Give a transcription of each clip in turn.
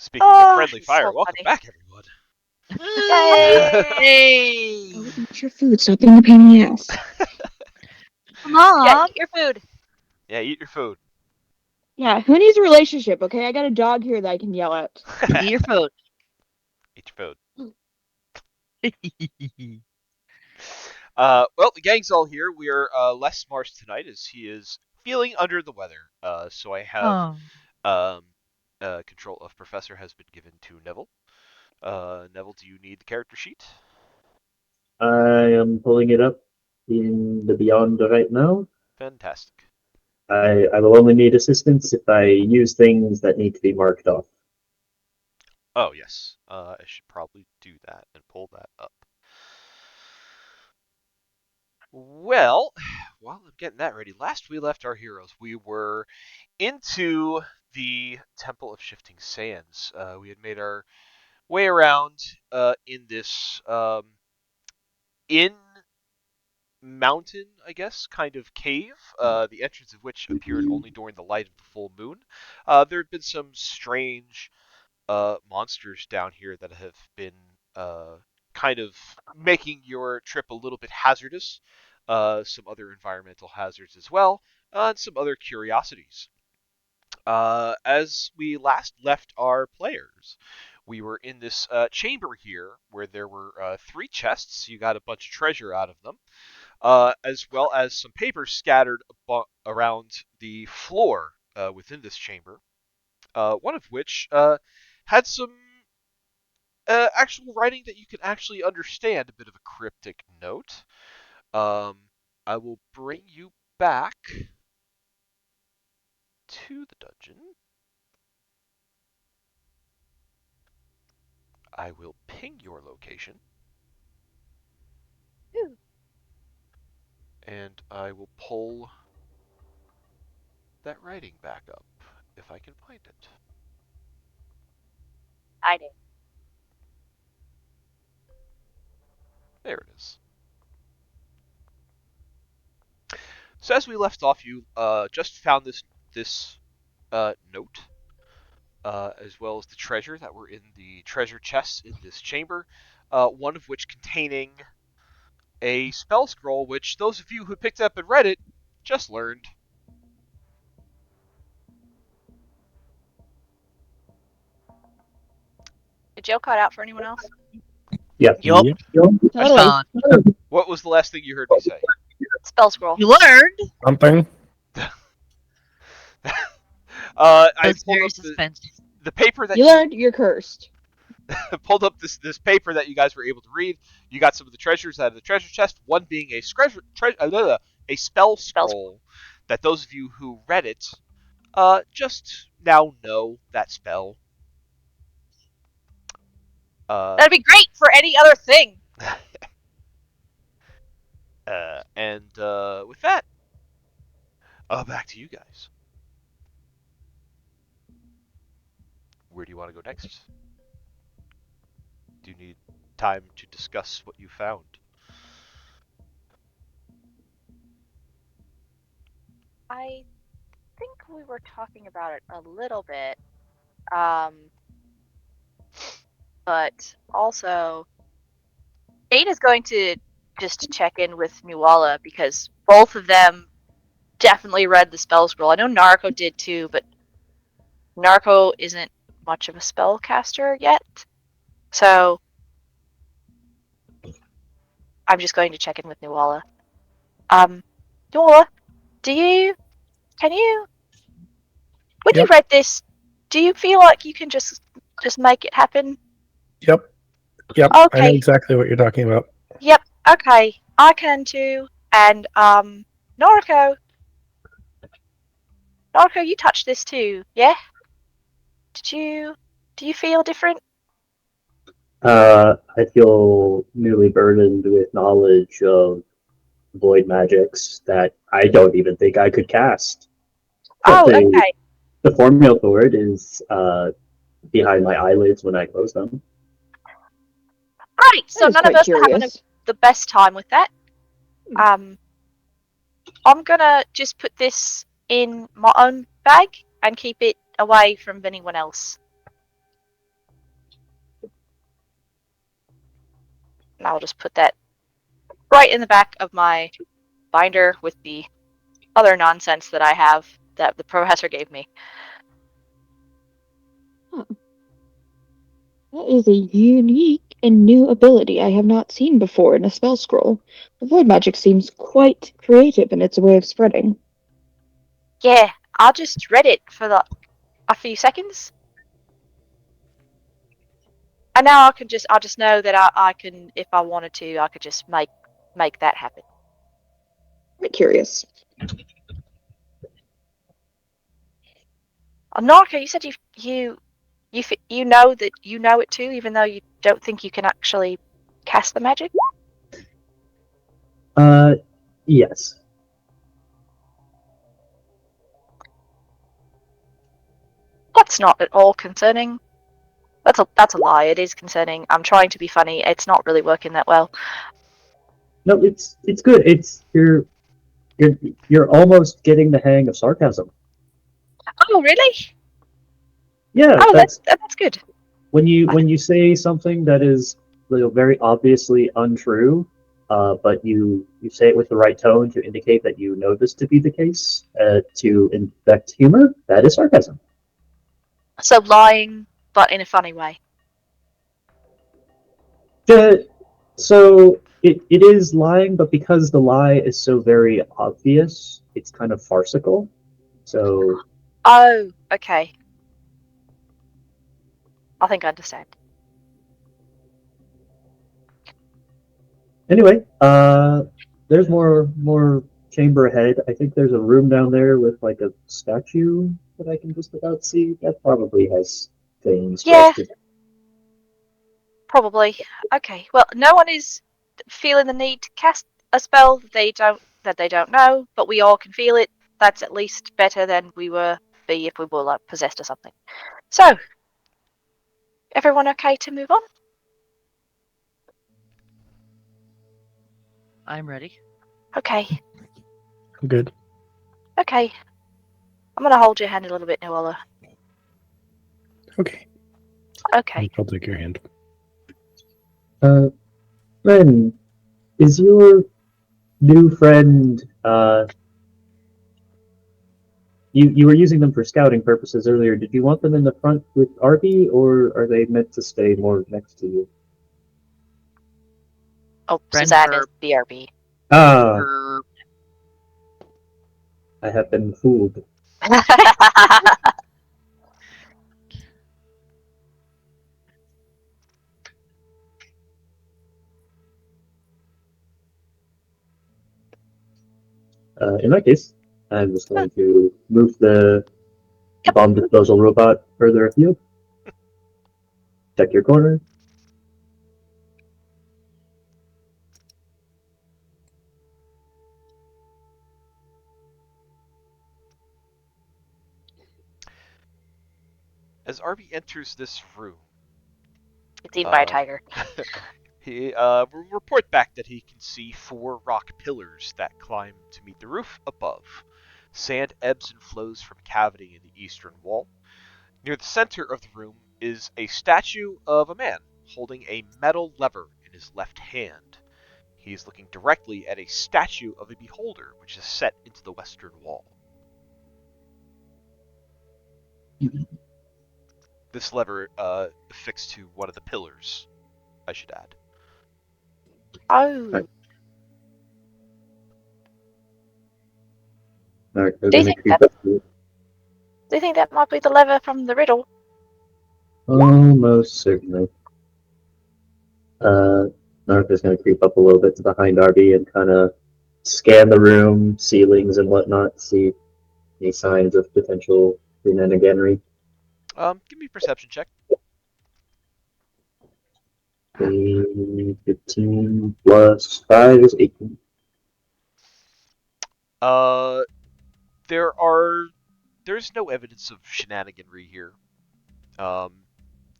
Speaking of Oh, friendly fire, so welcome funny. back, everyone. Yay! Oh, eat your food. Stop being a pain in the ass. Yeah, Mom, eat your food. Yeah, eat your food. Yeah, who needs a relationship? Okay, I got a dog here that I can yell at. eat your food. Eat your food. Well, the gang's all here. We are less Mars tonight as he is feeling under the weather. So I have Oh. um, control of Professor has been given to Neville. Neville, do you need the character sheet? I am pulling it up in the Beyond right now. Fantastic. I will only need assistance if I use things that need to be marked off. Oh, yes. I should probably do that and pull that up. Well, while I'm getting that ready, last we left our heroes, we were into the Temple of Shifting Sands. We had made our way around in this in mountain, I guess, kind of cave, the entrance of which appeared only during the light of the full moon. There had been some strange monsters down here that have been kind of making your trip a little bit hazardous. Some other environmental hazards as well, and some other curiosities. As we last left our players, we were in this chamber here where there were three chests. You got a bunch of treasure out of them, as well as some papers scattered around the floor within this chamber. One of which had some actual writing that you can actually understand, a bit of a cryptic note. Um, I will bring you back to the dungeon. I will ping your location. Ooh. And I will pull that writing back up if I can find it. I did. There it is. So as we left off, you just found this note, as well as the treasure that were in the treasure chests in this chamber. One of which containing a spell scroll, which those of you who picked up and read it just learned. Did Joe cut out for anyone else? Yep. Yup. It's Totally. on. What was the last thing you heard me say? Spell scroll. You learned. Something. I That's pulled very up suspense. the paper that You learned you're cursed. pulled up this paper that you guys were able to read. You got some of the treasures out of the treasure chest. One being a spell scroll that those of you who read it just now know that spell. That'd be great for any other thing. And with that, back to you guys. Where do you want to go next? Do you need time to discuss what you found? I think we were talking about it a little bit. Um, but also, Dana's going to just check in with Nuala because both of them definitely read the spell scroll. I know Narco did too, but Narco isn't much of a spellcaster yet. So I'm just going to check in with Nuala. Nuala, can you, when you Yep. read this, do you feel like you can just make it happen? Yep. Yep. I know Okay. exactly what you're talking about. Yep. Okay. I can too. And Noriko, you touched this too, yeah? Do you feel different? I feel newly burdened with knowledge of void magics that I don't even think I could cast. But Oh, okay. the formula for it is behind my eyelids when I close them. Great. So That is none of quite us are having curious. the best time with that. I'm gonna just put this in my own bag and keep it away from anyone else. And I'll just put that right in the back of my binder with the other nonsense that I have that the professor gave me. That is a unique and new ability I have not seen before in a spell scroll. The void magic seems quite creative in its way of spreading. Yeah, I just read it for a few seconds. And now I just know that I can, if I wanted to, I could just make that happen. I'm curious. Narco, you said you know that you know it too, even though you don't think you can actually cast the magic? Yes. That's not at all concerning. That's a lie. It is concerning. I'm trying to be funny. It's not really working that well. No, it's good. You're almost getting the hang of sarcasm. Oh, really? Yeah, Oh, that's that's good. when you say something that is very obviously untrue, but you say it with the right tone to indicate that you know this to be the case, to infect humor. That is sarcasm. So lying, but in a funny way. So it is lying, but because the lie is so very obvious, it's kind of farcical. So Oh, okay. I think I understand. anyway, there's more chamber ahead. I think there's a room down there with like a statue that I can just about see. That probably has things for us Yeah, to. probably. Okay. Well, no one is feeling the need to cast a spell that they don't know, but we all can feel it. That's at least better than we were be if we were like possessed or something. So, everyone okay to move on? I'm ready. Okay. Good. Okay. I'm gonna hold your hand a little bit, Noella. Okay. Okay. I'll take your hand. Ren, is your new friend? You were using them for scouting purposes earlier. Did you want them in the front with Arby, or are they meant to stay more next to you? Oh, Ren Suzanne is for BRB. Ah, her. I have been fooled. In that case, I'm just going to move the bomb disposal robot further afield. Check your corner. As Arby enters this room, It's eaten by a um, tiger. he report back that he can see 4 rock pillars that climb to meet the roof above. Sand ebbs and flows from a cavity in the eastern wall. Near the center of the room is a statue of a man holding a metal lever in his left hand. He is looking directly at a statue of a beholder, which is set into the western wall. This lever affixed to one of the pillars, I should add. Oh. Alright, they're Do you going to think creep that up. do you think that might be the lever from the riddle? Almost certainly. Narth is going to creep up a little bit to behind Arby and kind of scan the room, ceilings, and whatnot, see any signs of potential shenaniganery. Give me a perception check. 15 plus 5 is 18. Uh, there's no evidence of shenaniganry here. Um,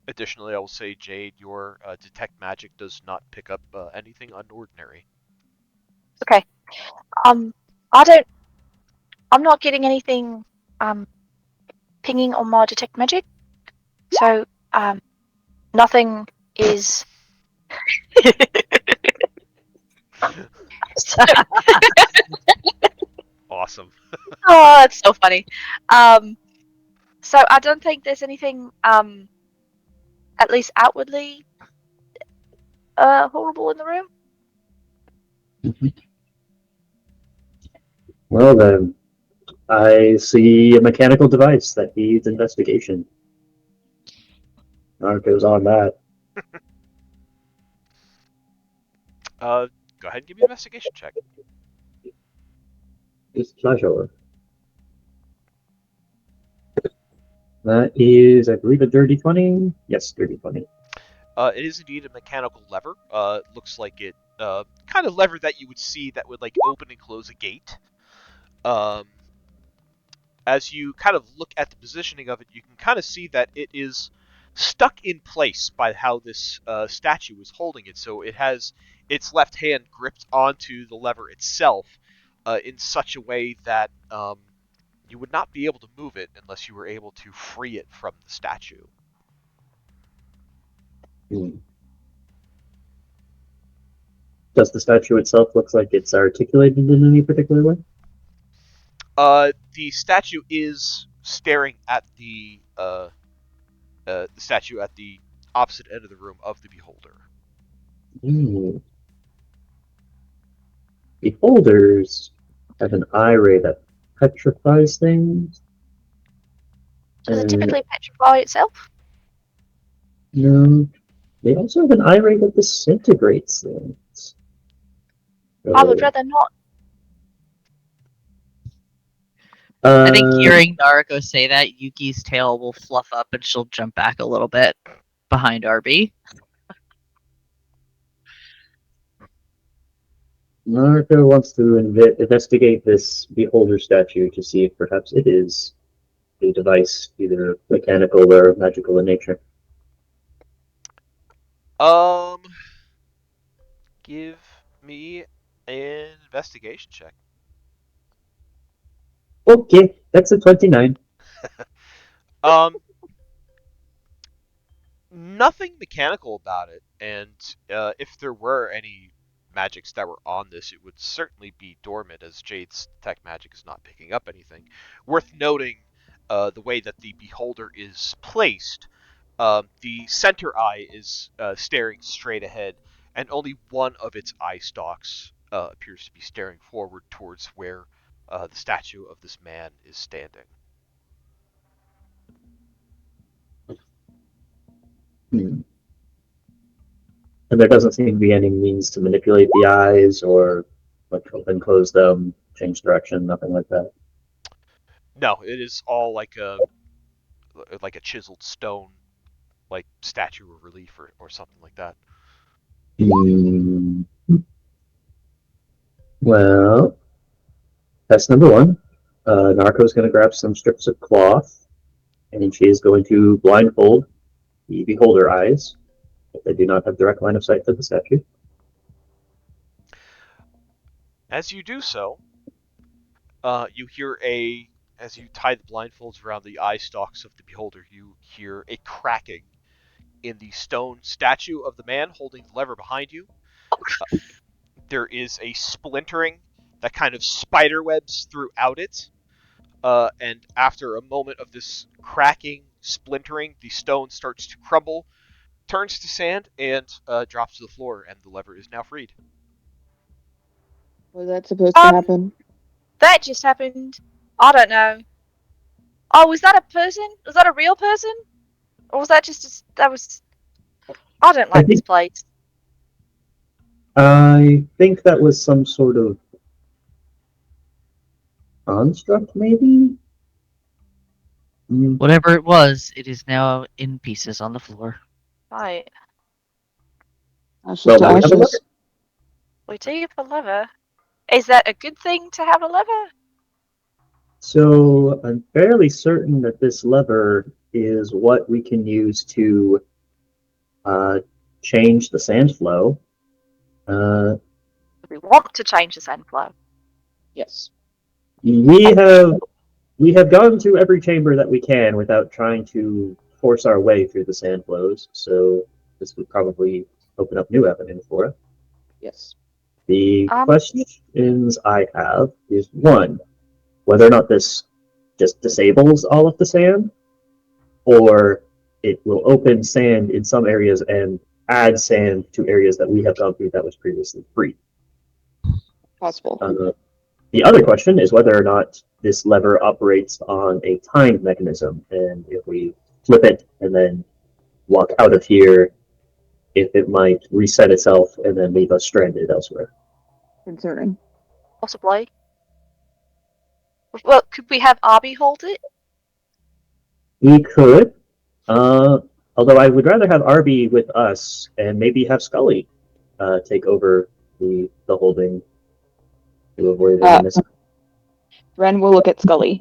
Additionally, I will say, Jade, your detect magic does not pick up anything unordinary. Okay. Um, I don't. I'm not getting anything. Pinging on my detect magic. So nothing is. Awesome. Oh, that's so funny. So I don't think there's anything, at least outwardly, horrible in the room. Well then, I see a mechanical device that needs investigation. Narco's on that. Go ahead and give me an investigation check. It's pleasure. That is, I believe, a dirty 20. Yes, dirty 20. It is indeed a mechanical lever. Looks like it, kind of lever that you would see that would like open and close a gate. Um, as you kind of look at the positioning of it, you can kind of see that it is stuck in place by how this statue is holding it. So it has its left hand gripped onto the lever itself in such a way that you would not be able to move it unless you were able to free it from the statue. Does the statue itself look like it's articulated in any particular way? The statue is staring at the statue at the opposite end of the room of the beholder. Beholders have an eye ray that petrifies things. Does it typically petrify itself? No. They also have an eye ray that disintegrates things. I would rather not. I think hearing Naruko say that, Yuki's tail will fluff up and she'll jump back a little bit behind Arby. Naruto wants to investigate this beholder statue to see if perhaps it is a device, either mechanical or magical in nature. Give me an investigation check. Okay, that's a 29. Nothing mechanical about it, and if there were any magics that were on this, it would certainly be dormant, as Jade's detect magic is not picking up anything. Worth noting, the way that the beholder is placed, the center eye is staring straight ahead, and only one of its eye stalks appears to be staring forward towards where the statue of this man is standing. And there doesn't seem to be any means to manipulate the eyes or like open, close them, change direction, nothing like that. No, it is all like a chiseled stone, like statue or relief or something like that. Well, that's number one. Narco's going to grab some strips of cloth, and she is going to blindfold the beholder eyes, if they do not have direct line of sight to the statue. As you do so, you hear as you tie the blindfolds around the eye stalks of the beholder, you hear a cracking in the stone statue of the man holding the lever behind you. There is a splintering that kind of spiderwebs throughout it. And after a moment of this cracking, splintering, the stone starts to crumble, turns to sand, and drops to the floor, and the lever is now freed. Was that supposed to happen? That just happened. I don't know. Oh, was that a person? Was that a real person? Or was that just that was... I don't like this place. I think that was some sort of construct, maybe? Whatever it was, it is now in pieces on the floor. Right. Ashes to ashes. We do have a lever. Is that a good thing to have a lever? So I'm fairly certain that this lever is what we can use to change the sand flow. We want to change the sand flow. Yes. We have gone to every chamber that we can without trying to force our way through the sand flows, so this would probably open up new avenues for us. Yes. The questions I have is one, whether or not this just disables all of the sand, or it will open sand in some areas and add sand to areas that we have gone through that was previously free. Possible. The other question is whether or not this lever operates on a timed mechanism, and if we flip it and then walk out of here, if it might reset itself and then leave us stranded elsewhere. Concerning. Possibly. Well, could we have Abby hold it? We could, although I would rather have Arby with us and maybe have Scully take over the holding to avoid any mis. Ren will look at Scully.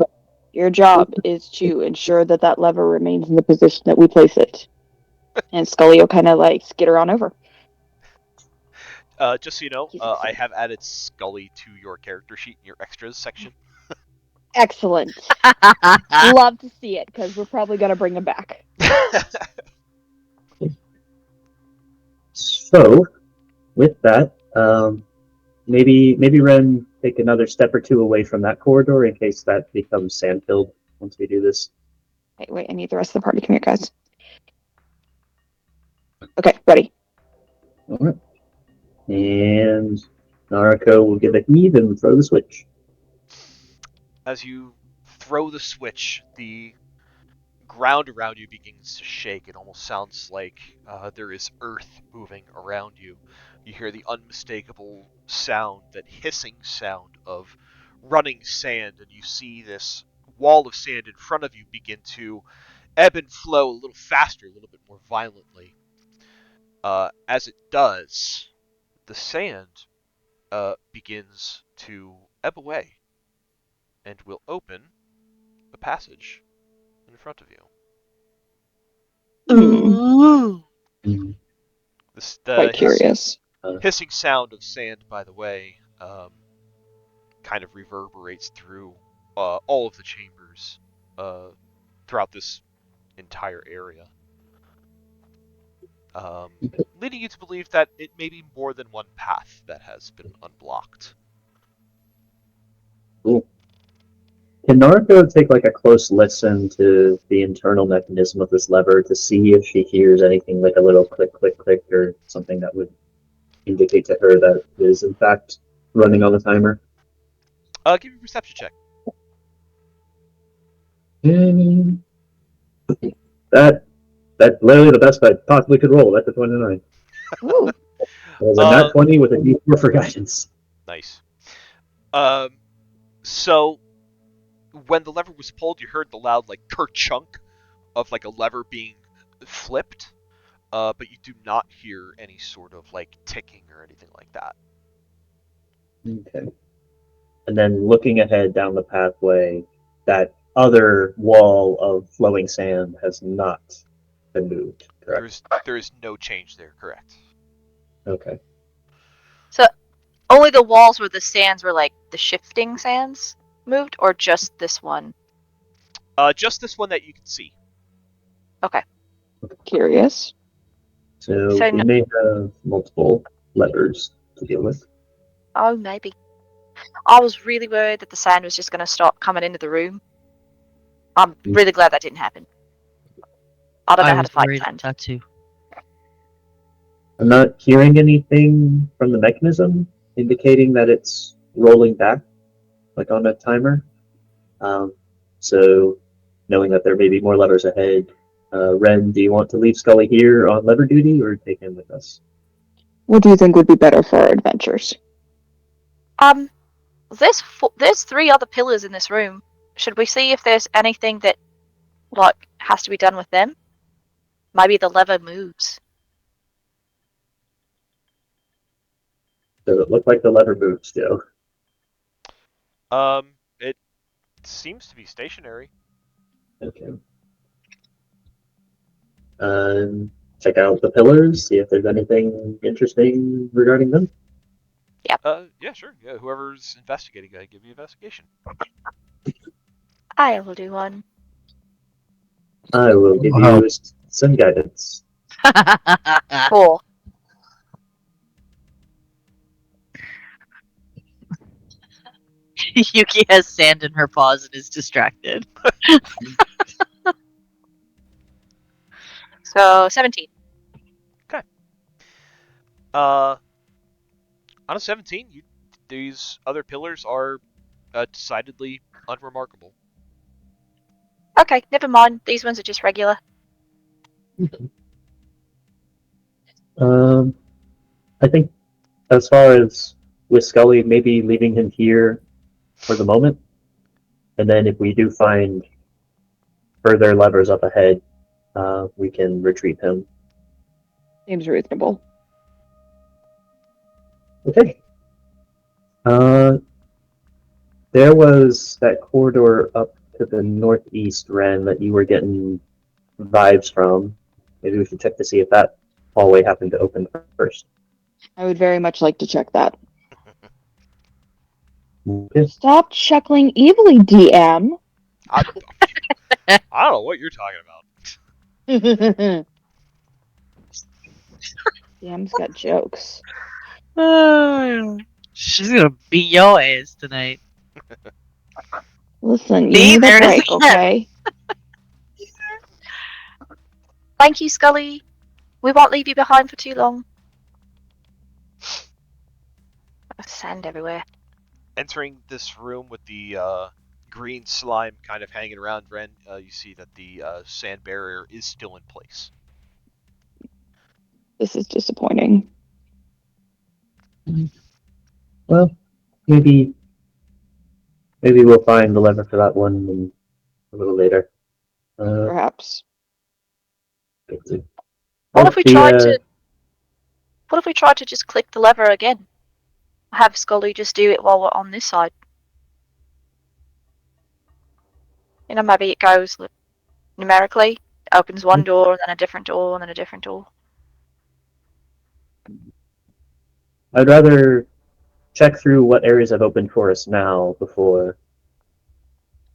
Your job is to ensure that that lever remains in the position that we place it. And Scully will kind of like skitter on over. Just so you know, I have added Scully to your character sheet in your extras section. Excellent. Love to see it, because we're probably going to bring him back. So, with that, maybe Ren take another step or two away from that corridor in case that becomes sand filled once we do this. Wait, I need the rest of the party. Come here, guys. Okay, ready. All right. And Nariko will give a heave and throw the switch. As you throw the switch, the ground around you begins to shake. It almost sounds like there is earth moving around you. You hear the unmistakable sound, that hissing sound of running sand, and you see this wall of sand in front of you begin to ebb and flow a little faster, a little bit more violently. As it does, the sand begins to ebb away and will open a passage in front of you. Ooh. Quite curious. Hissing sound of sand, by the way, kind of reverberates through all of the chambers throughout this entire area, leading you to believe that it may be more than one path that has been unblocked. Cool. Can Nariko take like a close listen to the internal mechanism of this lever to see if she hears anything like a little click, click, click, or something that would indicate to her that it is in fact running on the timer? Give me a perception check. That's literally the best I possibly could roll. That's a 29. Ooh. It was a nat 20 with a D4 for guidance. Nice. So when the lever was pulled, you heard the loud like kerchunk of like a lever being flipped, but you do not hear any sort of like ticking or anything like that. Okay. And then looking ahead down the pathway, that other wall of flowing sand has not been moved, correct? There is no change there, correct? Okay. So only the walls where the sands were like the shifting sands moved, or just this one? Just this one that you can see. Okay. Curious. So we may have multiple levers to deal with. Oh, maybe. I was really worried that the sand was just going to stop coming into the room. I'm really glad that didn't happen. I don't know how to fight sand. That too. I'm not hearing anything from the mechanism indicating that it's rolling back, like on a timer. So knowing that there may be more levers ahead, Ren, do you want to leave Scully here on lever duty or take him with us? What do you think would be better for our adventures? There's 3 other pillars in this room. Should we see if there's anything that, like, has to be done with them? Maybe the lever moves. So it looked like the lever moves, Joe. It seems to be stationary. Okay. Check out the pillars, see if there's anything interesting regarding them. Yep. Yeah, sure. Yeah, whoever's investigating, give me investigation. I will do one. I will give you some guidance. Cool. Yuki has sand in her paws and is distracted. So 17. Okay. On a 17, these other pillars are decidedly unremarkable. Okay, never mind. These ones are just regular. Um, I think as far as with Scully, maybe leaving him here for the moment, and then if we do find further levers up ahead, we can retrieve him. Seems reasonable. Okay. Uh, there was that corridor up to the northeast, Ren, that you were getting vibes from. Maybe we should check to see if that hallway happened to open first. I would very much like to check that. Okay. Stop chuckling evilly, DM. I, I don't know what you're talking about. DM's got jokes. She's gonna beat your ass tonight. Listen, you See, need a there it is break, again. okay? Thank you, Scully. We won't leave you behind for too long. Sand everywhere. Entering this room with the green slime kind of hanging around Ren, you see that the sand barrier is still in place. This is disappointing. Well, maybe we'll find the lever for that one a little later. Perhaps. What Oh, if we tried to? What if we tried to just click the lever again? Have Scully just do it while we're on this side. You know, maybe it goes numerically. Opens one door, and then a different door, and then a different door. I'd rather check through what areas have opened for us now before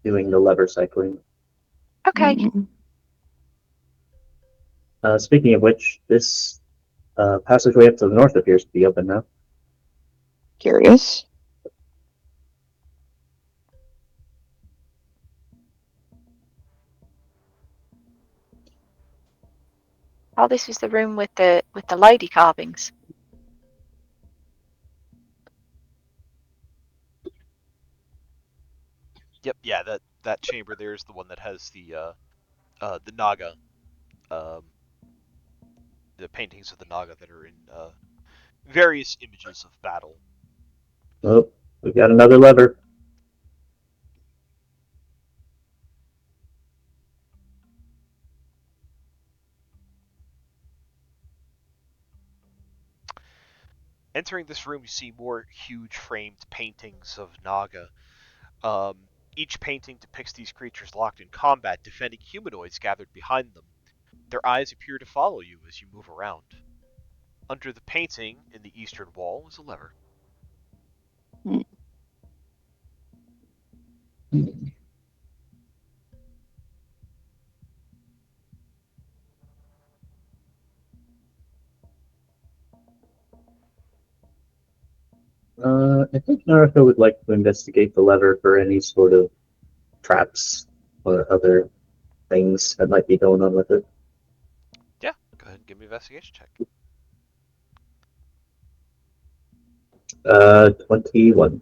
doing the lever cycling. Okay. Speaking of which, this passageway up to the north appears to be open now. Curious. Oh, this is the room with the lady carvings. Yep, yeah, that chamber there is the one that has the Naga, um, the paintings of the Naga that are in various images of battle. Oh, we've got another lever. Entering this room, you see more huge framed paintings of Naga. Each painting depicts these creatures locked in combat, defending humanoids gathered behind them. Their eyes appear to follow you as you move around. Under the painting in the eastern wall is a lever. I think Naruto would like to investigate the lever for any sort of traps or other things that might be going on with it. Yeah, go ahead and give me an investigation check. 21.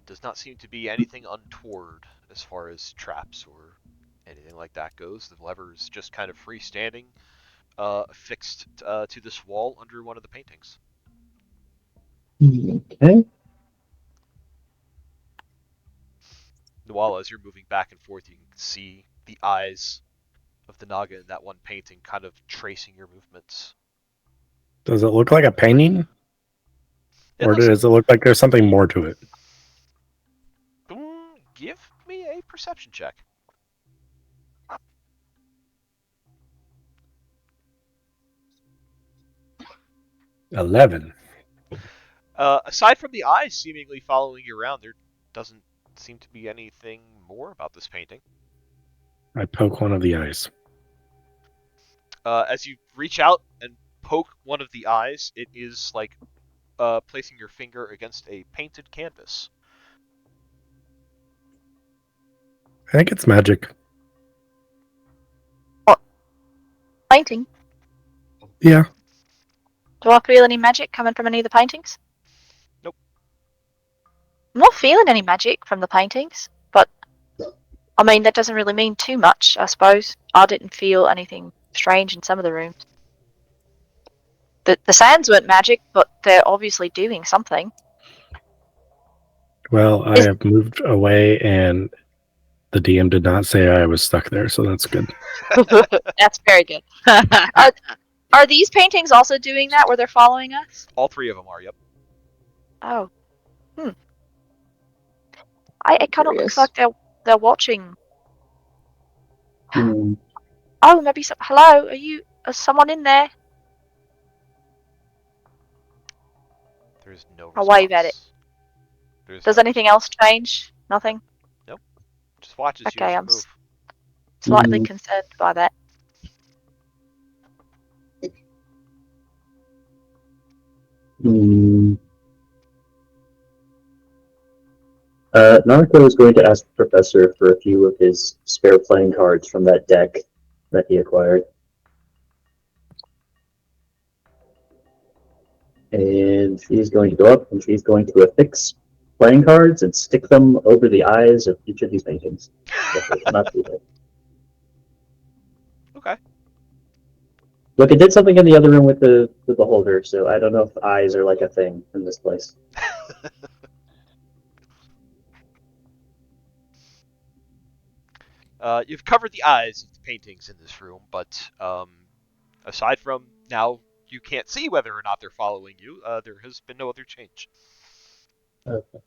Does not seem to be anything untoward as far as traps or anything like that goes. The lever is just kind of freestanding, fixed to this wall under one of the paintings. Okay. While as you're moving back and forth, you can see the eyes of the Naga in that one painting kind of tracing your movements. Does it look like a painting? It Or looks does it look like there's something more to it? Give me a perception check. 11. Aside from the eyes seemingly following you around, there doesn't seem to be anything more about this painting. I poke one of the eyes. As you reach out and poke one of the eyes, it is like placing your finger against a painted canvas. I think it's magic. Painting. Yeah. Do I feel any magic coming from any of the paintings? Nope. I'm not feeling any magic from the paintings, but I mean that doesn't really mean too much, I suppose. I didn't feel anything strange in some of the rooms. The sands weren't magic, but they're obviously doing something. Well, I have moved away, and the DM did not say I was stuck there, so that's good. That's very good. Are these paintings also doing that where they're following us? All three of them are, yep. Oh. It kind of looks like they're watching. Hmm. Oh, maybe hello, is someone in there? There's no I'll response. wave at it. There's Does no anything else change? Nothing? Nope. Just watch as you Okay, I'm move. slightly concerned by that. Hmm. Naruto is going to ask the professor for a few of his spare playing cards from that deck that he acquired. And she's going to go up and she's going to affix playing cards and stick them over the eyes of each of these paintings. Not too bad. Okay. Look, it did something in the other room with the beholder, so I don't know if eyes are like a thing in this place. You've covered the eyes of the paintings in this room, but aside from now you can't see whether or not they're following you, there has been no other change. Okay.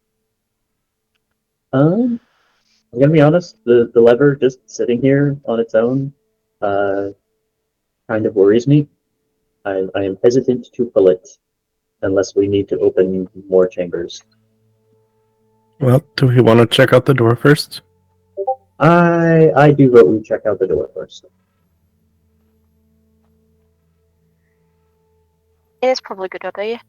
I'm gonna be honest, the lever just sitting here on its own kind of worries me. I am hesitant to pull it unless we need to open more chambers. Well, do we want to check out the door first? I do vote we check out the door first. It is probably a good idea.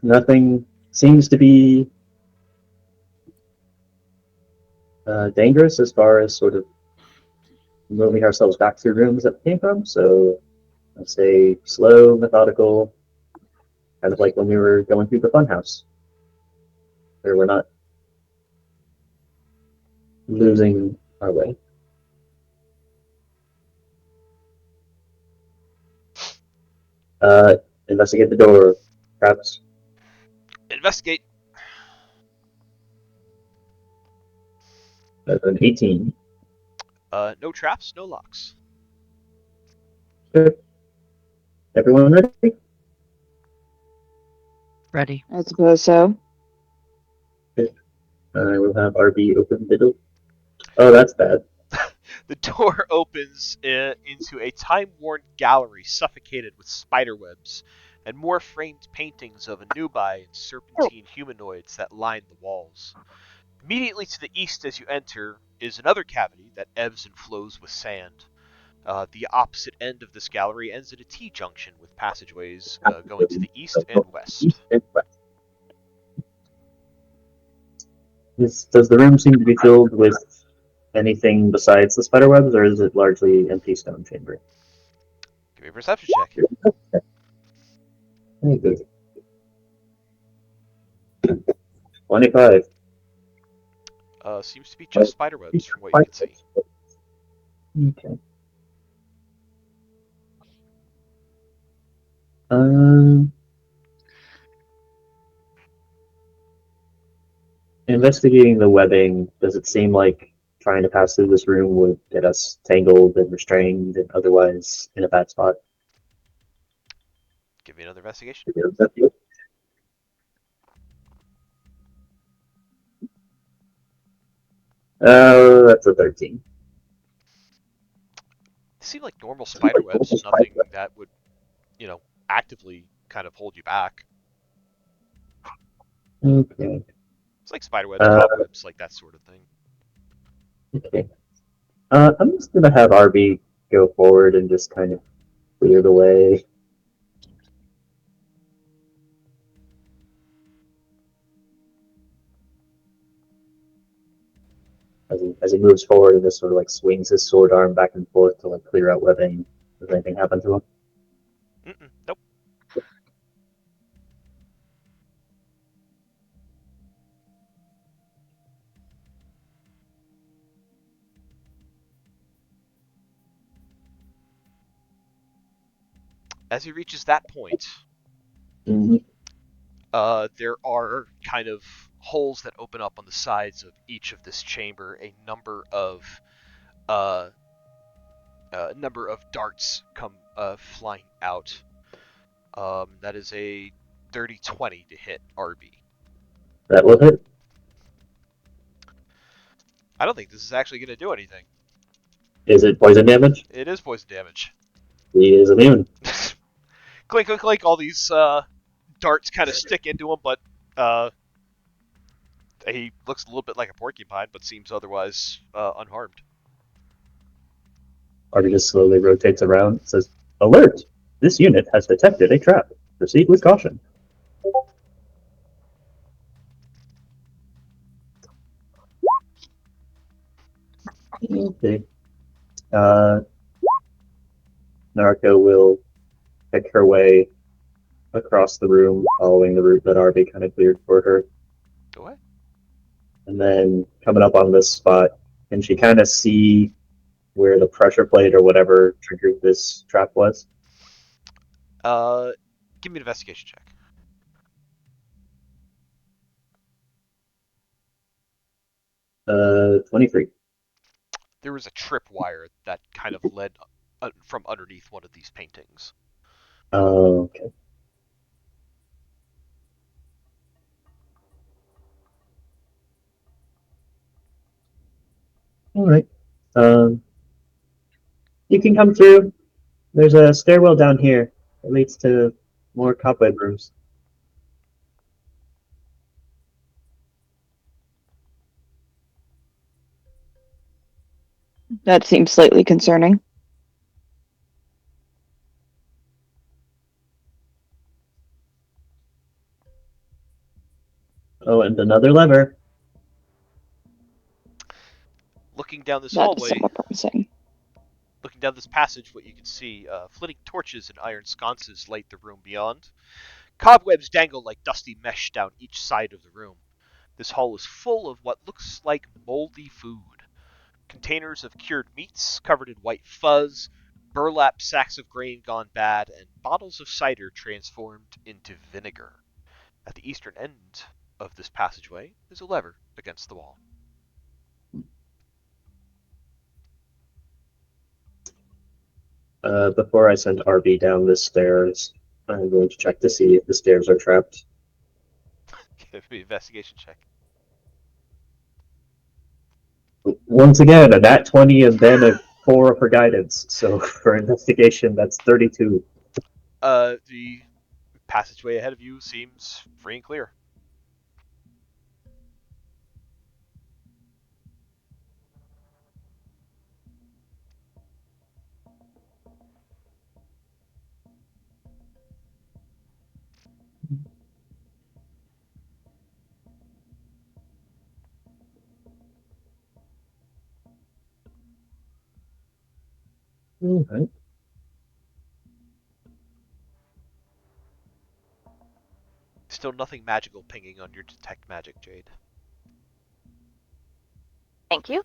Nothing seems to be dangerous as far as sort of moving ourselves back through rooms that we came from. So I'd say slow, methodical, kind of like when we were going through the funhouse, where we're not losing our way. Investigate the door, perhaps. Investigate. That's an 18. No traps, no locks. Good. Everyone ready? Ready. I suppose so. I will have RB open the door. Oh, that's bad. The door opens into a time-worn gallery suffocated with spiderwebs and more framed paintings of Anubai and serpentine humanoids that line the walls. Immediately to the east as you enter is another cavity that ebbs and flows with sand. The opposite end of this gallery ends at a T-junction with passageways going to the east and west. Does the room seem to be filled with anything besides the spiderwebs, or is it largely empty stone chamber? Give me a perception check. Very good. 25. Seems to be just spiderwebs from what you can see. Okay. Um, investigating the webbing, does it seem like trying to pass through this room would get us tangled and restrained and otherwise in a bad spot? Give me another investigation. That's a 13. They seem like normal spiderwebs, nothing that would, actively kind of hold you back. Okay. It's like spiderwebs, cobwebs, like that sort of thing. Okay. I'm just gonna have RB go forward and just kind of clear the way. as he moves forward and just sort of like swings his sword arm back and forth to like clear out webbing. Does anything happen to him? Nope. As he reaches that point, Mm-hmm. there are kind of holes that open up on the sides of each of this chamber. Uh, a number of darts come flying out. That is a 30-20 to hit RB. That will hit. I don't think this is actually going to do anything. Is it poison damage? It is poison damage. He is immune. Clink, clink, clink. All these darts kind of stick into him, but he looks a little bit like a porcupine, but seems otherwise unharmed. Arby just slowly rotates around and says, "Alert! This unit has detected a trap. Proceed with caution." Okay. Narco will pick her way across the room, following the route that Arby kind of cleared for her. Go ahead. And then coming up on this spot, can she kind of see where the pressure plate or whatever triggered this trap was? Give me an investigation check. 23. There was a tripwire that kind of led from underneath one of these paintings. Okay. All right. You can come through. There's a stairwell down here. It leads to more cobweb rooms. That seems slightly concerning. Oh, and another lever. Looking down this That is hallway, somewhat promising. looking down this passage, what you can see, flitting torches and iron sconces light the room beyond. Cobwebs dangle like dusty mesh down each side of the room. This hall is full of what looks like moldy food. Containers of cured meats covered in white fuzz, burlap sacks of grain gone bad, and bottles of cider transformed into vinegar. At the eastern end of this passageway is a lever against the wall. Before I send RB down the stairs, I'm going to check to see if the stairs are trapped. Give me an investigation check. Once again, a nat 20 and then a 4 for guidance. So for investigation, that's 32. The passageway ahead of you seems free and clear. Okay. Still nothing magical pinging on your detect magic, Jade. Thank you.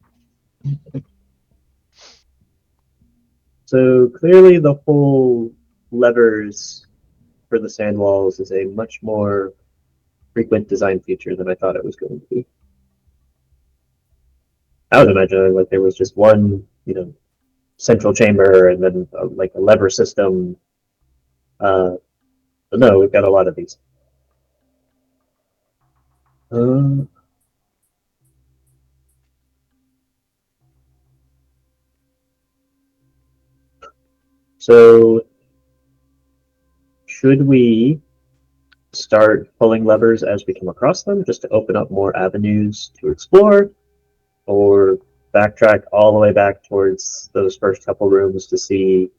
So clearly the whole levers for the sand walls is a much more frequent design feature than I thought it was going to be. I was imagining like there was just one, central chamber and then like a lever system. But no, we've got a lot of these. Um, so should we start pulling levers as we come across them just to open up more avenues to explore, or backtrack all the way back towards those first couple rooms to see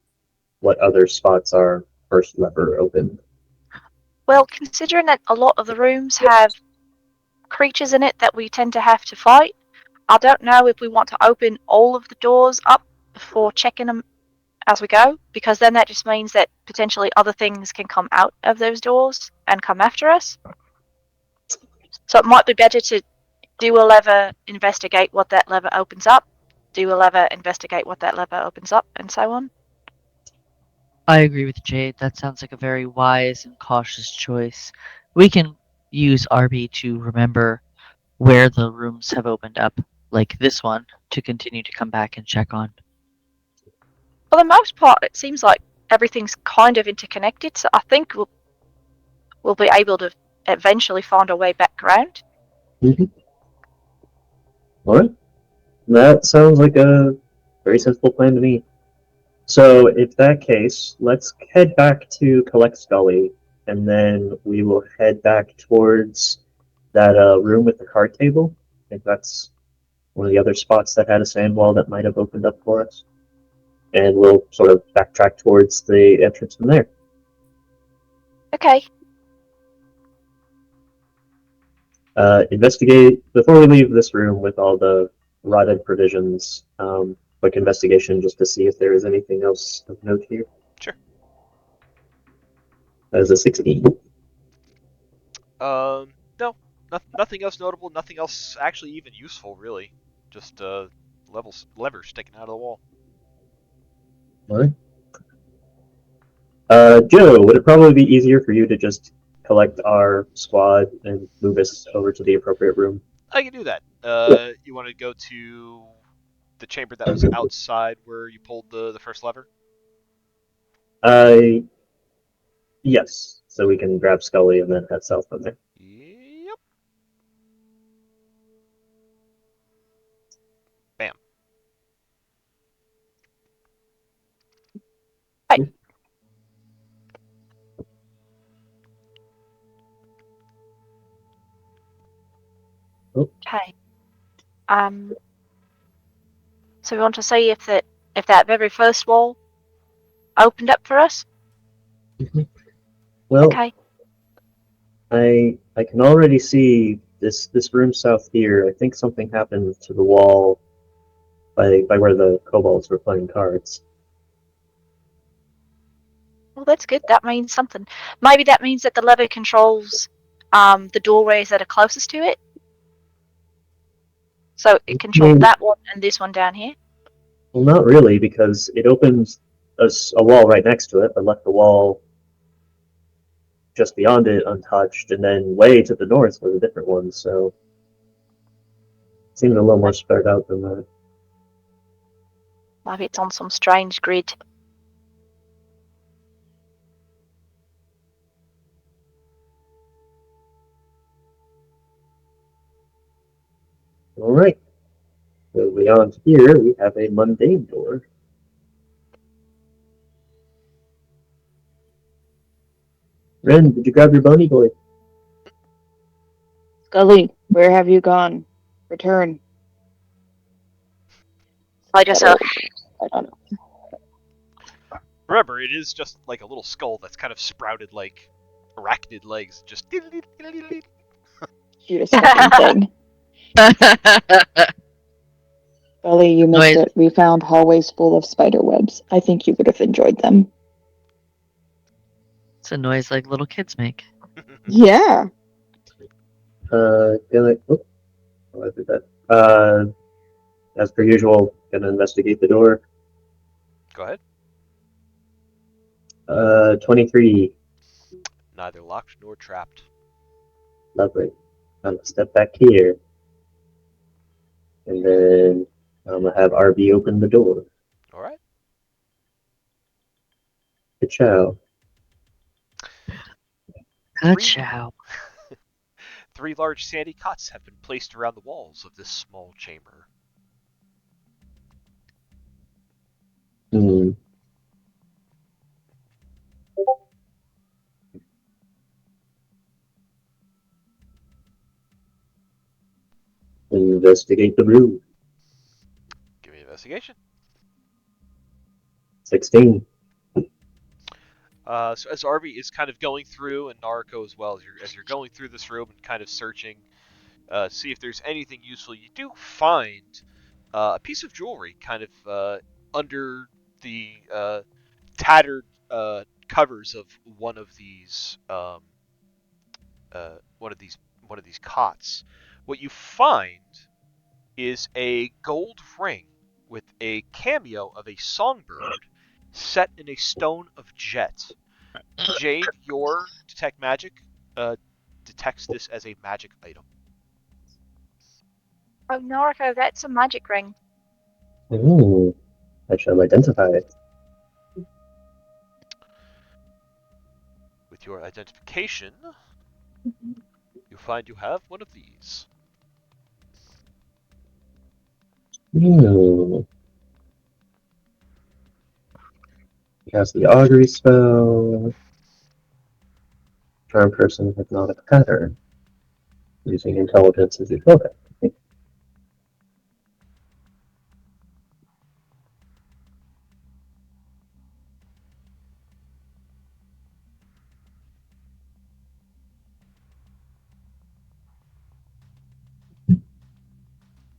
what other spots are first lever open? Well, considering that a lot of the rooms have creatures in it that we tend to have to fight, I don't know if we want to open all of the doors up before checking them as we go, because then that just means that potentially other things can come out of those doors and come after us. So it might be better to do a lever, investigate what that lever opens up, do a lever, investigate what that lever opens up, and so on. I agree with Jade. That sounds like a very wise and cautious choice. We can use RB to remember where the rooms have opened up, like this one, to continue to come back and check on. For the most part, it seems like everything's kind of interconnected, so I think we'll be able to eventually find our way back around. Mm-hmm. All right. That sounds like a very sensible plan to me. So, if that case, let's head back to collect Scully, and then we will head back towards that room with the card table. I think that's one of the other spots that had a sand wall that might have opened up for us. And we'll sort of backtrack towards the entrance from there. Okay. Investigate before we leave this room with all the rotted provisions. Quick investigation just to see if there is anything else of note here. Sure. That is a 16. No, nothing else notable. Nothing else actually even useful, really. Just levers sticking out of the wall. All right. Joe, would it probably be easier for you to just collect our squad and move us over to the appropriate room? I can do that. You want to go to the chamber that was outside where you pulled the first lever? Yes. So we can grab Scully and then head south from there. Yep. Bam. Right. Oh. Okay. So we want to see if that very first wall opened up for us. Well, Okay. I can already see this room south here. I think something happened to the wall by where the kobolds were playing cards. Well, that's good. That means something. Maybe that means that the lever controls the doorways that are closest to it. So it controls that one and this one down here. Well, not really, because it opens a wall right next to it, but left the wall just beyond it untouched, and then way to the north was a different one. So it seemed a little more spread out than that. Maybe it's on some strange grid. All right. So beyond here, we have a mundane door. Ren, did you grab your bunny boy? Scully, where have you gone? Return. I just I don't know. Remember, it is just like a little skull that's kind of sprouted like arachnid legs. Just. Cutest fucking thing. Scully, you missed it. We found hallways full of spider webs. I think you would have enjoyed them. It's a noise like little kids make. Yeah. I did that. As per usual, gonna investigate the door. Go ahead. 23. Neither locked nor trapped. Lovely. I'm gonna step back here. And then I'm gonna have RB open the door. Alright. Ka-chow. Ka-chow. 3 large sandy cots have been placed around the walls of this small chamber. Investigate the room. Give me an investigation. 16. So as Arby is kind of going through, and Narco as well, as you're going through this room and kind of searching, see if there's anything useful. You do find a piece of jewelry kind of under the tattered covers of uh, one of these one of these cots. What you find is a gold ring with a cameo of a songbird set in a stone of jet. Jade, your detect magic uh, detects this as a magic item. Oh, Noriko, that's a magic ring. Ooh, I shall identify it. With your identification, you find you have one of these. Ooh. Cast the augury spell. Charm person hypnotic pattern. Using intelligence as your token.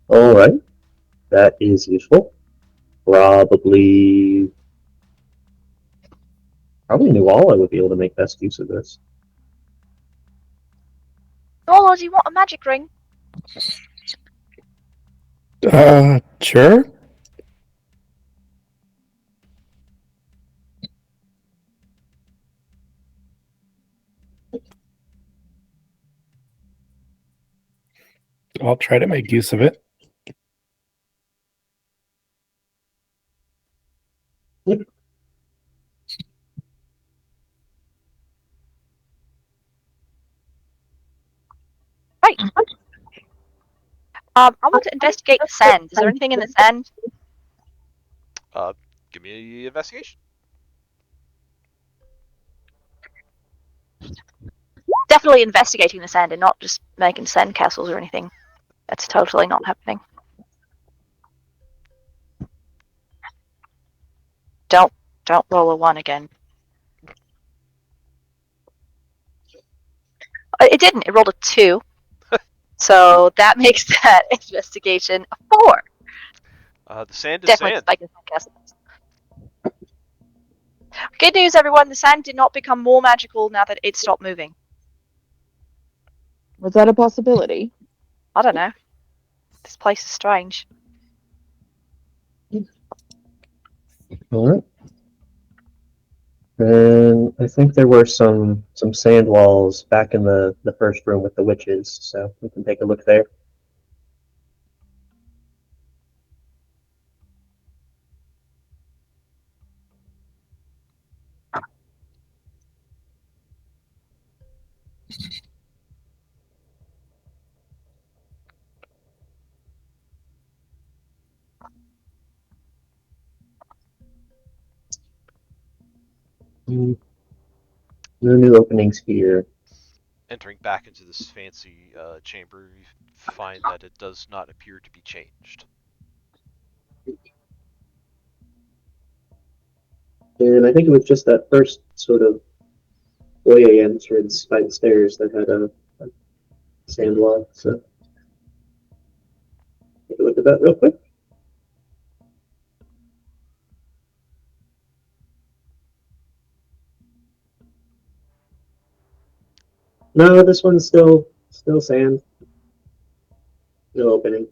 Alright, that is useful. Probably Nuala would be able to make best use of this. Nolo, do you want a magic ring? Sure. I'll try to make use of it. Yep. Right. I want to investigate the sand. Is there anything in the sand? Give me an investigation. Definitely investigating the sand and not just making sand castles or anything. That's totally not happening. Don't roll a 1 again. It didn't. It rolled a 2. So that makes that investigation a 4. The sand is Definitely sand. making sand castles. Good news, everyone. The sand did not become more magical now that it stopped moving. Was that a possibility? I don't know. This place is strange. Alright. And I think there were some sand walls back in the first room with the witches, so we can take a look there. No new openings here. Entering back into this fancy chamber, you find that it does not appear to be changed. And I think it was just that first sort of foyer entrance by the stairs that had a sand wall. So take a look at that real quick. No, this one's still sand. No opening.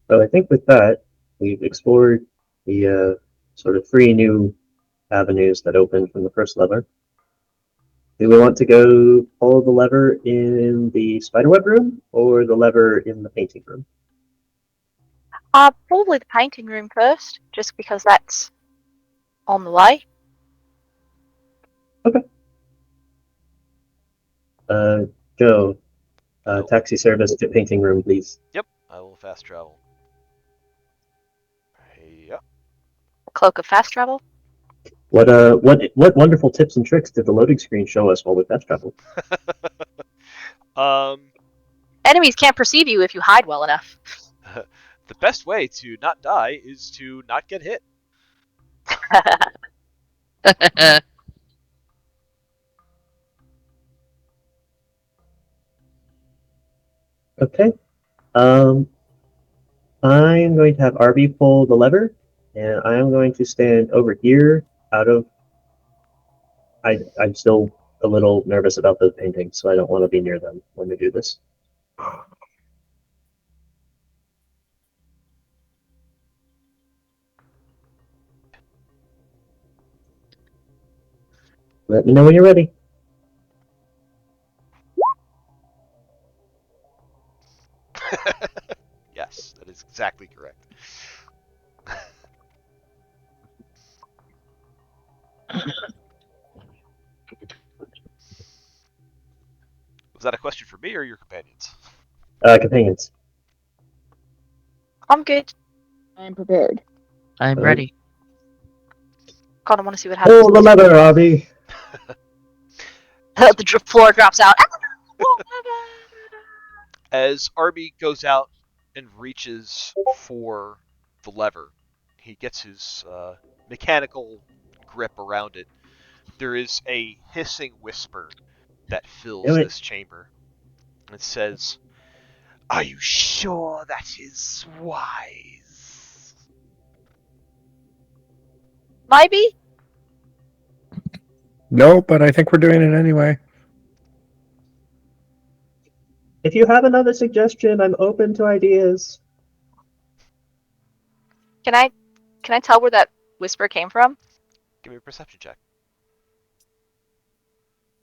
So I think with that, we've explored the sort of three new avenues that opened from the first lever. Do we want to go follow the lever in the spiderweb room or the lever in the painting room? Probably the painting room first, just because that's on the way. Okay. Joe, Oh, taxi service to painting room, please. yep, I will fast travel. Yep. Cloak of fast travel. What wonderful tips and tricks did the loading screen show us while we fast traveled? Um, Enemies can't perceive you if you hide well enough. the best way to not die is to not get hit. Okay. Um, I'm going to have RB pull the lever, and I am going to stand over here out of. I'm still a little nervous about those paintings, so I don't want to be near them when we do this. Let me know when you're ready. Yes, that is exactly correct. Was that a question for me or your companions? Companions. I'm good. I'm prepared. I'm Uh, ready. God, I want to see what happens. Pull the lever, RB. As The floor drops out. as Arby goes out and reaches for the lever, he gets his mechanical grip around it. There is a hissing whisper that Do fills it. this chamber. It says, "Are you sure that is wise?" Maybe? No, but I think we're doing it anyway. If you have another suggestion, I'm open to ideas. Can I tell where that whisper came from? Give me a perception check.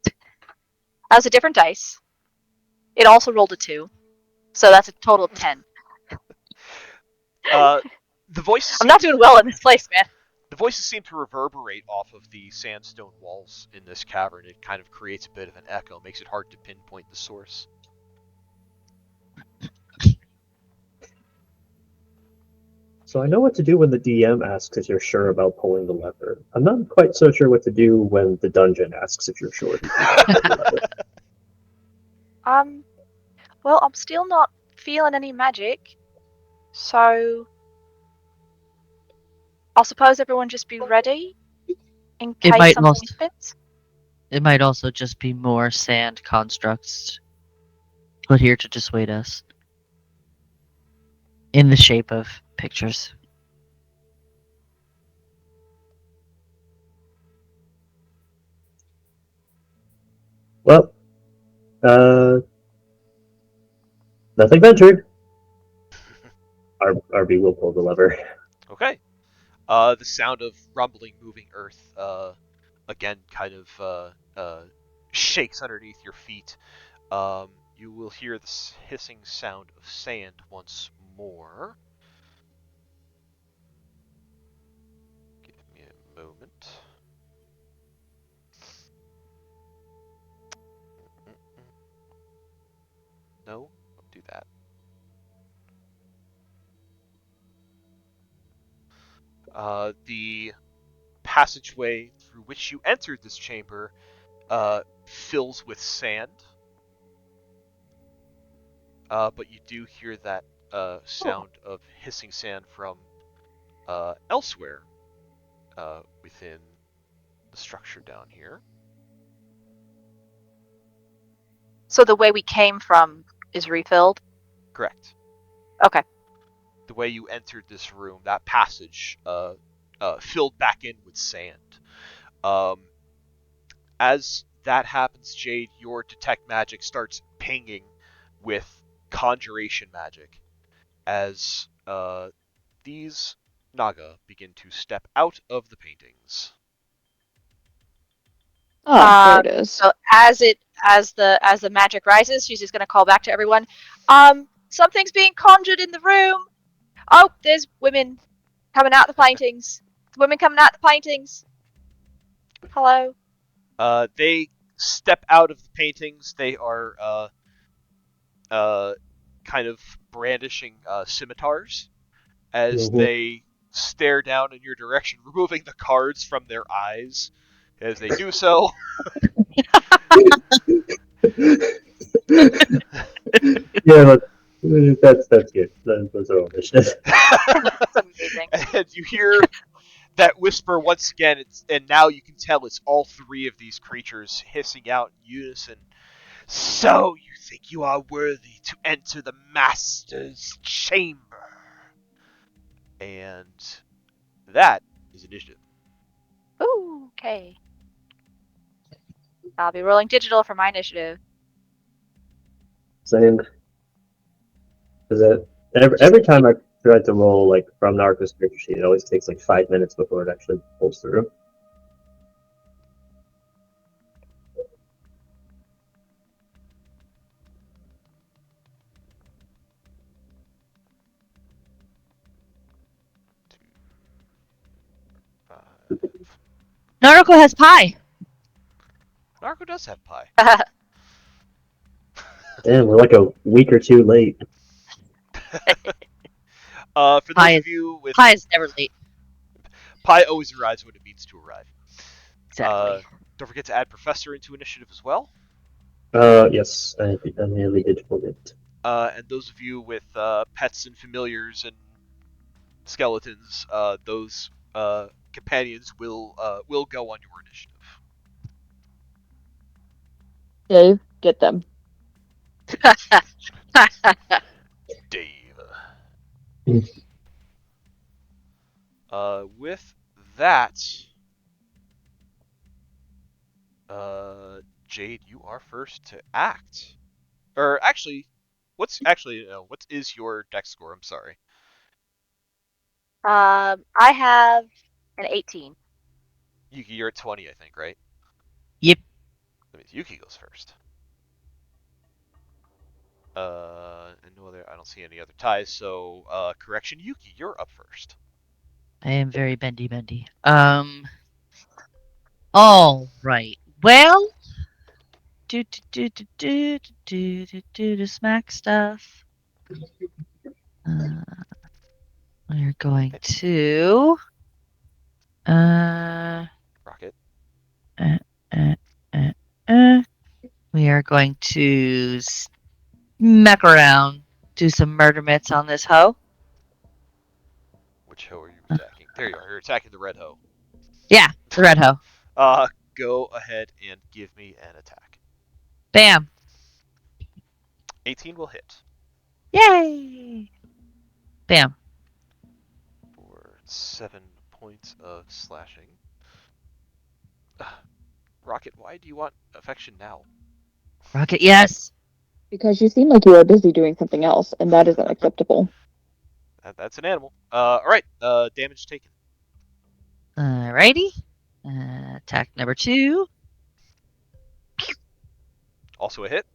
That was a different dice. It also rolled a 2. So that's a total of 10. Uh, the voices I'm seem not to doing well in this place, man. the voices seem to reverberate off of the sandstone walls in this cavern. It kind of creates a bit of an echo, makes it hard to pinpoint the source. So I know what to do when the DM asks if you're sure about pulling the lever. I'm not quite so sure what to do when the dungeon asks if you're sure you can pull the lever. Well, I'm still not feeling any magic. So I'll suppose everyone just be ready in It case might something also happens. it might also just be more sand constructs put here to dissuade us in the shape of pictures. Well, nothing ventured. RB will pull the lever. Okay. The sound of rumbling, moving earth, again, kind of shakes underneath your feet. You will hear the hissing sound of sand once more. Give me a moment. No, don't do that. The passageway through which you entered this chamber fills with sand, but you do hear that sound of hissing sand from elsewhere within the structure down here. So the way we came from is refilled? Correct. Okay. The way you entered this room, that passage filled back in with sand. Um, as that happens, Jade, your detect magic starts pinging with conjuration magic as these Naga begin to step out of the paintings. Oh, there it is. So as the magic rises, she's just gonna call back to everyone. Something's being conjured in the room. Oh, there's women coming out the paintings. Women coming out the paintings. Hello. They step out of the paintings. They are uh, kind of brandishing scimitars as Mhm. they stare down in your direction, removing the cards from their eyes. As they do so, Yeah, that's good. Those are all initiative. That's amazing. And you hear that whisper once again, and now you can tell it's all three of these creatures hissing out in unison. So you think you are worthy to enter the Master's chamber? And that is initiative. Ooh, okay. I'll be rolling digital for my initiative. Same. Because every time I try to roll like from Narcos character sheet, it always takes like 5 minutes before it actually pulls through. Naruko has pie. Narco does have pie. Damn, we're like a week or two late. For those of you with Pie is never late. pie, always arrives when it needs to arrive. Exactly. Don't forget to add Professor into initiative as well. Yes, I nearly did forget. And those of you with pets and familiars and skeletons, those companions will go on your initiative. Dave, get them. Dave. With that, Jade, you are first to act. Or actually, what is your dex score? I'm sorry. I have an 18. Yuki, you're at 20, I think, right? Yep. That means Yuki goes first. And no other. I don't see any other ties. So, correction, Yuki, you're up first. I am very bendy. All right. Well, do smack stuff. We're going to Rocket. uh, uh, uh, uh. We are going to smack around, do some murder mitts on this hoe. Which hoe are you attacking? There you are. You're attacking the red hoe. Yeah, the red hoe. Go ahead and give me an attack. Bam. 18 will hit Yay. Bam. for 7 points of slashing. Rocket, why do you want affection now? Rocket, yes. Because you seem like you are busy doing something else, and that is unacceptable. That's an animal. All right. Damage taken. Alrighty. Attack number 2. Also a hit.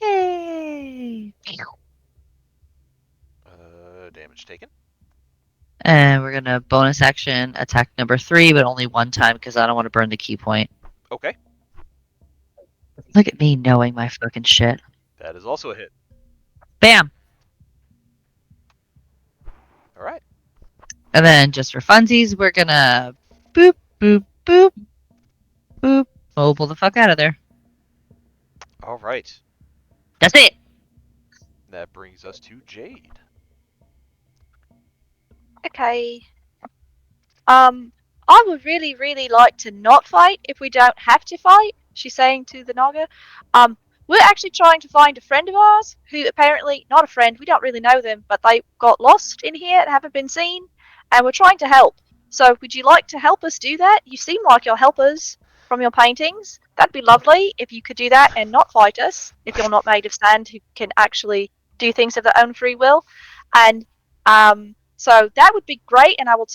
Yay. Damage taken. And we're going to bonus action attack number 3, but only one time because I don't want to burn the key point. Okay. Look at me knowing my fucking shit. That is also a hit. Bam. All right. And then just for funsies, we're going to boop, boop, boop, boop. Mobile the fuck out of there. All right. That's it. That brings us to Jade. Okay. I would really, really like to not fight if we don't have to fight, she's saying to the Naga. We're actually trying to find a friend of ours who apparently, not a friend, we don't really know them, but they got lost in here and haven't been seen, and we're trying to help. So would you like to help us do that? You seem like you'll help us from your paintings. That'd be lovely if you could do that and not fight us, if you're not made of sand who can actually do things of their own free will. And so that would be great, and I will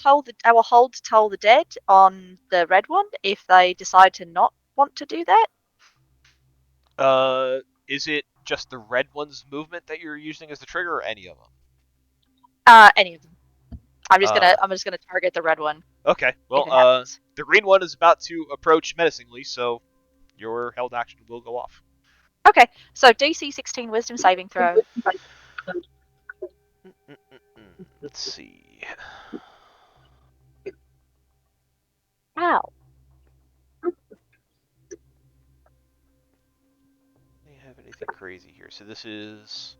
hold to Toll the Dead on the red one if they decide to not want to do that. Is it just the red one's movement that you're using as the trigger, or any of them? Any of them. I'm just gonna target the red one. Okay. If Well, it happens. the green one is about to approach menacingly, so your held action will go off. Okay, so DC 16 Wisdom saving throw. Let's see. Ow. Do you have anything So this is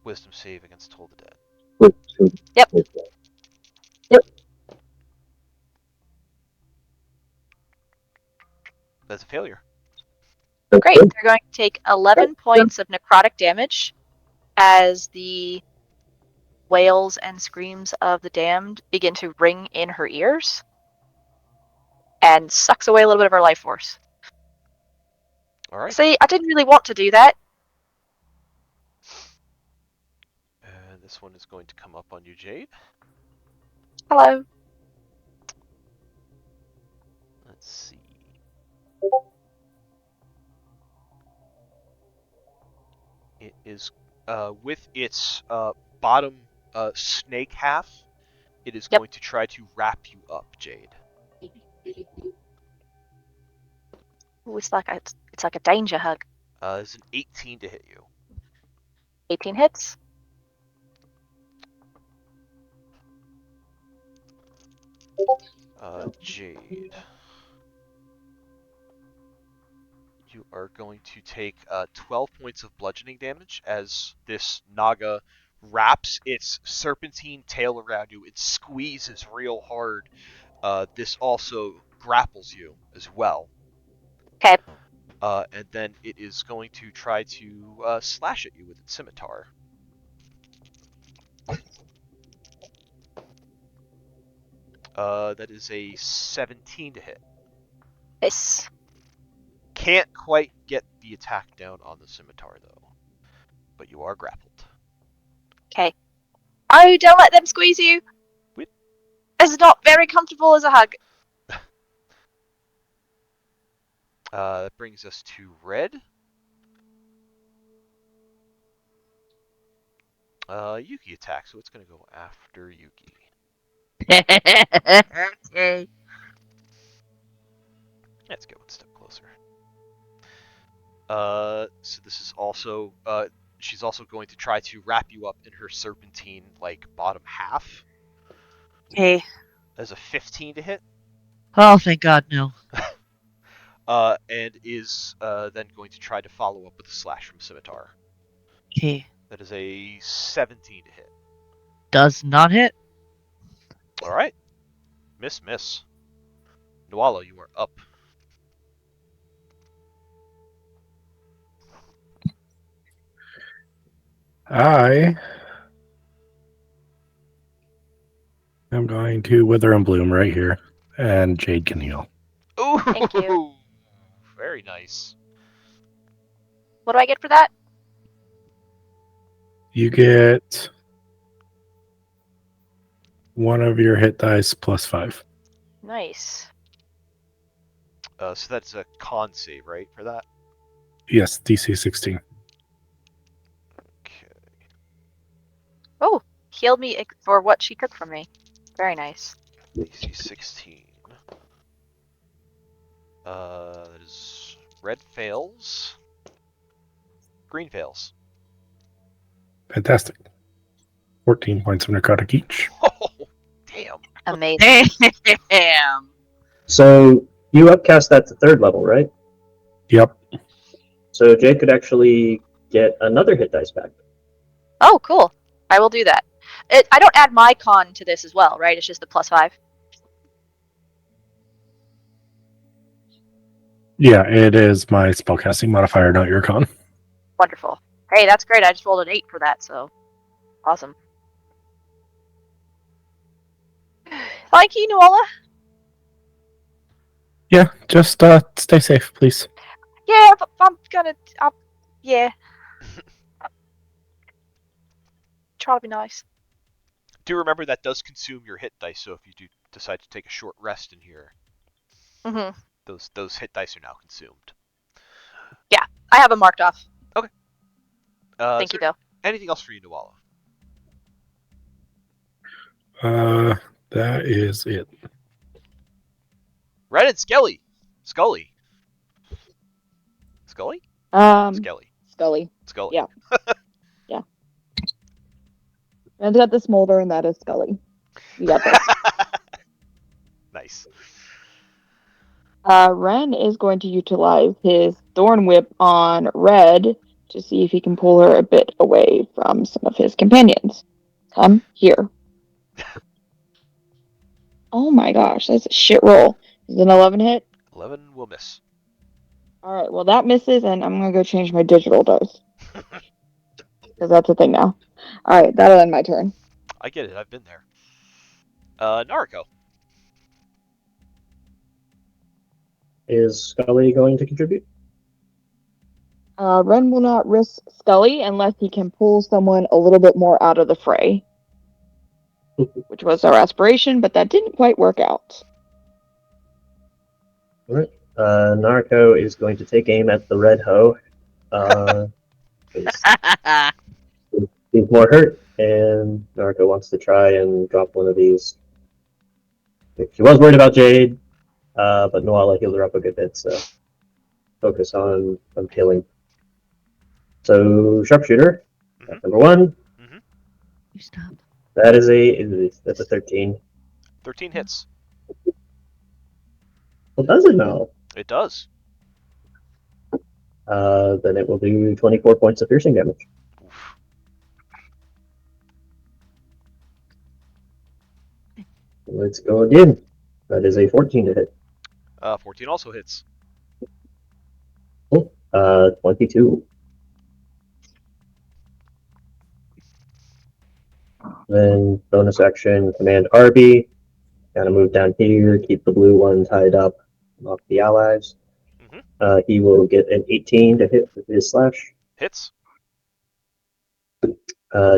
wisdom save against Toll the Dead. Yep. That's a failure. Great. They're going to take 11 points of necrotic damage as the wails and screams of the damned begin to ring in her ears and sucks away a little bit of her life force. All right. See, I didn't really want to do that. And this one is going to come up on you, Jade. Hello. Let's see. It is with its bottom snake half. It is Yep. going to try to wrap you up, Jade. Ooh, it's like a danger hug. It's an 18 to hit you. 18 hits. Jade. You are going to take 12 points of bludgeoning damage as this Naga wraps its serpentine tail around you. It squeezes real hard. This also grapples you as well. Okay. And then it is going to try to slash at you with its scimitar. That is a 17 to hit. Nice. Can't quite get the attack down on the scimitar, though. But you are grappled. Okay. Oh, don't let them squeeze you. Whip. It's not very comfortable as a hug. That brings us to Red. Yuki attacks, so it's going to go after Yuki. Okay. Let's get one step closer. So this is also, she's also going to try to wrap you up in her serpentine, like, bottom half. Okay. As a 15 to hit. Oh, thank God, no. And is then going to try to follow up with a slash from scimitar. Okay. That is a 17 to hit. Does not hit. All right. Miss. Nuala, you are up. I am going to Wither and Bloom right here, and Jade can heal. Ooh, Thank you. Very nice. What do I get for that? You get one of your hit dice plus 5. Nice. So that's a con save, right, for that? Yes, DC 16. Okay. Oh, healed me for what she took from me. Very nice. DC 16. That is red fails. Green fails. Fantastic. 14 points of necrotic each. Oh, damn. Amazing. Damn. So you upcast that to 3rd level, right? Yep. So Jade could actually get another hit dice back. Oh, cool. I will do that. I don't add my con to this as well, right? It's just the +5. Yeah, it is my spellcasting modifier, not your con. Wonderful. Hey, that's great. I just rolled an 8 for that, so awesome. Thank you, Nuala. Yeah, just stay safe, please. Yeah, I'm gonna. Yeah. Try to be nice. Do remember that does consume your hit dice, so if you do decide to take a short rest in here, Mm-hmm. those hit dice are now consumed. Yeah, I have them marked off. Thank you, though. Anything else for you, Nuala? That is it. Red and Skelly. Scully. Scully? Skelly. Scully. Scully. Yeah. Yeah. Ren's got the smolder, and that is Scully. You got this. Nice. Ren is going to utilize his Thorn Whip on Red to see if he can pull her a bit away from some of his companions. Come here. Oh my gosh, that's a shit roll. Is an 11 hit? 11 will miss. Alright, well that misses, and I'm gonna go change my digital dice. Because that's a thing now. Alright, that'll end my turn. I get it. I've been there. Nariko. Is Scully going to contribute? Ren will not risk Scully unless he can pull someone a little bit more out of the fray. Which was our aspiration, but that didn't quite work out. All right. Narco is going to take aim at the red hoe. He's more hurt, and Narco wants to try and drop one of these. She was worried about Jade, but Noala healed her up a good bit, so focus on killing. So sharpshooter, Mhm. number one. Mhm. You stop. That's a 13. 13 hits. Well, does it now? It does. Then it will do 24 points of piercing damage. Oof. Let's go again. That is a 14 to hit. 14 also hits. Oh, 22. Then bonus action, command RB. Gotta move down here, keep the blue one tied up off the allies. Mhm. He will get an 18 to hit with his slash. Hits.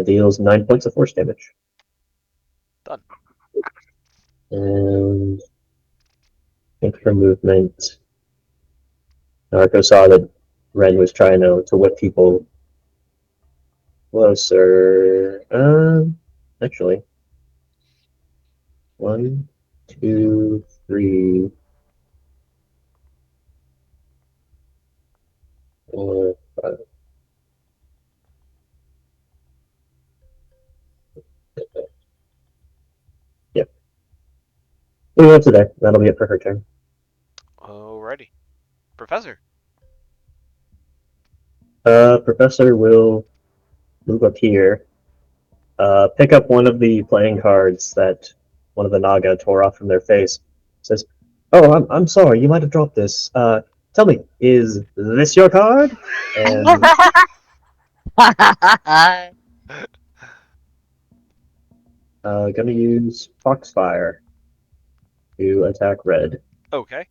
Deals 9 points of force damage. Done. And I think for movement, Narco saw that Ren was trying to whip people closer. Actually, 1, 2, 3, 4, 5. Yep. We went to there. That'll be it for her turn. Alrighty. Professor. Professor will move up here. Pick up one of the playing cards that one of the Naga tore off from their face. Says, "Oh, I'm sorry. You might have dropped this. Tell me, is this your card?" And gonna use Foxfire to attack Red. Okay.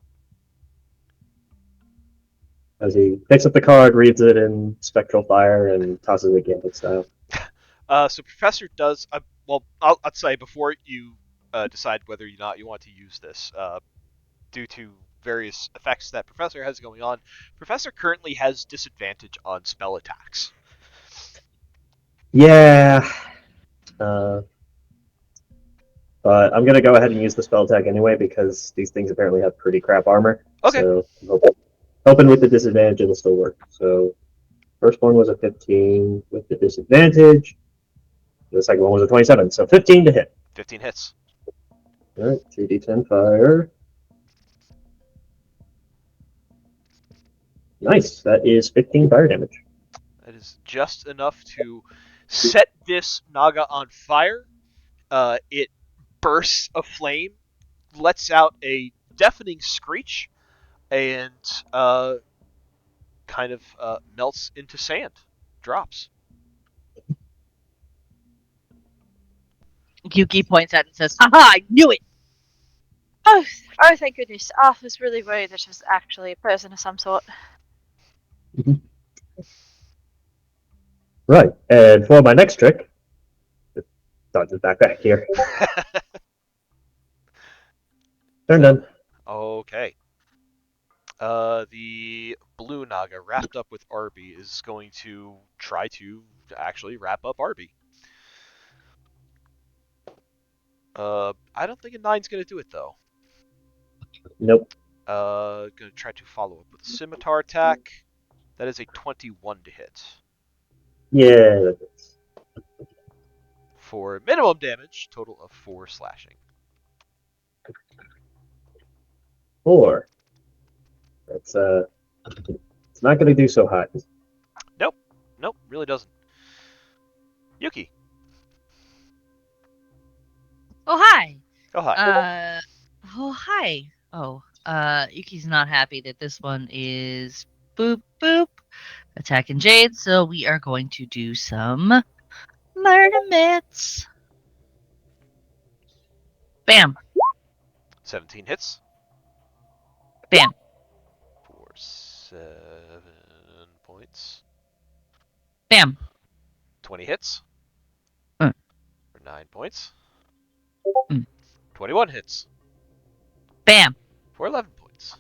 As he picks up the card, reads it in Spectral Fire, and tosses it Gambit style. So Professor does. Well, I'll say before you decide whether or not you want to use this, due to various effects that Professor has going on, Professor currently has disadvantage on spell attacks. Yeah. But I'm gonna go ahead and use the spell attack anyway because these things apparently have pretty crap armor. Okay. So I'm hoping with the disadvantage it'll still work. So first one was a 15 with the disadvantage. The second one was a 27, so 15 to hit. 15 hits. All right, 2d10 fire. Nice. That is 15 fire damage. That is just enough to set this Naga on fire. It bursts aflame, lets out a deafening screech, and kind of melts into sand. Drops. Yuki points at it and says, "Haha! I knew it." Oh, oh, thank goodness. I was really worried that it was actually a person of some sort. Right, and for my next trick, dodge it back here. Turn done. Okay. The blue Naga wrapped up with Arby is going to try to actually wrap up Arby. I don't think a 9's going to do it though. Nope. Going to try to follow up with a scimitar attack. That is a 21 to hit. Yeah. For minimum damage, total of 4 slashing. 4. That's It's not going to do so hot. Nope. Nope, really doesn't. Yuki. Oh, hi. Oh, hi. Oh, hi. Oh, Yuki's not happy that this one is boop boop attacking Jade, so we are going to do some murder myths. Bam, 17 hits bam, for 7 points. bam. 20 hits Mm. for 9 points. Mm. 21 hits Bam, for 11 points.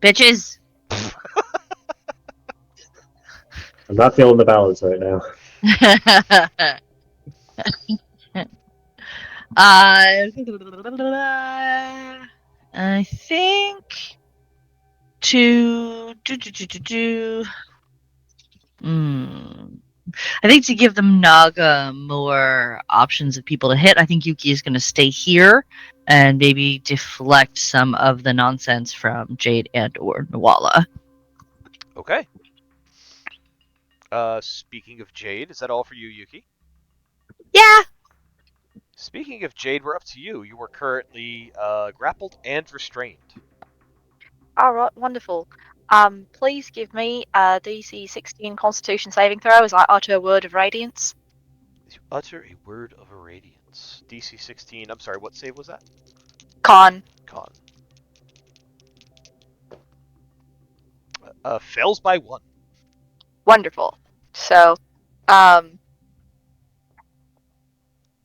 bitches. I'm not feeling the balance right now. I think to do. I think to give them Naga more options of people to hit, I think Yuki is going to stay here and maybe deflect some of the nonsense from Jade and or Nawala. Okay. Speaking of Jade, is that all for you, Yuki? Yeah. Speaking of Jade, we're up to you. You are currently grappled and restrained. All right. Wonderful. Please give me a DC 16 Constitution saving throw as I utter a word of radiance. As you utter a word of irradiance. DC 16. I'm sorry, what save was that? Con. Con. Fails by 1. Wonderful. So,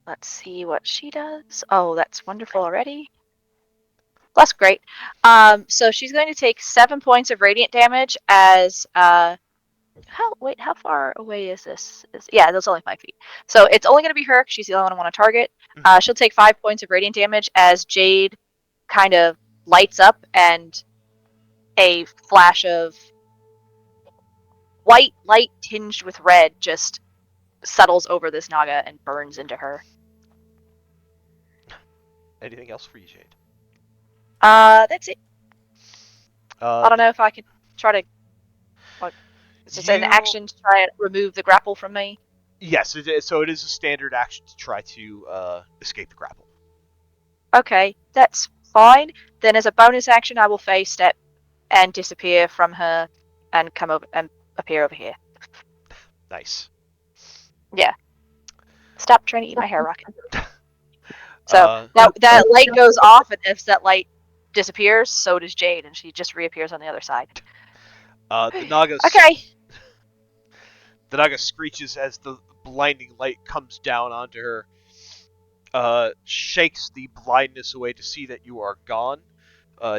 let's see what she does. Oh, that's wonderful already. That's great. So she's going to take 7 points of radiant damage as how far away is this? Yeah, that's only 5 feet. So it's only going to be her. She's the only one I want to target. She'll take 5 points of radiant damage as Jade kind of lights up and a flash of white light tinged with red just settles over this Naga and burns into her. Anything else for you, Jade? That's it. I don't The- know if I can try to. Is it an You- action to try and remove the grapple from me? Yes, so it is a standard action to try to escape the grapple. Okay, that's fine. Then as a bonus action, I will phase step and disappear from her and come over and appear over here. Nice. Yeah. Stop trying to eat my hair, Rocket. So that light goes off, and if that light disappears, so does Jade, and she just reappears on the other side. The Naga. Okay. The Naga screeches as the blinding light comes down onto her. Shakes the blindness away to see that you are gone.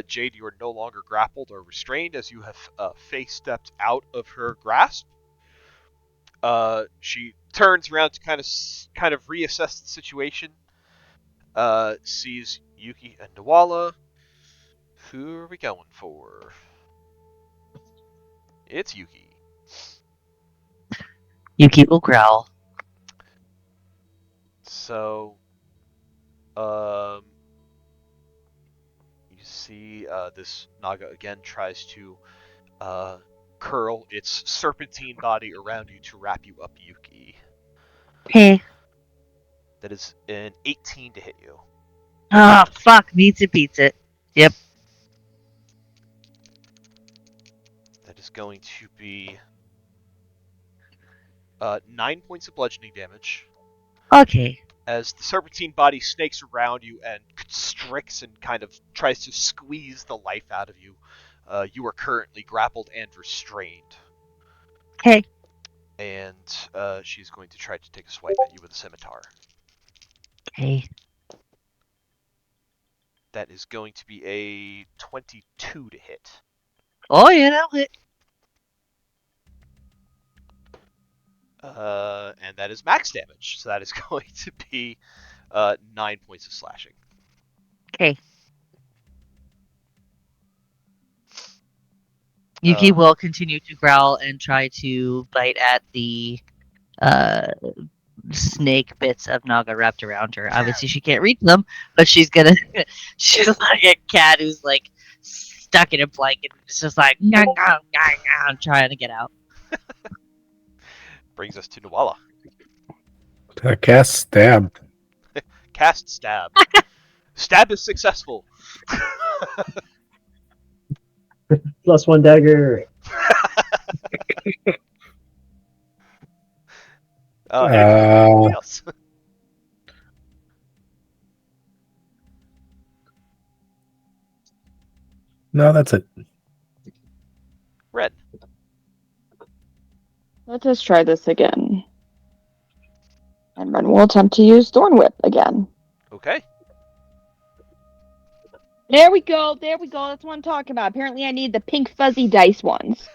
Jade, you are no longer grappled or restrained as you have face stepped out of her grasp. She turns around to kind of reassess the situation. Sees Yuki and Nawala. Who are we going for? It's Yuki. Yuki will growl. So, you see this Naga again tries to curl its serpentine body around you to wrap you up, Yuki. Hey. That is an 18 to hit you. Ah, fuck. Meets it, beats it. Yep. That is going to be 9 points of bludgeoning damage. Okay. As the serpentine body snakes around you and constricts and kind of tries to squeeze the life out of you, you are currently grappled and restrained. Okay. And she's going to try to take a swipe at you with a scimitar. Okay. That is going to be a 22 to hit. Oh, yeah, that'll hit. And that is max damage. So that is going to be 9 points of slashing. Okay. Yuki will continue to growl and try to bite at the snake bits of Naga wrapped around her. Obviously, she can't reach them, but she's like a cat who's like stuck in a blanket. It's just like, trying to get out. Brings us to Nuala. Cast stab. Cast stab. Stab is successful. +1 dagger. Anything else? No, that's it. Red. Let us try this again. And Ren will attempt to use Thorn Whip again. Okay. There we go. There we go. That's what I'm talking about. Apparently, I need the pink fuzzy dice ones.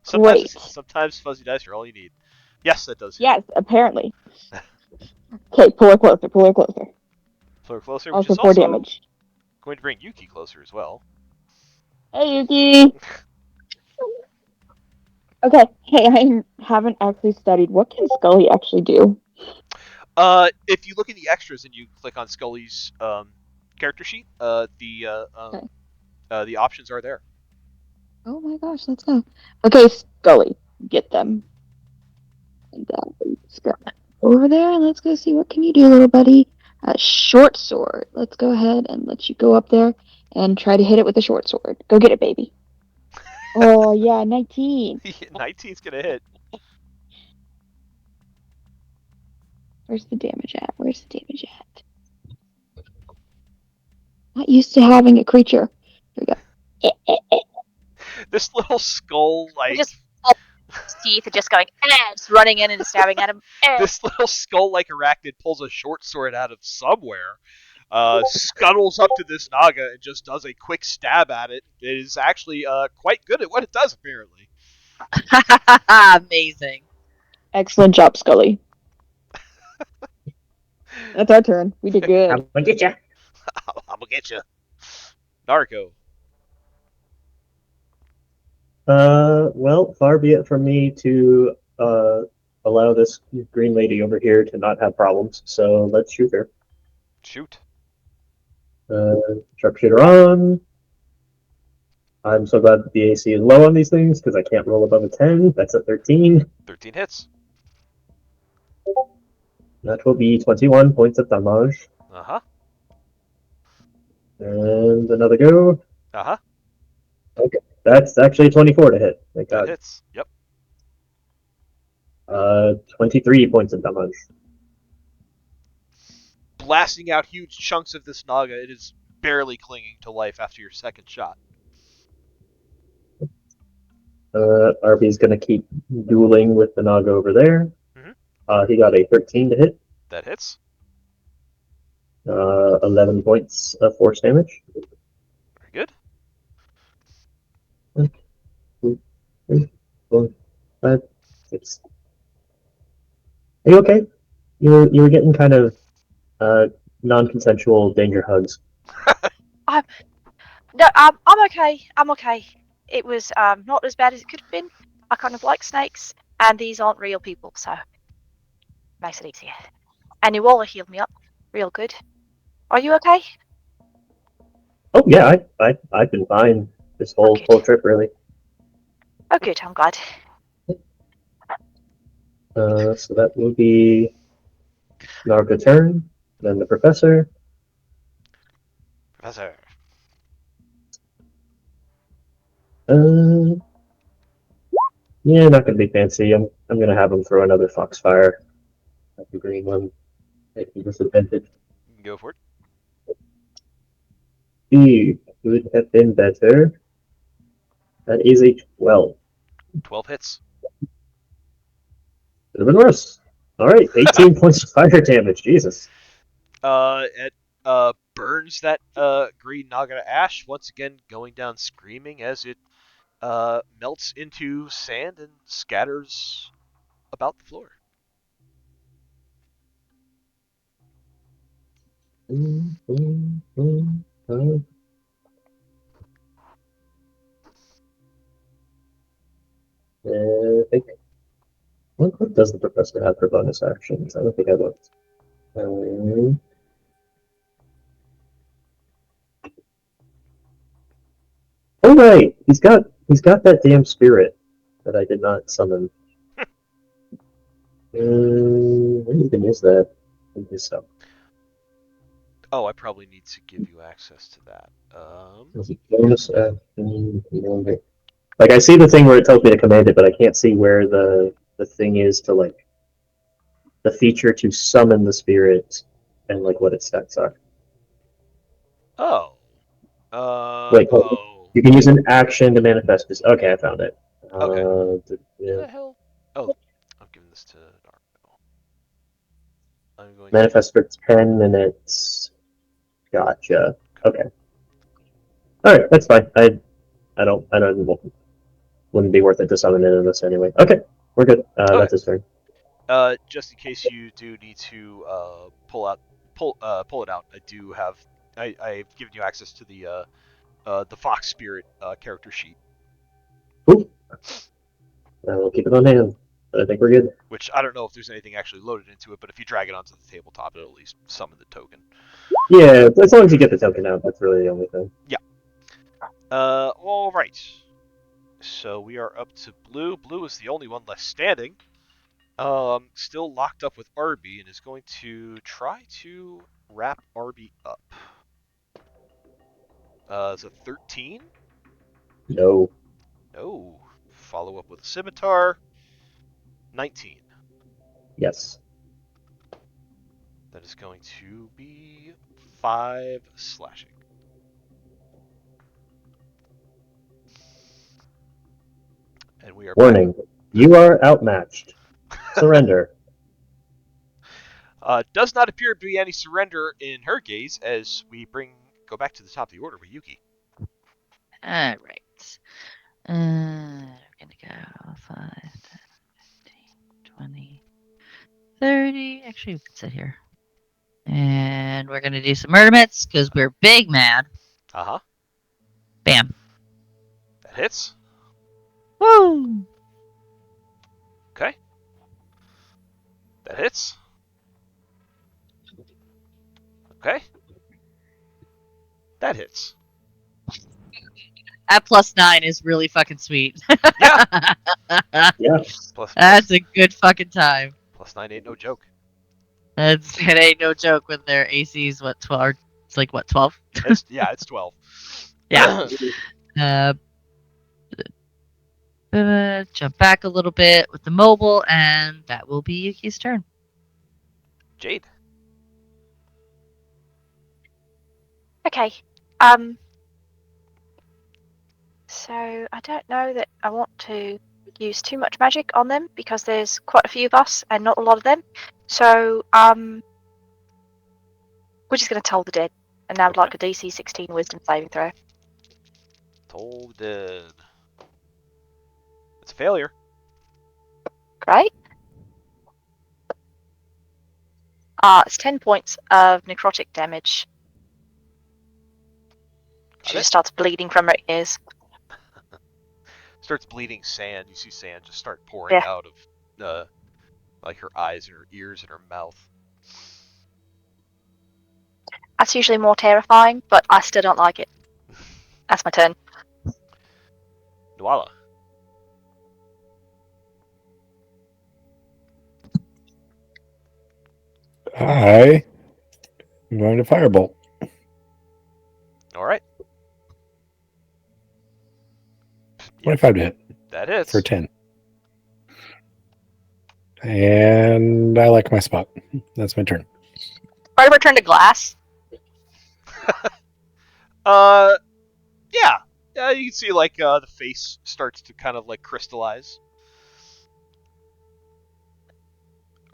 Sometimes Great. fuzzy dice are all you need. Yes, that does hit. Yes, apparently. Okay, pull her closer. Pull her closer. Pull her closer, which Also is 4 also damage. going to bring Yuki closer as well. Hey, Yuki. Okay. Hey, I haven't actually studied. What can Scully actually do? If you look in the extras and you click on Scully's character sheet, Okay. the options are there. Oh my gosh, let's go. Okay, Scully, get them. And let's go over there and let's go see what can you do, little buddy. Short sword. Let's go ahead and let you go up there and try to hit it with a short sword. Go get it, baby. Oh yeah, 19. 19's gonna hit. Where's the damage at? Where's the damage at? Not used to having a creature. Here we go. This little skull, It like just teeth are just going, just running in and stabbing at him. this little skull-like arachnid pulls a short sword out of somewhere, scuttles up to this Naga and just does a quick stab at it. It is actually quite good at what it does, apparently. Amazing. Excellent job, Scully. That's our turn. We did good. I'm gonna get ya. I'm gonna get you, Narco. Well, far be it from me to allow this green lady over here to not have problems. So let's shoot her. Shoot. Sharpshooter on. I'm so glad that the AC is low on these things because I can't roll above a 10. That's a 13. 13 hits. That will be 21 points of damage. Uh-huh. And another go. Uh-huh. Okay. That's actually 24 to hit. Thank That God. hits. Yep. 23 points of damage. Blasting out huge chunks of this Naga, it is barely clinging to life after your second shot. RB's gonna keep dueling with the Naga over there. He got a 13 to hit. That hits. 11 points of force damage. Very good. 1, 2, 3, 4, 5, 6. Are you okay? You were getting kind of non-consensual danger hugs. No, I'm okay. I'm okay. It was not as bad as it could have been. I kind of like snakes, and these aren't real people, so makes it easier. And Nuala healed me up real good. Are you okay? Oh yeah, I've been fine this whole trip really. Oh, good. I'm glad. So that will be Narga turn, then the professor. Professor. Yeah, not gonna be fancy. I'm gonna have him throw another foxfire at the green one. Taking disadvantage. Go for it. He would have been better. That is a 12. 12 hits. Could have been worse. Alright, 18 points of fire damage. Jesus. It burns that green Naga to ash, once again going down screaming as it melts into sand and scatters about the floor. I think. What does the professor have for bonus actions? I don't think I looked. Oh right, he's got that damn spirit that I did not summon. Where even is that in his stuff? Oh, I probably need to give you access to that. Is it bonus? Like I see the thing where it tells me to command it, but I can't see where the thing is to like the feature to summon the spirit and like what its stats are. Oh. Wait, hold on. Oh. You can use an action to manifest this. Okay, I found it. Okay. Where Yeah. the hell? Oh, I'm giving this to Narco. I'm going to. Manifest for 10 minutes. Gotcha. Okay. All right, that's fine. I don't wouldn't be worth it to summon it in this anyway. Okay, we're good. Okay. That's his turn. Just in case you do need to pull it out, I do have. I've given you access to the Fox Spirit character sheet, Ooh. We'll keep it on hand. But I think we're good. which I don't know if there's anything actually loaded into it, but if you drag it onto the tabletop, it'll at least summon the token. Yeah, as long as you get the token out, that's really the only thing. Yeah. All right. So we are up to Blue. Blue is the only one left standing. Still locked up with Arby and is going to try to wrap Arby up. Is it 13? No. No. Follow up with a scimitar. 19. Yes. That is going to be 5 slashing. And we are Warning. You are outmatched. Surrender. Does not appear to be any surrender in her gaze as we go back to the top of the order with Yuki. All right. We're gonna go 5, 10, 15, 20, 30. Actually, we could sit here. And we're gonna do some murder mitts because we're big mad. Uh-huh. Bam. That hits. Woo! Okay. That hits. Okay. That hits. That +9 is really fucking sweet. Yeah. Yeah. That's a good fucking time. +9 ain't no joke. It ain't no joke when their AC's what 12? It's like what 12? It's 12. Yeah. Jump back a little bit with the mobile, and that will be Yuki's turn. Jade. Okay. So I don't know that I want to use too much magic on them because there's quite a few of us and not a lot of them. So we're just going to Toll the Dead, and now I'd like a DC 16 Wisdom saving throw. Toll dead. It's a failure. Great. It's 10 points of necrotic damage. She just starts bleeding from her ears. Starts bleeding sand. You see sand just start pouring out of like her eyes and her ears and her mouth. That's usually more terrifying, but I still don't like it. That's my turn. Nuala. I am going to firebolt. All right. 25 to hit. That hits. For 10. And I like my spot. That's my turn. Part of her turn to glass. Yeah. You can see like the face starts to kind of like crystallize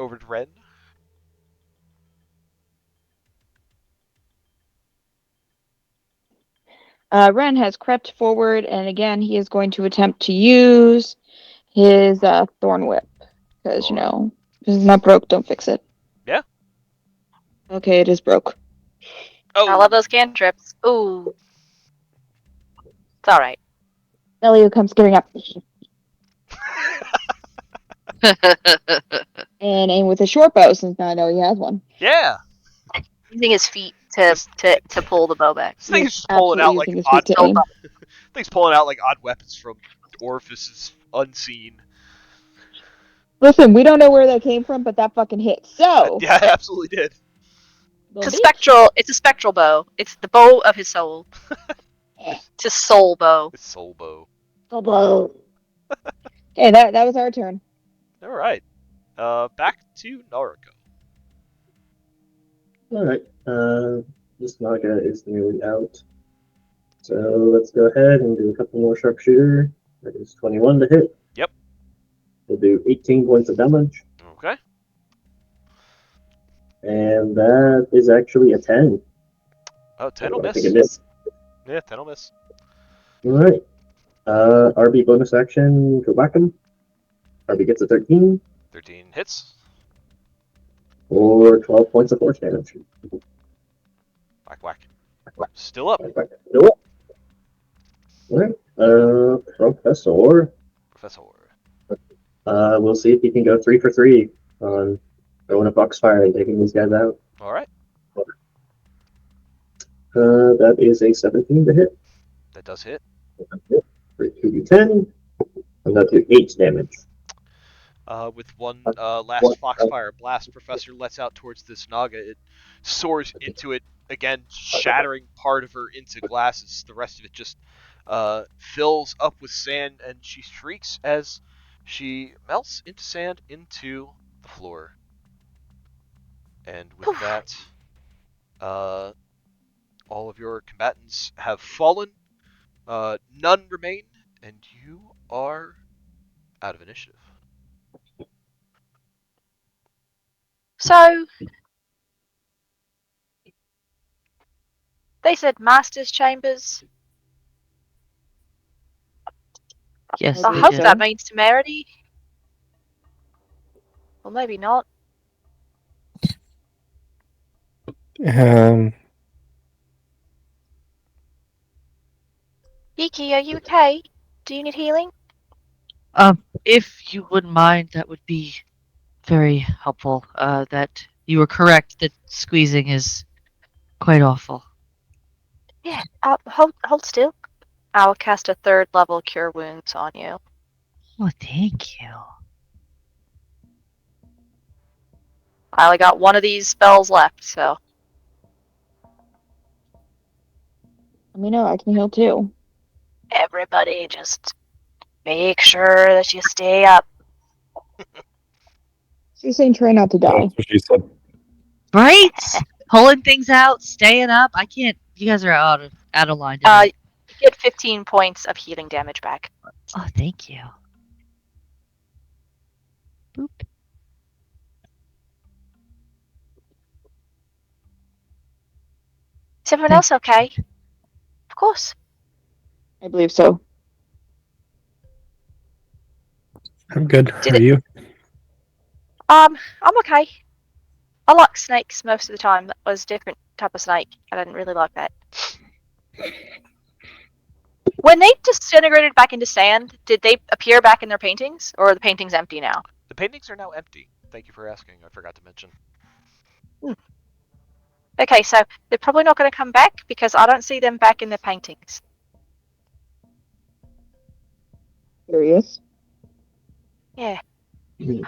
over to red. Ren has crept forward, and again, he is going to attempt to use his Thorn Whip. Because, you know, if it's not broke, don't fix it. Yeah. Okay, it is broke. Oh. I love those cantrips. Ooh. It's alright. Elio comes skipping up. And aim with a short bow, since now I know he has one. Yeah. Using his feet to pull the bow back. This thing is just pulling out like using his odd feet to aim. Thing's pulling out like odd weapons from orifices unseen. Listen, we don't know where that came from, but that fucking hit. So, Yeah, it absolutely did. It's a bitch. spectral. It's a spectral bow. It's the bow of his soul. It's a soul bow. It's soul bow. Bobo. Okay, that was our turn. All right. Back to Naruto. Alright, this Naga is nearly out. So let's go ahead and do a couple more sharpshooter. That is 21 to hit. Yep. We'll do 18 points of damage. Okay. And that is actually a 10. Oh, 10 So will I think it miss. missed. Yeah, 10 will miss. Alright. RB bonus action, go back him. RB gets a 13 13 hits. or 12 points of force damage. Whack, whack. Still up. Nope. Alright. Professor. Professor. We'll see if he can go 3 for 3 on throwing a foxfire and taking these guys out. All right. That is a 17 to hit. That does hit. For 2d10. And that do 8 damage. With one last Foxfire blast, Professor lets out towards this Naga. It soars into it, again, shattering part of her into glasses. The rest of it just fills up with sand, and she shrieks as she melts into sand into the floor. And with that, all of your combatants have fallen. None remain, and you are out of initiative. So they said master's chambers. Yes, I they hope did. that means temerity. Well, maybe not. Um, Yiki, are you okay? Do you need healing? If you wouldn't mind, that would be very helpful. That you were correct that squeezing is quite awful. Yeah. Hold still. I'll cast a 3rd level cure wounds on you. Oh, thank you. I only got one of these spells left, so. Let me know. I can heal too. Everybody just make sure that you stay up. She's saying try not to die. that's what she said. Right? Pulling things out, staying up. I can't. You guys are out of line tonight. You get 15 points of healing damage back. Oh, thank you. Boop. Is everyone Thank else okay? Of course. I believe so. I'm good. Did Are it- you? I'm okay. I like snakes most of the time. That was a different type of snake. I didn't really like that. When they disintegrated back into sand, did they appear back in their paintings? Or are the paintings empty now? The paintings are now empty. Thank you for asking. I forgot to mention. Okay, so they're probably not going to come back because I don't see them back in the paintings. Curious. Yeah. Hmm.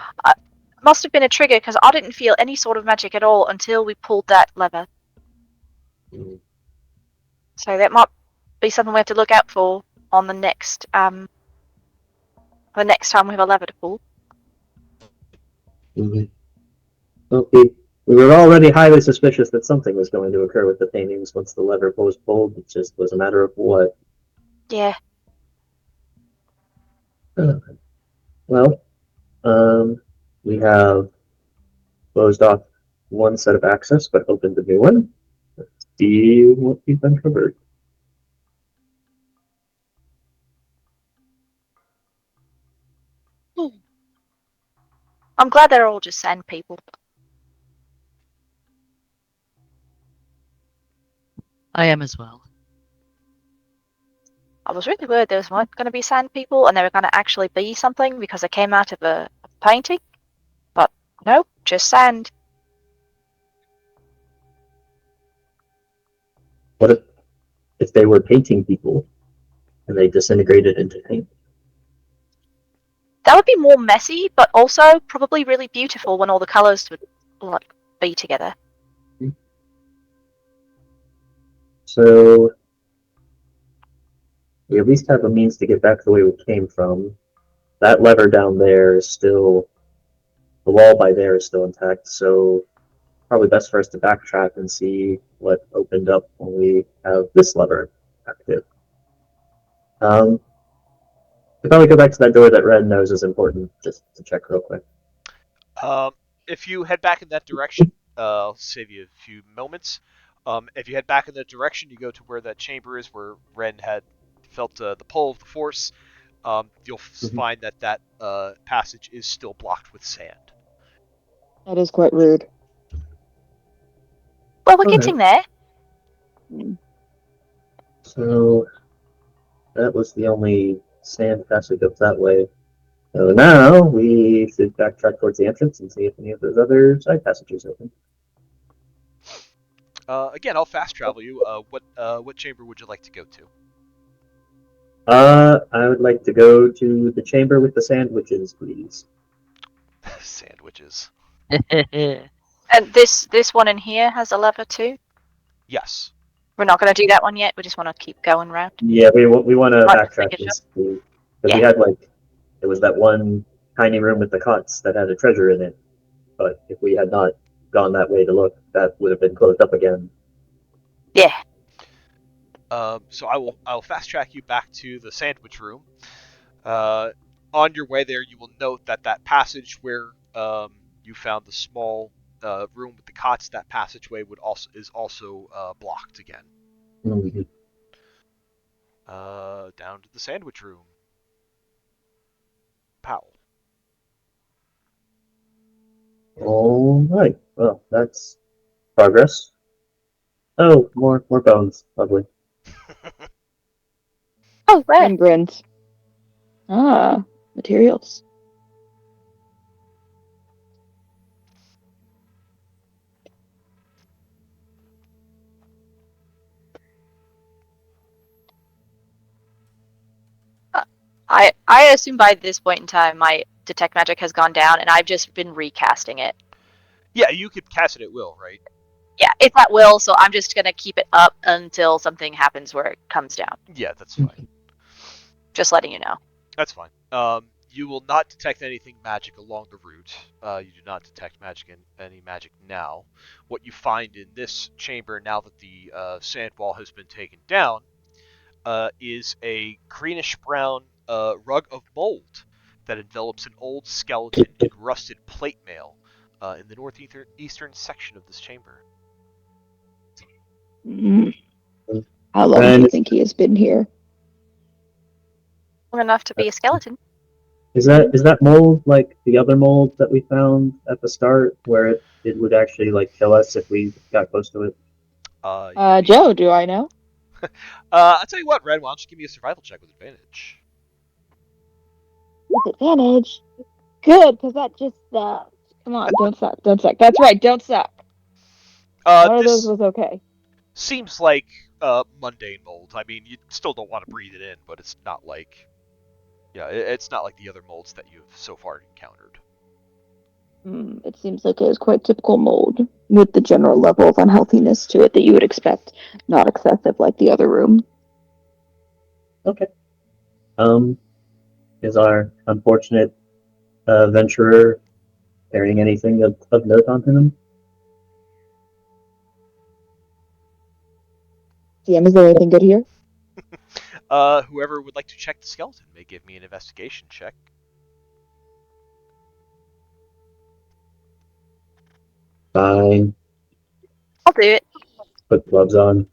Must have been a trigger because I didn't feel any sort of magic at all until we pulled that lever. So that might be something we have to look out for on the next time we have a lever to pull. Okay. We were already highly suspicious that something was going to occur with the paintings once the lever was pulled. It just was a matter of what. Yeah. Well, we have closed off one set of access but opened a new one. Let's see what we've uncovered. I'm glad they're all just sand people. I am as well. I was really worried there weren't going to be sand people and they were going to actually be something because they came out of a painting. But nope, just sand. What if they were painting people? and they disintegrated into paint. That would be more messy, but also probably really beautiful when all the colors would like be together. So we at least have a means to get back the way we came from. That lever down there is still, the wall by there is still intact, so probably best for us to backtrack and see what opened up when we have this lever active. Could probably go back to that door that Red knows is important, just to check real quick. Um, if you head back in that direction, I'll save you a few moments. If you head back in that direction, you go to where that chamber is, where Ren had felt the pull of the force. You'll Mhm. find that that passage is still blocked with sand. That is quite rude. Well, we're Alright, getting there. Mm. so that was the only sand passage up that way. So now we should backtrack towards the entrance and see if any of those other side passages open. Again, I'll fast travel you. What chamber would you like to go to? I would like to go to the chamber with the sandwiches, please. Sandwiches. And this one in here has a lever too. Yes. We're not going to do that one yet. We just want to keep going round. Yeah, we want to Right, just backtrack making sure. this because we Yeah. had it was that one tiny room with the cots that had a treasure in it. But if we had not gone that way to look, that would have been closed up again. Yeah. So I will fast track you back to the sandwich room. Uh, on your way there, you will note that that passage where you found the small room with the cots, that passageway is also blocked again. Mm-hmm. Down to the sandwich room. Powell. All right. Well, that's progress. Oh, more bones. Lovely. Oh, where? Imprints. Ah, materials. I assume by this point in time my detect magic has gone down, and I've just been recasting it. Yeah, you could cast it at will, right? Yeah, it's at will, so I'm just gonna keep it up until something happens where it comes down. Yeah, that's fine. Just letting you know. That's fine. You will not detect anything magic along the route. You do not detect any magic now. What you find in this chamber, now that the sand wall has been taken down, is a greenish brown rug of mold that envelops an old skeleton in rusted plate mail in the northeastern section of this chamber. Mm. How long do And you think he has been here? Long enough to be a skeleton. is that mold like the other mold that we found at the start, where it would actually kill us if we got close to it? Give me. Joe, do I know? I'll tell you what, Red. Why don't you give me a survival check with advantage? With advantage. Good, because that just sucks. Come on, don't suck, don't suck. That's right, don't suck. One of those This was okay. seems like mundane mold. I mean, you still don't want to breathe it in, but it's not like, yeah, it's not like the other molds that you've so far encountered. It seems like it is quite typical mold, with the general level of unhealthiness to it that you would expect, not excessive like the other room. Okay. Um, is our unfortunate venturer carrying anything of note on him? DM, is there anything good here? Whoever would like to check the skeleton may give me an investigation check. Fine. I'll do it. Put gloves on.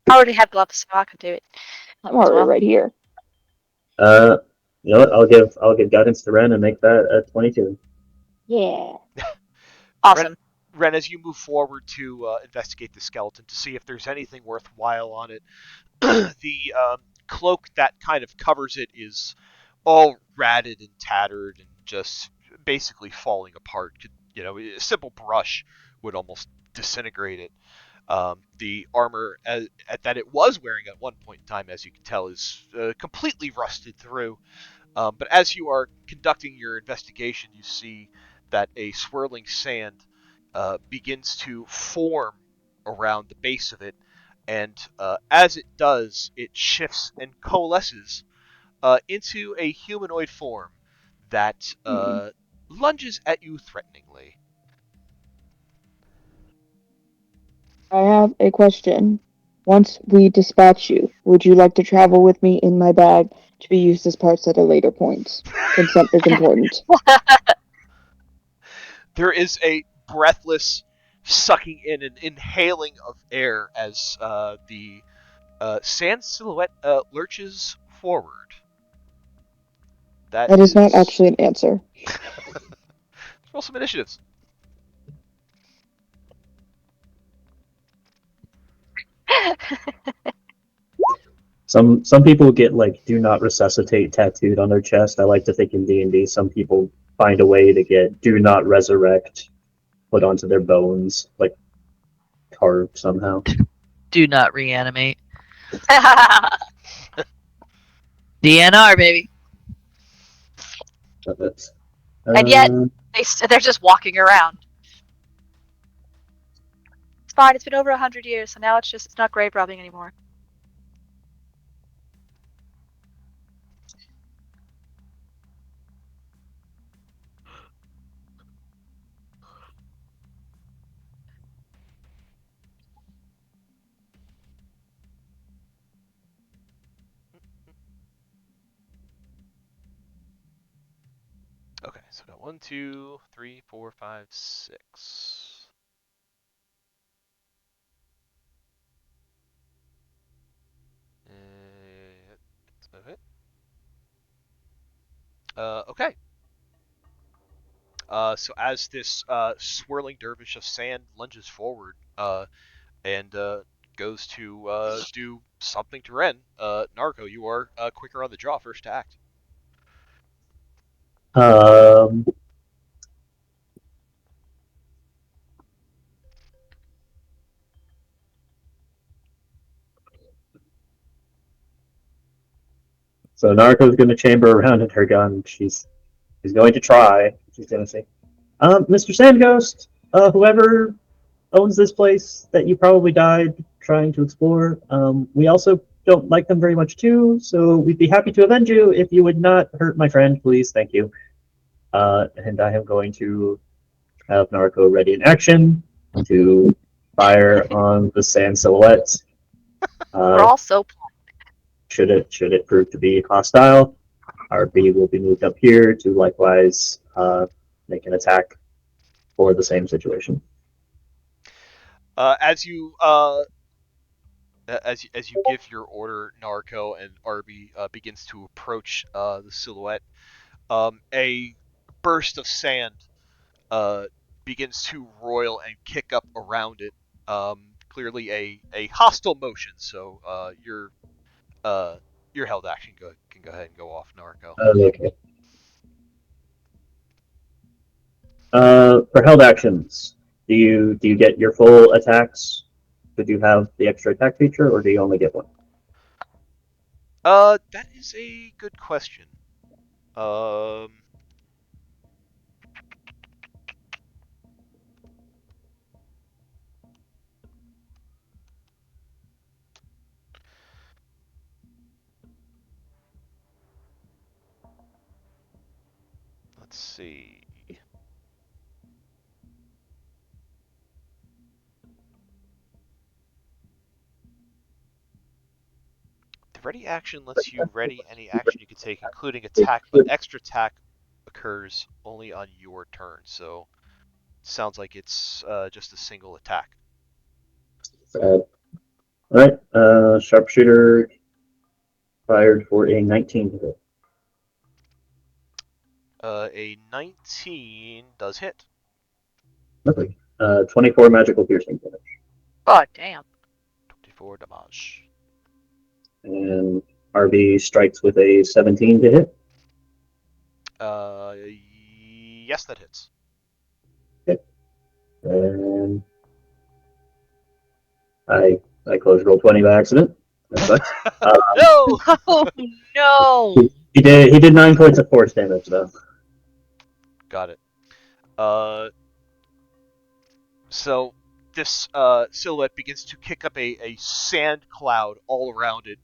I already have gloves, so I can do it I'm as already well. right here. Uh, you know what? I'll give guidance to Ren and make that a 22. Yeah. Ren, Awesome. Ren, as you move forward to investigate the skeleton to see if there's anything worthwhile on it, the cloak that kind of covers it is all ratted and tattered and just basically falling apart. A simple brush would almost disintegrate it. The armor that it was wearing at one point in time, as you can tell, is completely rusted through. But as you are conducting your investigation, you see that a swirling sand begins to form around the base of it, and as it does, it shifts and coalesces into a humanoid form that Hmm. lunges at you threateningly. I have a question. Once we dispatch you, would you like to travel with me in my bag to be used as parts at a later point? Consent is important. There is a breathless sucking in and inhaling of air as the sand silhouette lurches forward. That That is not is. actually an answer. Roll some initiatives. Some people get like "Do not resuscitate" tattooed on their chest. I like to think in D&D, some people find a way to get "Do not resurrect" put onto their bones, like carved somehow. Do not reanimate. DNR, baby. But, And yet uh, they're just walking around. It's fine. It's been over 100 years, so now it's not grave robbing anymore. Okay, so I got 1, 2, 3, 4, 5, 6. Okay. Okay. So as this swirling dervish of sand lunges forward and goes to do something to Ren, Narco, you are quicker on the draw, first to act. um, so Narco's going to chamber around in her gun. She's going to try. She's going to say, "Mr. Sandghost, whoever owns this place that you probably died trying to explore. We also don't like them very much too, so we'd be happy to avenge you if you would not hurt my friend, please. Thank you." And I am going to have Narco ready in action to fire on the sand silhouette. We're Uh, all so. should it prove to be hostile, our B will be moved up here to likewise make an attack for the same situation. As you as you give your order, Narco, and Arby begins to approach the silhouette, a burst of sand uh, begins to roil and kick up around it. Clearly a hostile motion, so uh, your held action can go ahead and go off, Narco. Okay. For held actions, do you get your full attacks? Did you have the extra attack feature, or do you only get one? That is a good question. Um, let's see. The ready action lets you ready any action you can take, including attack, but extra attack occurs only on your turn. So sounds like it's just a single attack. All right. Sharpshooter fired for a 19 to hit. A 19 does hit. Lovely. 24 magical piercing damage. God damn. 24 damage. And RB strikes with a 17 to hit. Yes, that hits. Okay. And I closed roll 20 by accident. That sucks. No. Oh no! He did 9 points of force damage though. Got it. So this silhouette begins to kick up a sand cloud all around it.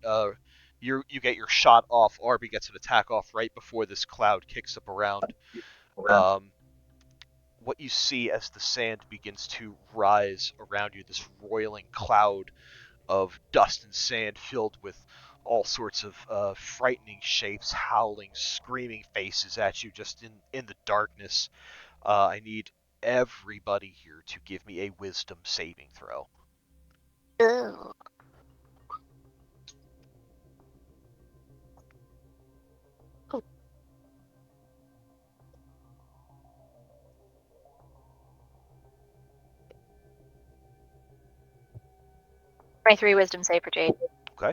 You get your shot off. Arby gets an attack off right before this cloud kicks up around. Um, what you see as the sand begins to rise around you, this roiling cloud of dust and sand filled with all sorts of frightening shapes, howling, screaming faces at you just in the darkness. I need everybody here to give me a wisdom saving throw. Ugh. Oh. 23 wisdom save for Jade. Okay.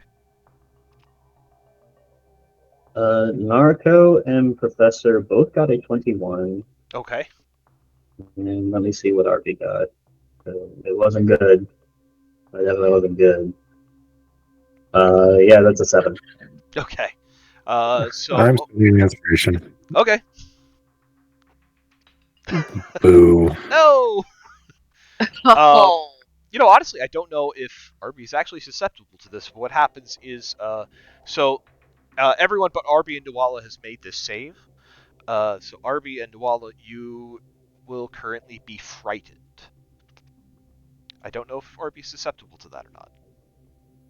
Narco and Professor both got a 21. Okay. And let me see what RP got. It wasn't good. It definitely wasn't good. Yeah, that's a 7. Okay. I'm So studying inspiration. okay. Boo. No. Oh. Honestly, I don't know if Arby is actually susceptible to this. But what happens is, everyone but Arby and Nuala has made this save. So Arby and Nuala, you will currently be frightened. I don't know if Arby is susceptible to that or not.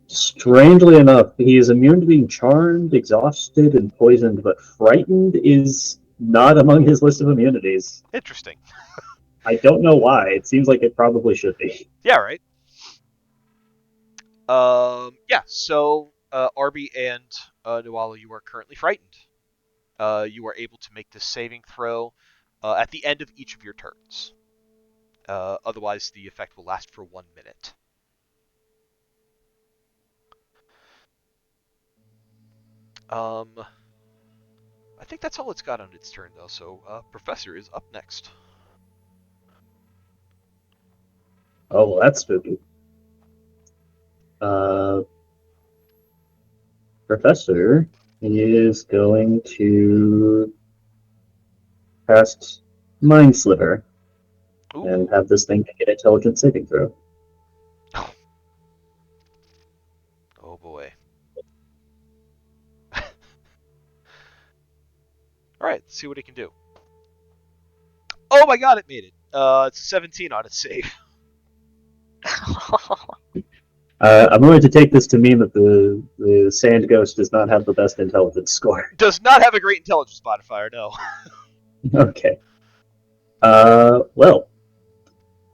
Strangely enough, he is immune to being charmed, exhausted, and poisoned, but frightened is not among his list of immunities. Interesting. I don't know why. It seems like it probably should be. Yeah, right. Yeah. So Arby and Nuala, you are currently frightened. You are able to make this saving throw at the end of each of your turns. Otherwise, the effect will last for 1 minute. I think that's all it's got on its turn, though. So, Professor is up next. Oh, well, that's spooky. Professor is going to cast Mind Sliver Ooh. and have this thing make an intelligence saving throw. Oh boy. All right, let's see what it can do. Oh my god, it made it. It's a 17 on its save. I'm going to take this to mean that the Sand Ghost does not have the best intelligence score. Does not have a great intelligence modifier, no. Okay. Well,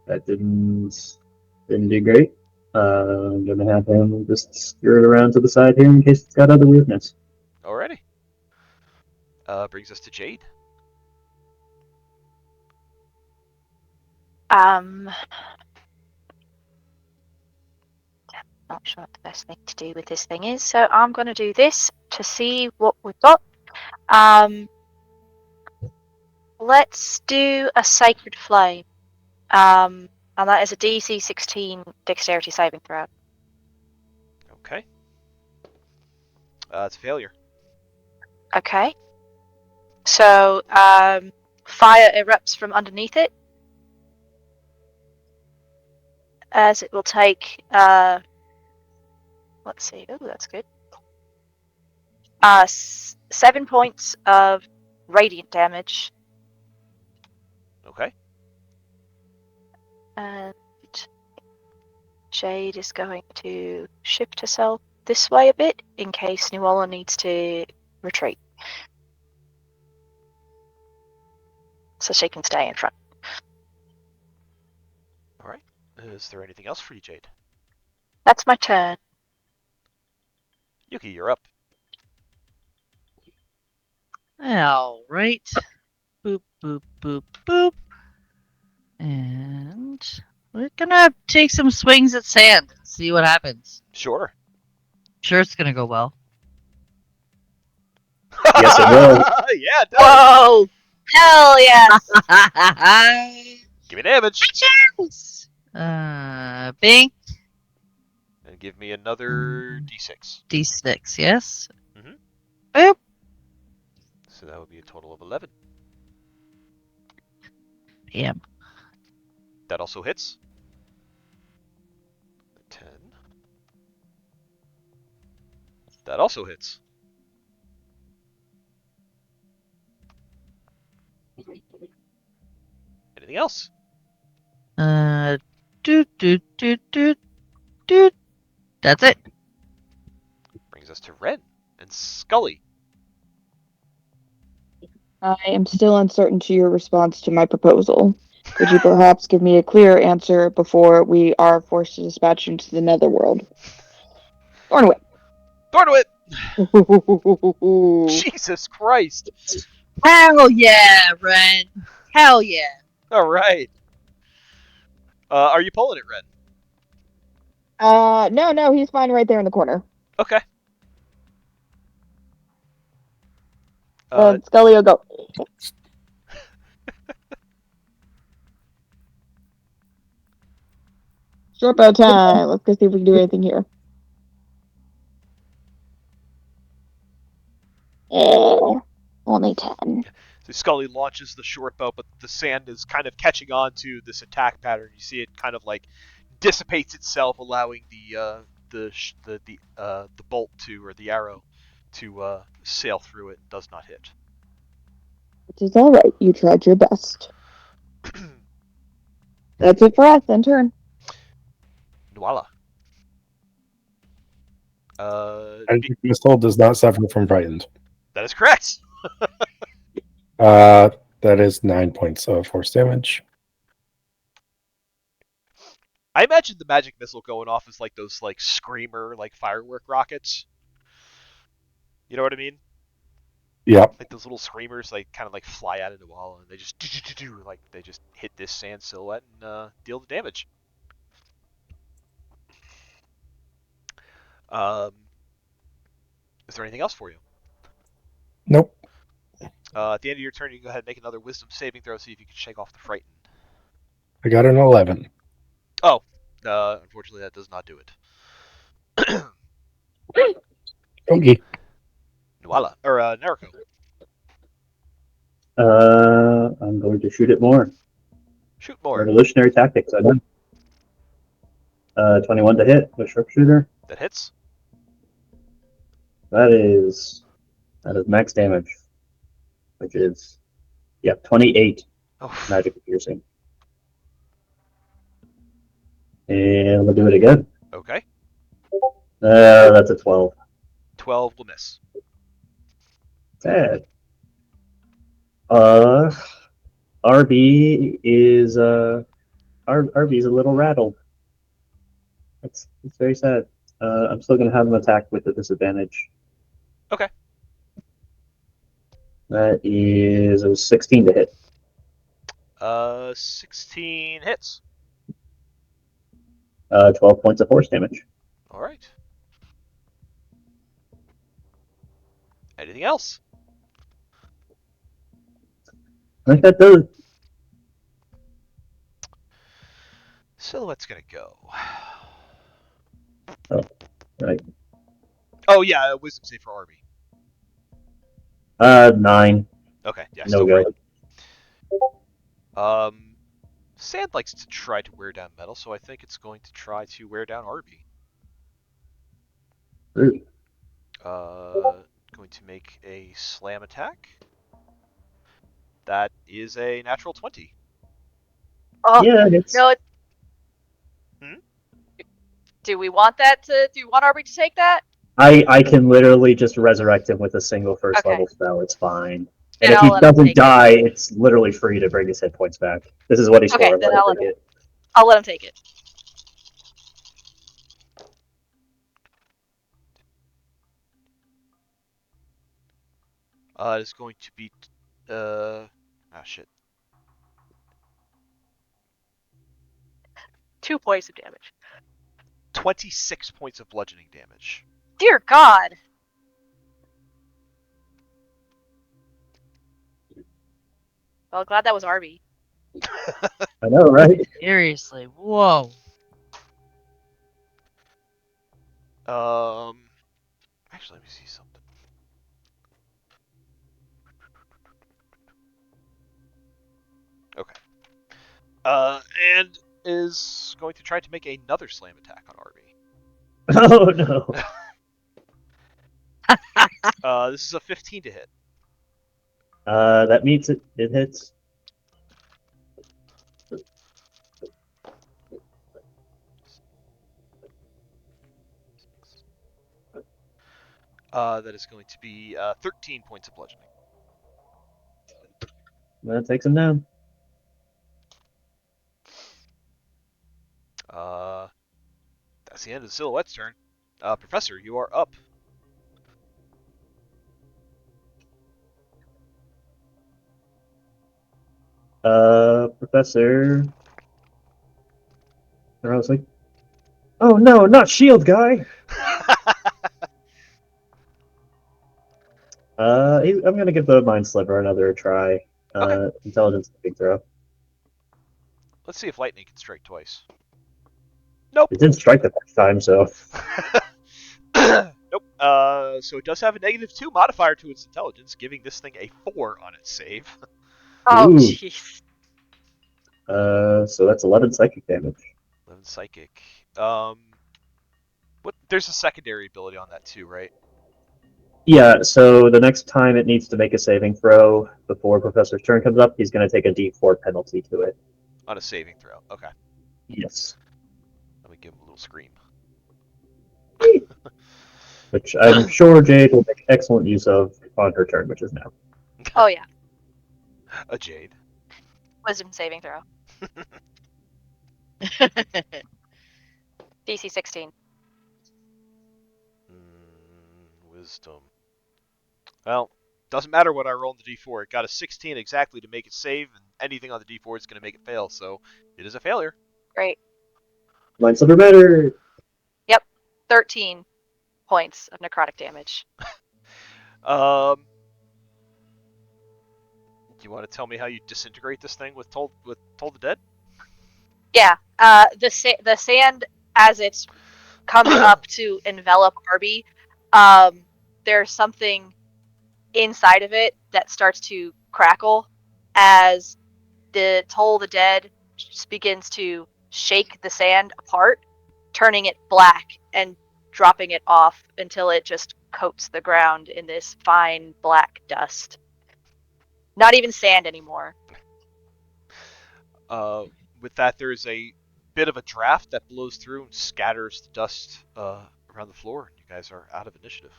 that didn't do great. I'm gonna have him just skirt around to the side here in case it's got other weirdness. Alrighty. Brings us to Jade. Not sure what the best thing to do with this thing is, so I'm going to do this to see what we've got. Let's do a Sacred Flame. And that is a DC 16 Dexterity saving throw. Okay. It's a failure. Okay. So, fire erupts from underneath it. As it will take, let's see, oh, that's good. 7 points of radiant damage. Okay. And Jade is going to shift herself this way a bit in case Nuala needs to retreat. So she can stay in front. Alright. Is there anything else for you, Jade? That's my turn. Yuki, you're up. All right. Boop, boop, boop, boop. And we're gonna take some swings at sand and see what happens. Sure. Sure, it's gonna go well. Yes, it will. Yeah, it does. Whoa! Hell yes! Give me damage. Bink. Give me another d6. D6, yes? Mhm. Boop. So that would be a total of 11. Damn. That also hits. 10. That also hits. Anything else? Doot, doot, doot, doot, doot. That's it. Brings us to Ren and Scully. I am still uncertain to your response to my proposal. Could you perhaps give me a clear answer before we are forced to dispatch you into the netherworld? Thornwick. Thornwit! Jesus Christ! Hell yeah, Ren. Hell yeah. All right. Are you pulling it, Ren? No, he's fine right there in the corner. Okay. Uh, Scully will go. Short bow time. Let's go see if we can do anything here. Only 10. so Scully launches the short bow, but the sand is kind of catching on to this attack pattern. You see it kind of like dissipates itself, allowing the bolt to, or the arrow to sail through it. Does not hit. It is alright. You tried your best. That's it for us. End turn. Voila. Magic missile does not suffer from frightened. That is correct. That is 9 points of force damage. I imagine the magic missile going off is like those like screamer like firework rockets. You know what I mean? Yep. Like those little screamers, like kind of like fly out of the wall, and they just like they just hit this sand silhouette and deal the damage. Um, is there anything else for you? Nope. At the end of your turn, you can go ahead and make another Wisdom saving throw, see if you can shake off the frighten. I got an 11. Oh, unfortunately, that does not do it. Okay. Nuala or Naruko. I'm going to shoot it more. Shoot more. Revolutionary tactics. I done. 21 to hit with sharpshooter. That hits. That is max damage, which is 28 Oh, magic piercing. And we'll do it again. okay. That's a 12. 12 will miss. Sad. RB is RB's a little rattled. It's very sad. I'm still gonna have him attack with a disadvantage. Okay. That is a 16 to hit. 16 hits. 12 points of force damage. All right. Anything else? I think that does. Silhouette's gonna go. Right. Oh yeah, wisdom save for Arby. 9. Okay, yeah, No still go. great. Sand likes to try to wear down metal, so I think it's going to try to wear down Arby. Ooh. Going to make a slam attack. That is a natural 20. Oh, Yeah, it's. no. Hmm? Do we want that to? Do you want Arby to take that? I can literally just resurrect him with a single first Okay. level spell. It's fine. Then And if I'll he let him doesn't take it. die, it's literally free to bring his hit points back. This is what he's Okay, for. then Let I'll him take it. I'll let him take it. It's going to be. Oh shit. 2 points of damage. 26 points of bludgeoning damage. Dear God. Well, glad that was Arby. I know, right? Seriously, whoa. Actually, let me see something. Okay. And is going to try to make another slam attack on Arby. Oh no. This is a 15 to hit. That means it hits. That is going to be 13 points of bludgeoning. That takes him down. That's the end of the Silhouette's turn. Professor, you are up. Professor. And I was like, oh no, not shield guy. I'm gonna give the Mind Sliver another try. Okay. Intelligence saving throw. Let's see if lightning can strike twice. Nope. It didn't strike the first time, so Nope. So it does have a -2 modifier to its intelligence, giving this thing a 4 on its save. Oh, ooh. jeez. So that's 11 psychic damage. 11 psychic. What? There's a secondary ability on that too, right? Yeah. So the next time it needs to make a saving throw before Professor's turn comes up, he's gonna take a D4 penalty to it. On a saving throw. Okay. Yes. Let me give him a little scream. Which I'm sure Jade will make excellent use of on her turn, which is now. Oh, yeah. A Jade. Wisdom saving throw. DC 16. Wisdom. Well, doesn't matter what I roll in the D4. It got a 16 exactly to make it save, and anything on the D4 is going to make it fail, so it is a failure. Great. Mind Sliver better. Yep. 13 points of necrotic damage. You want to tell me how you disintegrate this thing with Toll the Dead? Yeah. The sand, as it comes up to envelop Arby, there's something inside of it that starts to crackle as the Toll the Dead just begins to shake the sand apart, turning it black and dropping it off until it just coats the ground in this fine black dust. Not even sand anymore. With that, there is a bit of a draft that blows through and scatters the dust around the floor. You guys are out of initiative.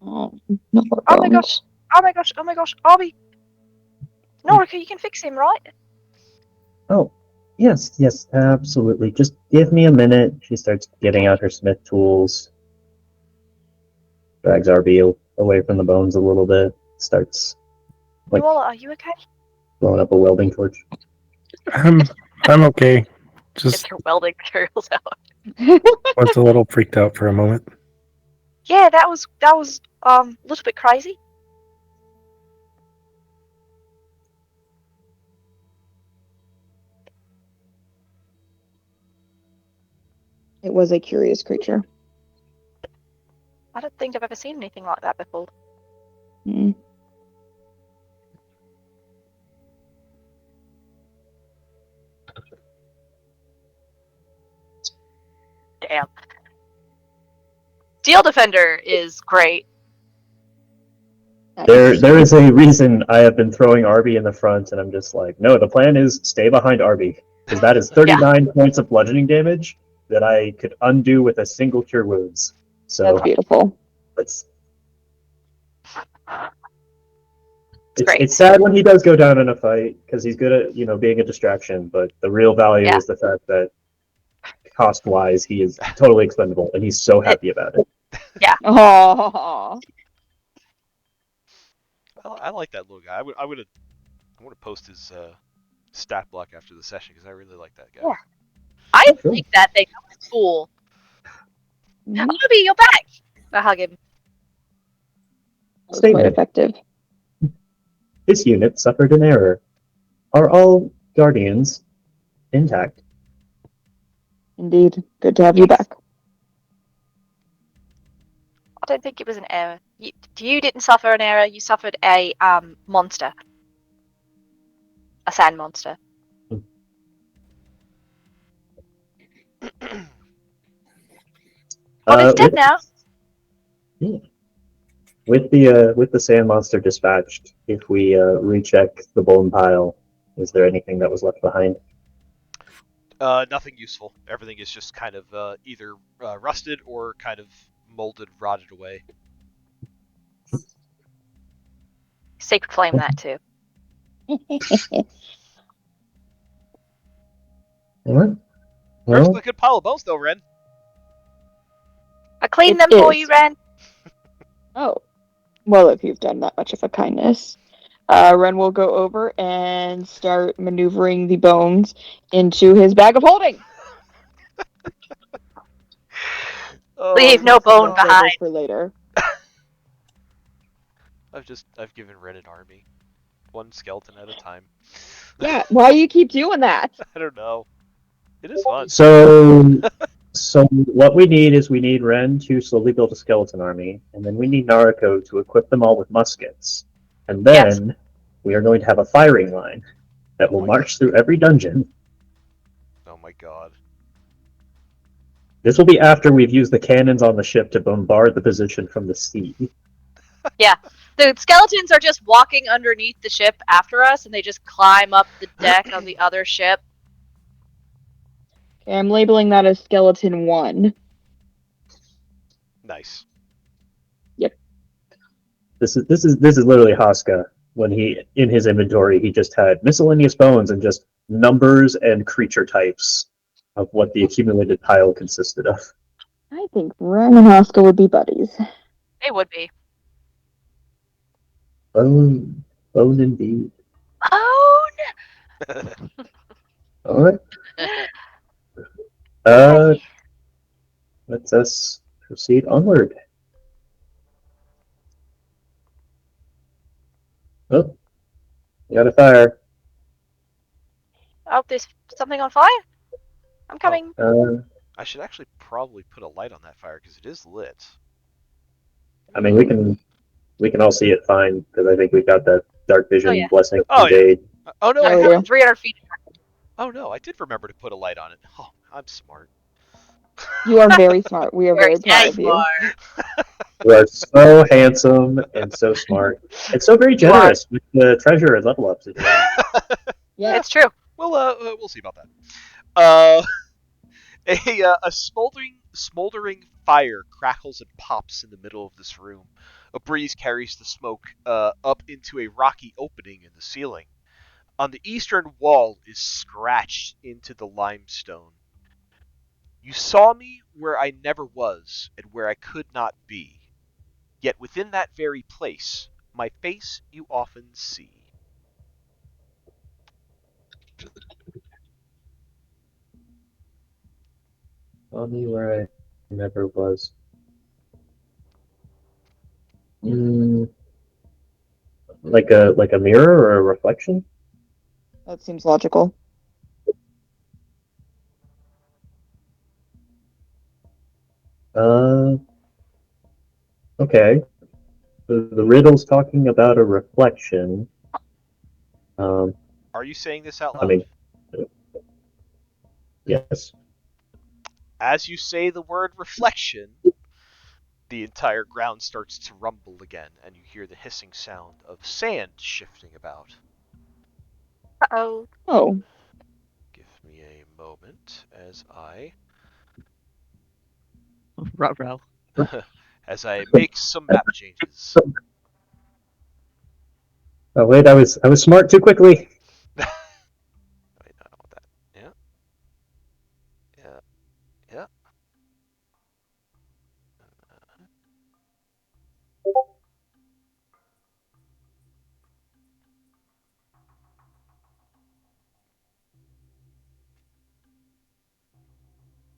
Oh, no more Oh my gosh. bones. Oh my gosh. Oh my gosh. Arby. Norica, you can fix him, right? Oh, yes, absolutely. Just give me a minute. She starts getting out her smith tools, drags RB away from the bones a little bit, starts like Nuala, are you okay? blowing up a welding torch. I'm okay. Get Just your welding materials out. was a little freaked out for a moment. Yeah, that was a little bit crazy. It was a curious creature. I don't think I've ever seen anything like that before. Mm. Damn. Steel Defender is great. There is a reason I have been throwing RB in the front, and I'm just like, no, the plan is stay behind RB, because that is 39 points of bludgeoning damage that I could undo with a single cure wounds. So That's beautiful. it's Great. it's sad when he does go down in a fight because he's good at being a distraction, but the real value Yeah. is the fact that cost wise he is totally expendable, and he's so happy about it. Oh, I like that little guy. I want to post his stat block after the session because I really like that guy. Yeah. I Sure. like that thing. That was cool. Mhm. Arby, you're back. I hug him. That was quite Statement. effective. This unit suffered an error. Are all guardians intact? Indeed. Good to have you Yes. back. I don't think it was an error. You didn't suffer an error. You suffered a monster, a sand monster. But it's dead With now. with the sand monster dispatched, if we recheck the bone pile, is there anything that was left behind? Nothing useful. Everything is just kind of either rusted or kind of molded, rotted away. Sacred flame that too. All right. Perfectly Well, good pile of bones, though, Ren. I cleaned It them for you, is. Ren. Oh, well, if you've done that much of a kindness. Ren will go over and start maneuvering the bones into his bag of holding. Oh, Leave this no is bone Left dumb. over behind. for later. I've given Ren an army, one skeleton at a time. Yeah, why you keep doing that? I don't know. It is fun. so what we need is we need Ren to slowly build a skeleton army, and then we need Nariko to equip them all with muskets, and Yes. then we are going to have a firing line that Oh will my god. march through every dungeon. Oh my god. This will be after we've used the cannons on the ship to bombard the position from the sea. Yeah. The skeletons are just walking underneath the ship after us, and they just climb up the deck of the other ship. Okay, I'm labeling that as skeleton 1. Nice. Yep. This is literally Haska when he in his inventory he just had miscellaneous bones and just numbers and creature types of what the accumulated pile consisted of. I think Ren and Oscar would be buddies. They would be. Bone indeed. Oh All right. no! Uh, Alrighty. let us proceed onward. Oh, you got a fire. Oh, there's something on fire. I'm Oh, coming. I should actually probably put a light on that fire because it is lit. I mean, we can all see it fine because I think we've got that dark Oh vision yeah. blessing Oh from yeah. Jade. Oh no, Yeah, I we had. do. 300 feet. Oh no, I did remember to put a light on it. Oh, I'm smart. You are very smart. We are very Yeah, proud of you you. are. You are so handsome and so smart and so very You are. generous with the treasure and level ups as well. Yeah. It's true. Well, we'll see about that. Uh, a smoldering fire crackles and pops in the middle of this room. A breeze carries the smoke up into a rocky opening in the ceiling. On the eastern wall is scratched into the limestone. You saw me where I never was and where I could not be. Yet within that very place, my face you often see. Tell me where I never was. Mm, like a mirror or a reflection? That seems logical. Uh, okay. The riddle's talking about a reflection. Um, Are you saying this out I loud? mean, yes. As you say the word reflection, the entire ground starts to rumble again, and you hear the hissing sound of sand shifting about. Uh-oh. Oh, Give me a moment as I Ruh-roh. as I make some map changes. Oh wait, I was smart too quickly. Wait, I don't want that. Yeah, yeah, yeah.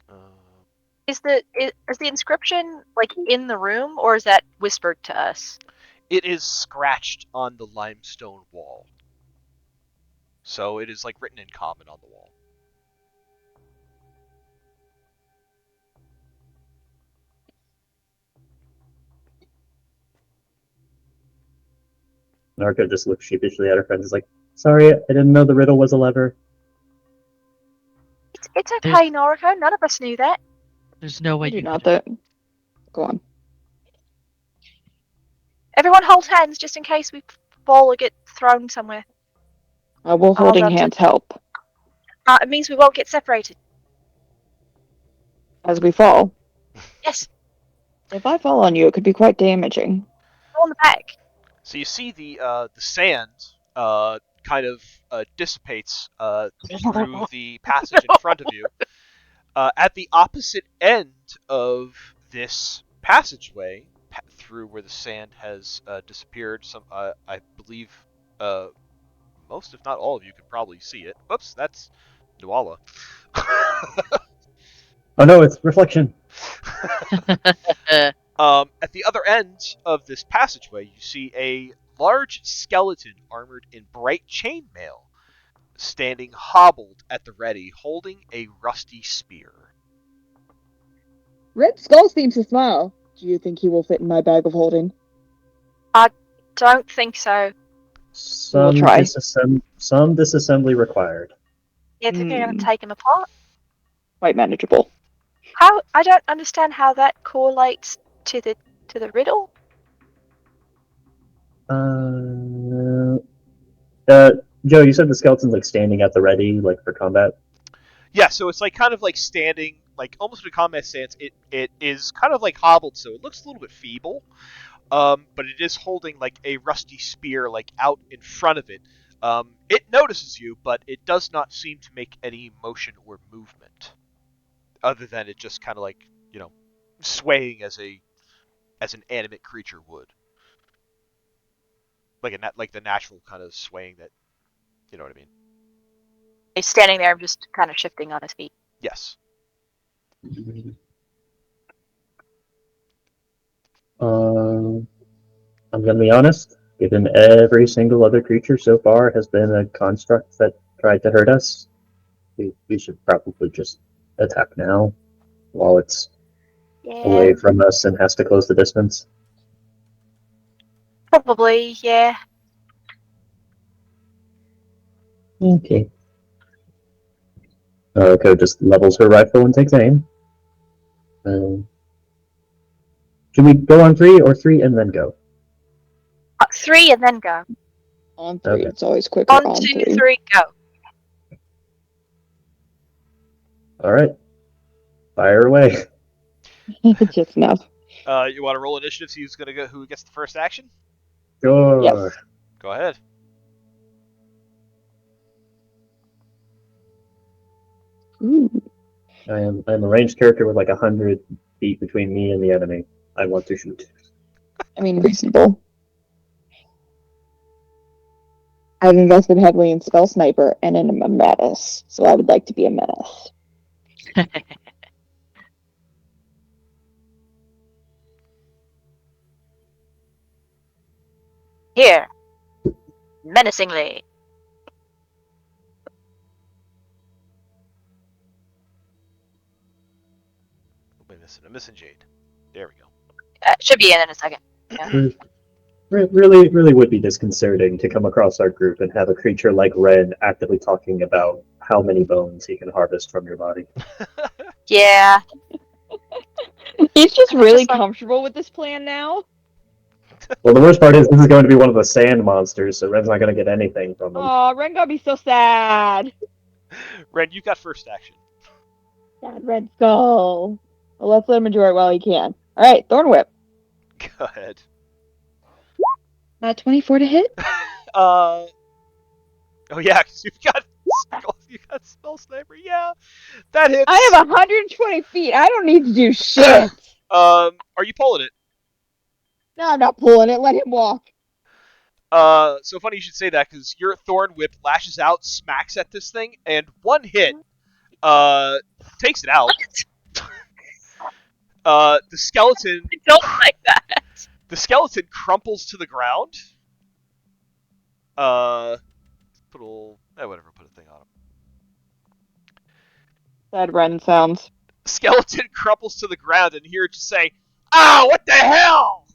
Um, Is the inscription like in the room, or is that whispered to us? it is scratched on the limestone wall, so it is like written in common on the wall. Narco just looks sheepishly at her friends. Is like, sorry, I didn't know the riddle was a lever. It's There's okay, Noriko. None of us knew that. there's no way I do you not. could. Go on. Everyone hold hands just in case we fall or get thrown somewhere. Will I'll hold holding on to. hands help It means we won't get separated. as we fall? Yes, If I fall on you, it could be quite damaging. go on the back. So you see the sand kind of dissipates through the passage in front of you. At the opposite end of this passageway, through where the sand has disappeared, I believe most, if not all of you, can probably see it. Whoops, that's Nuala. Oh no, it's reflection. At the other end of this passageway, you see a large skeleton armored in bright chainmail, standing hobbled at the ready, holding a rusty spear. Red Skull seems to smile. Do you think he will fit in my bag of holding? Don't think so. We will Some try. disassembly required. You think you're going to take him apart? Quite manageable. How? I don't understand how that correlates to the riddle. Joe, you said the skeleton's like standing at the ready, like for combat. Yeah, so it's like kind of like standing, like almost in a combat stance. It is kind of like hobbled, so it looks a little bit feeble. But it is holding like a rusty spear, like out in front of it. It notices you, but it does not seem to make any motion or movement, other than it just kind of like swaying as an animate creature would, like the natural kind of swaying that, you know what I mean? He's standing there, just kind of shifting on his feet. Yes. I'm gonna be honest. Given every single other creature so far has been a construct that tried to hurt us, we should probably just attack now while it's Yeah, away from us and has to close the distance. probably. Yeah. Okay. Ko just levels her rifle and takes aim. Should we go on three or three and then go? 3 and then go. On three. Okay. It's always quicker On on 2, three. 3, go. All right. Fire away. Just enough. You want to roll initiative? See who gets the first action? Sure. Yes. Go ahead. Ooh. I'm a ranged character with like 100 feet between me and the enemy. I want to shoot. I mean, reasonable. I've invested heavily in Spell Sniper and in a menace, so I would like to be a menace. Here. Menacingly. I'm missing Jade. There we go. Should be in a second. Yeah. Really would be disconcerting to come across our group and have a creature like Ren actively talking about how many bones he can harvest from your body. Yeah. He's just I'm really just like- comfortable with this plan now. Well, the worst part is this is going to be one of the sand monsters, so Ren's not going to get anything from them. Aw, Ren gonna be so sad. Ren, you got first action. Sad Red Skull. Well, let's let him enjoy it while he can. Alright, Thorn Whip. Go ahead. 24 to hit? Oh yeah, because you got spell sniper. Yeah, that hits. I have 120 feet. I don't need to do shit. Are you pulling it? No, I'm not pulling it. Let him walk. So funny you should say that, because your thorn whip lashes out, smacks at this thing, and one hit, takes it out. The skeleton. I don't like that. The skeleton crumples to the ground. Put a little, whatever. Put a thing on him. Sad Ren sounds. Skeleton crumples to the ground, and you hear it just say, "Ah, what the hell!"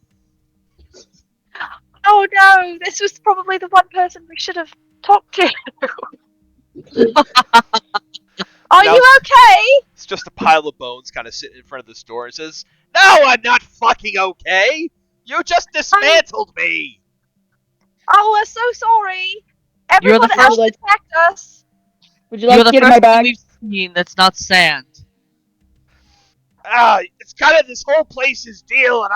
Oh no, this was probably the one person we should have talked to. Are Now you okay? it's just a pile of bones kind of sitting in front of this door and says, "No, I'm not fucking okay. You just dismantled me." Oh, we're so sorry. You're the Everyone else Would you first. like attacked us. would you You're like to the get in my first thing bag? we've seen that's not sand. It's kind of this whole place's deal, and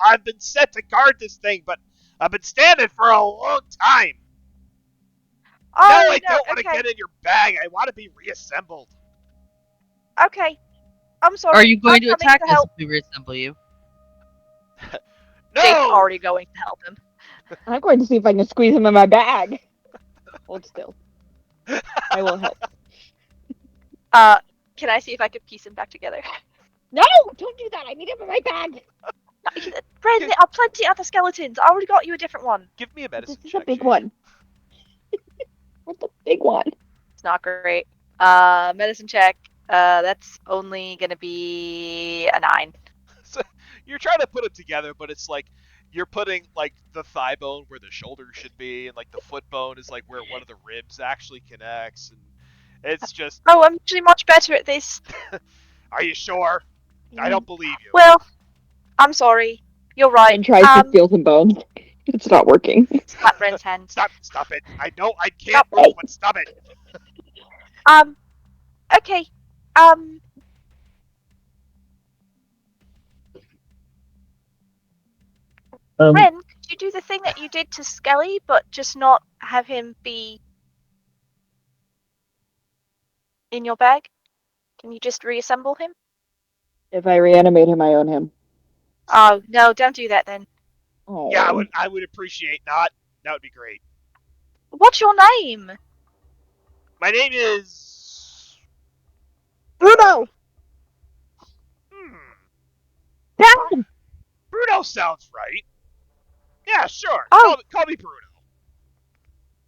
I've been set to guard this thing, but I've been standing for a long time. No, Oh I no, don't want to okay, get in your bag. I want to be reassembled. okay. I'm Are sorry. you I'm going to coming attack to us help. if we reassemble you? Jade's No. already going to help him. I'm going to see if I can squeeze him in my bag. Hold still. I will help. Can I see if I can piece him back together? No! Don't do that! I need him in my bag! Ren, there are plenty other skeletons. I already got you a different one. Give me a But this medicine is a check, big Jade. one. What's the big one? It's not great. Medicine check. That's only gonna be a 9. So you're trying to put it together, but it's like you're putting like the thigh bone where the shoulder should be, and like the foot bone is like where one of the ribs actually connects, and it's just. Oh, I'm actually much better at this. Are you sure? I don't believe you. Well, I'm sorry. You're right. And tries to steal some bones. It's not working. Slap Ren's hand. Stop it. I know I can't Stop. move, but stop it. Okay. Um, Um, Ren, could you do the thing that you did to Skelly, but just not have him be in your bag? Can you just reassemble him? If I reanimate him, I own him. Oh, no, don't do that then. Oh. Yeah, I would appreciate not. That would be great. What's your name? My name is Bruno! Dad! Bruno sounds right. Yeah, sure. Oh. Call me Bruno.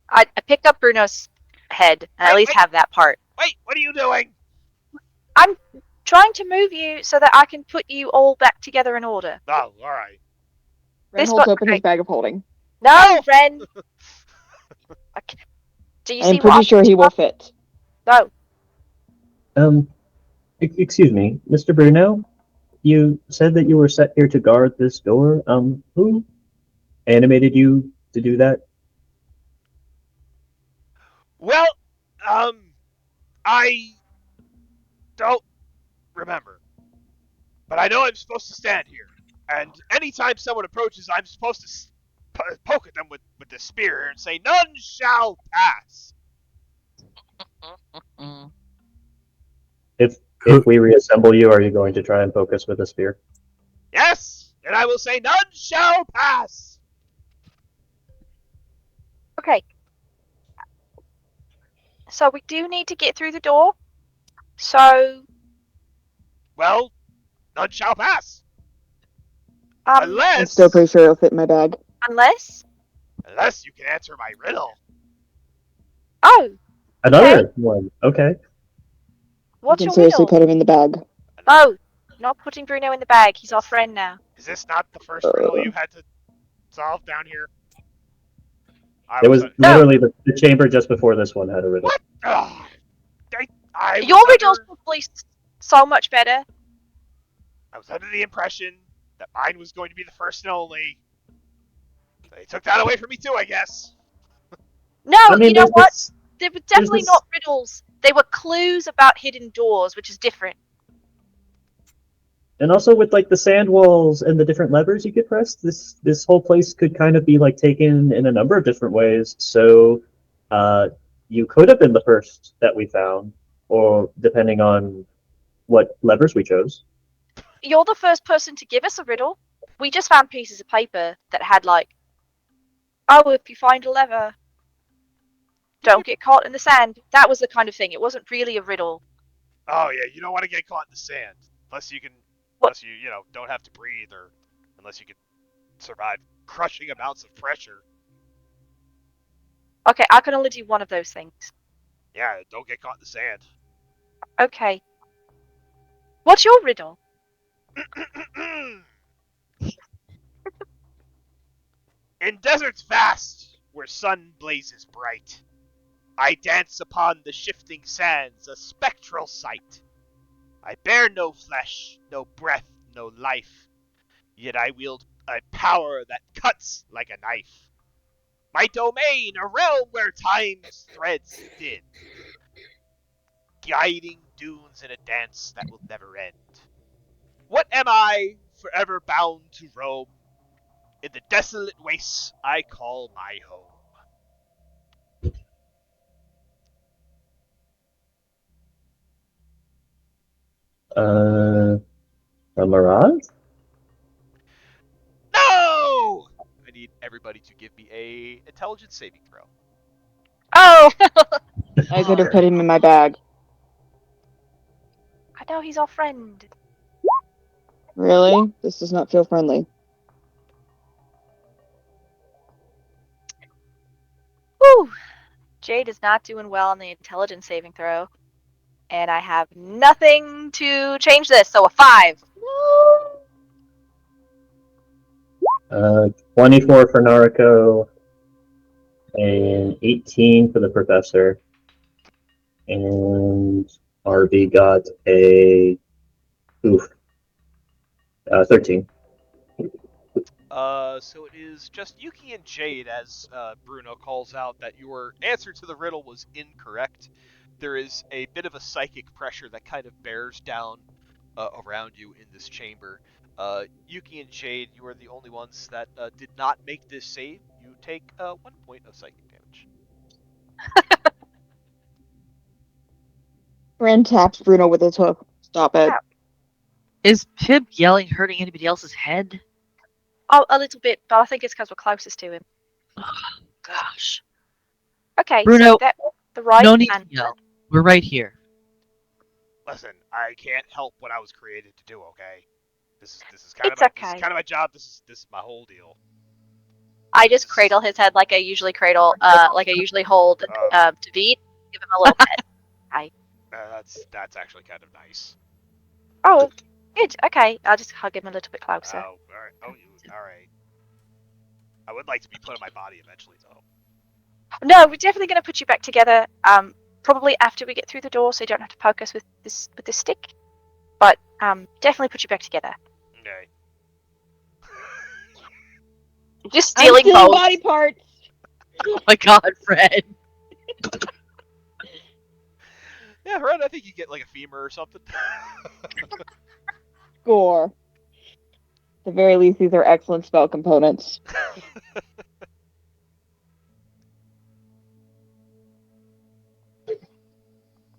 I picked up Bruno's head, and at least have that part. Wait, what are you doing? I'm trying to move you so that I can put you all back together in order. Oh, all right. Ren This holds one- open his bag of holding. No, Ren. Okay. Do you see I'm pretty what sure he will fit. No. Excuse me, Mr. Bruno. You said that you were set here to guard this door. Who animated you to do that? Well, I don't remember, but I know I'm supposed to stand here, and anytime someone approaches, I'm supposed to poke at them with the spear and say, "None shall pass." If we reassemble you, are you going to try and poke us with a spear? Yes, and I will say, "None shall pass." Okay. So we do need to get through the door. So, Well, none shall pass. um, I'm still pretty sure he'll fit in my bag. unless. Unless you can answer my riddle. Oh, Another one. Okay. what's You your can seriously riddle? put him in the bag. Oh, not putting Bruno in the bag. He's our friend now. Is this not the first riddle you had to solve down here? It was literally the chamber just before this one had a riddle. What? Oh, I Your riddle's probably so much better. I was under the impression that mine was going to be the first and only. They took that away from me too, I guess. No, I mean, you know what? They were definitely this- not riddles. They were clues about hidden doors, which is different. And also with like the sand walls and the different levers you could press, this whole place could kind of be like taken in a number of different ways. So you could have been the first that we found, or depending on what levers we chose. You're the first person to give us a riddle. We just found pieces of paper that had like, oh, if you find a lever, don't get caught in the sand. That was the kind of thing. It wasn't really a riddle. Oh yeah, you don't want to get caught in the sand unless you can, What? unless you don't have to breathe, or unless you can survive crushing amounts of pressure. Okay, I can only do one of those things. Yeah, don't get caught in the sand. Okay. What's your riddle? In deserts vast, where sun blazes bright, I dance upon the shifting sands, a spectral sight. I bear no flesh, no breath, no life, yet I wield a power that cuts like a knife. My domain, a realm where time's threads thin, guiding dunes in a dance that will never end. What am I, forever bound to roam in the desolate wastes I call my home? Uh, a mirage? No! I need everybody to give me a intelligence saving throw. Oh! I could have put him in my bag. I know he's our friend. Really? This does not feel friendly. Whew. Jade is not doing well on the intelligence saving throw. And I have nothing to change this, so a 5. Uh, 24 for Nariko, and 18 for the professor. And RB got a 13. So it is just Yuki and Jade as Bruno calls out that your answer to the riddle was incorrect. There is a bit of a psychic pressure that kind of bears down around you in this chamber. Yuki and Jade, you are the only ones that did not make this save. You take 1 point of psychic damage. Ren taps Bruno with his hook. Stop it. Ow. Is Pip yelling hurting anybody else's head? Oh, a little bit, but I think it's because we're closest to him. Gosh. Okay, Bruno, so that was the right no need to answer. yell. We're right here. Listen, I can't help what I was created to do. Okay, this is kind It's of my okay. my job. This is my whole deal. I just cradle his head like I usually hold David. Give him a little pet. That's actually kind of nice. Oh, good. Okay, I'll just hug him a little bit closer. Oh, all right. Oh, all right. I would like to be put on my body eventually, though. No, we're definitely going to put you back together. Probably after we get through the door, so you don't have to poke us with this stick. But definitely put you back together. Okay. Just I'm stealing stealing both. body parts. Oh my god, Fred. Yeah, Red, I think you get like a femur or something. Score. At the very least, these are excellent spell components.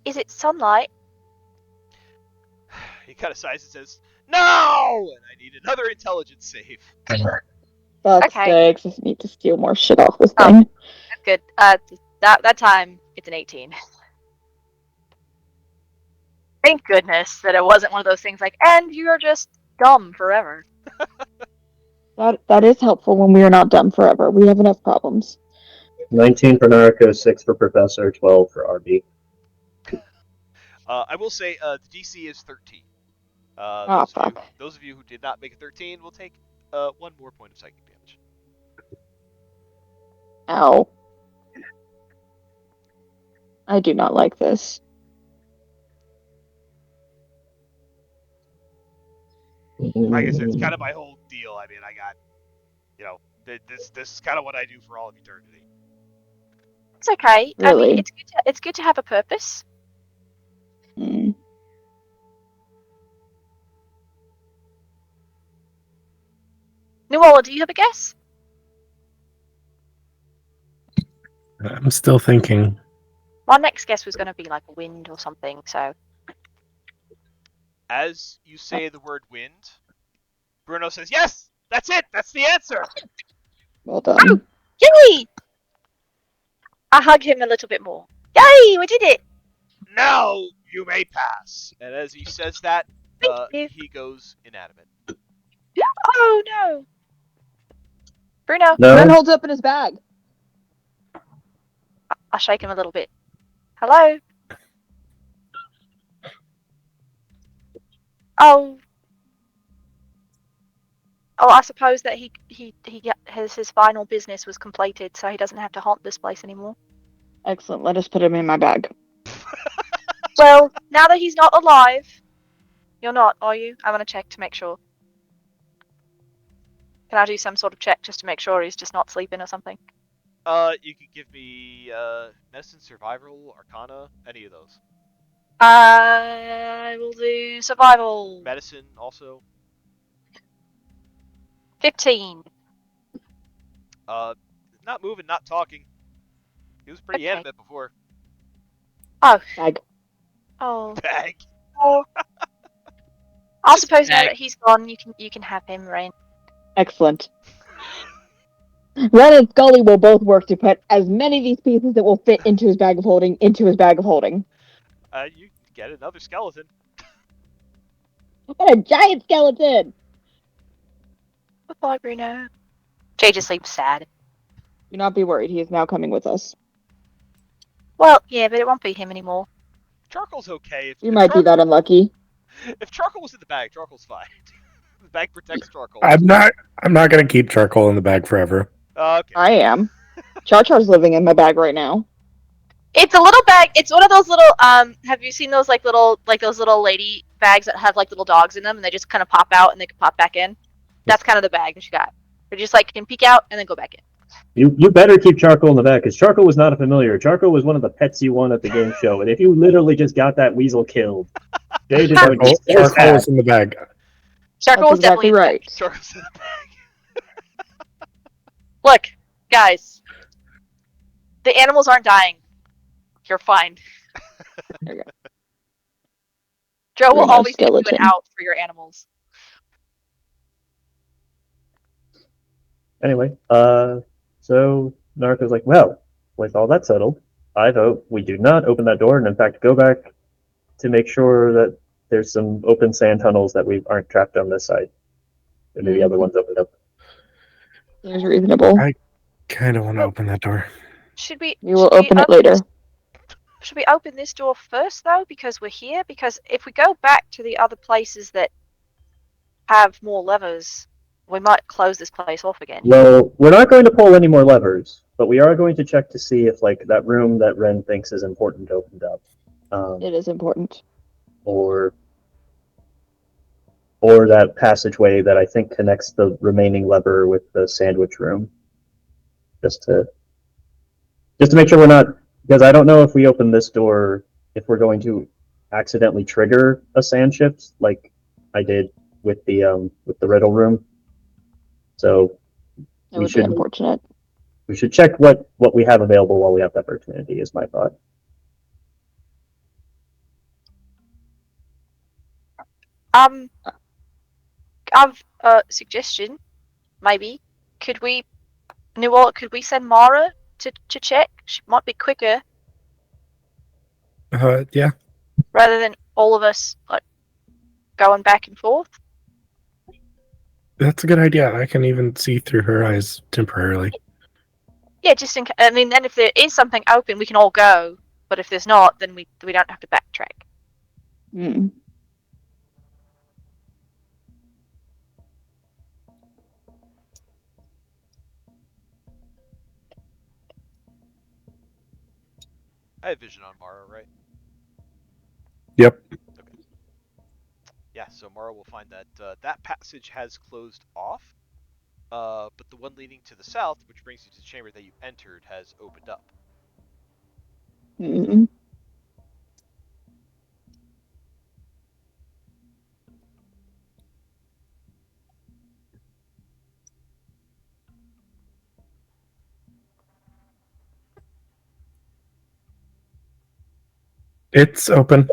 Is it sunlight? He kind of sighs and says, "No!" And I need another intelligence save. Fuck's Okay. sakes, I need to steal more shit off this Oh. thing. That's good. That time it's an 18. Thank goodness that it wasn't one of those things like, and you're just dumb forever. That is helpful when we are not dumb forever. We have enough problems. 19 for Nariko, 6 for Professor, 12 for RB. I will say the DC is 13. Fuck. Those of you who did not make a 13 will take 1 more point of psychic damage. Ow. I do not like this. Like I said, it's kind of my whole deal. I mean, I got, this is kind of what I do for all of eternity. It's okay. Really? I mean, it's good to have a purpose. Hmm. Nuala, do you have a guess? I'm still thinking. My next guess was going to be like wind or something. So As you say the word wind, Bruno says, "Yes, that's it. That's the answer." Well done. yay! I hug him a little bit more. Yay! We did it. Now you may pass. And as he says that, Thank you. he goes inanimate. Oh no, Bruno. Ren No? holds up in his bag. I'll shake him a little bit. Hello. Oh. Oh, I suppose that his final business was completed, so he doesn't have to haunt this place anymore. Excellent. Let us put him in my bag. Well, now that he's not alive, you're not, are you? I'm gonna check to make sure. Can I do some sort of check just to make sure he's just not sleeping or something? You could give me medicine, survival, arcana, any of those. I will do survival. Medicine also. 15. Not moving, not talking. He was pretty Okay. animate before. Oh. Bag. Oh. Bag. Oh. I Just suppose now bag. that he's gone, you can have him, Rain. Excellent. Ren and Scully will both work to put as many of these pieces that will fit into his bag of holding into his bag of holding. You get another skeleton. And a giant skeleton! Goodbye, Bruno. Jay just seems sad. Do not be worried, he is now coming with us. Well, yeah, but it won't be him anymore. Charcoal's okay. You might be that unlucky. If charcoal was in the bag, charcoal's fine. The bag protects charcoal. I'm not gonna keep charcoal in the bag forever. Okay. I am. Char Char's living in my bag right now. It's a little bag. It's one of those little. Have you seen those those little lady bags that have like little dogs in them, and they just kind of pop out and they can pop back in? That's kind of the bag that she got. They just like can peek out and then go back in. You better keep Charcoal in the back, because Charcoal was not a familiar. Charcoal was one of the pets you won at the game show, and if you literally just got that weasel killed, Jade is going to be so Charcoal sad. is in the bag. Charcoal was That's exactly definitely in the bag. right. Charcoal's in the bag. Look, guys, the animals aren't dying. You're fine. There you go. Joe will Bruno always give you an skeleton. out for your animals. Anyway, so Naruto's like, well, with all that settled, I vote we do not open that door, and in fact go back to make sure that there's some open sand tunnels that we aren't trapped on this side. And maybe other ones opened up. Seems reasonable. I kind of want to open that door. Should we? We will open it later. Should we open this door first, though, because we're here? Because if we go back to the other places that have more levers, we might close this place off again. Well, we're not going to pull any more levers, but we are going to check to see if, like, that room that Ren thinks is important opened up. It is important. Or that passageway that I think connects the remaining lever with the sandwich room. Just to make sure we're not, because I don't know if we open this door, if we're going to accidentally trigger a sand shift like I did with the riddle room. So It would be unfortunate. we should check what we have available while we have the opportunity, is my thought. I've a suggestion. Maybe could we send Mara to check? She might be quicker Yeah. rather than all of us like going back and forth. That's a good idea. I can even see through her eyes temporarily. Yeah, just in. I mean, then if there is something open, we can all go. But if there's not, then we don't have to backtrack. Mm. I have vision on Mara, right? Yep. Okay. Yeah, so Mara will find that that passage has closed off, but the one leading to the south, which brings you to the chamber that you entered, has opened up. Mm. It's open.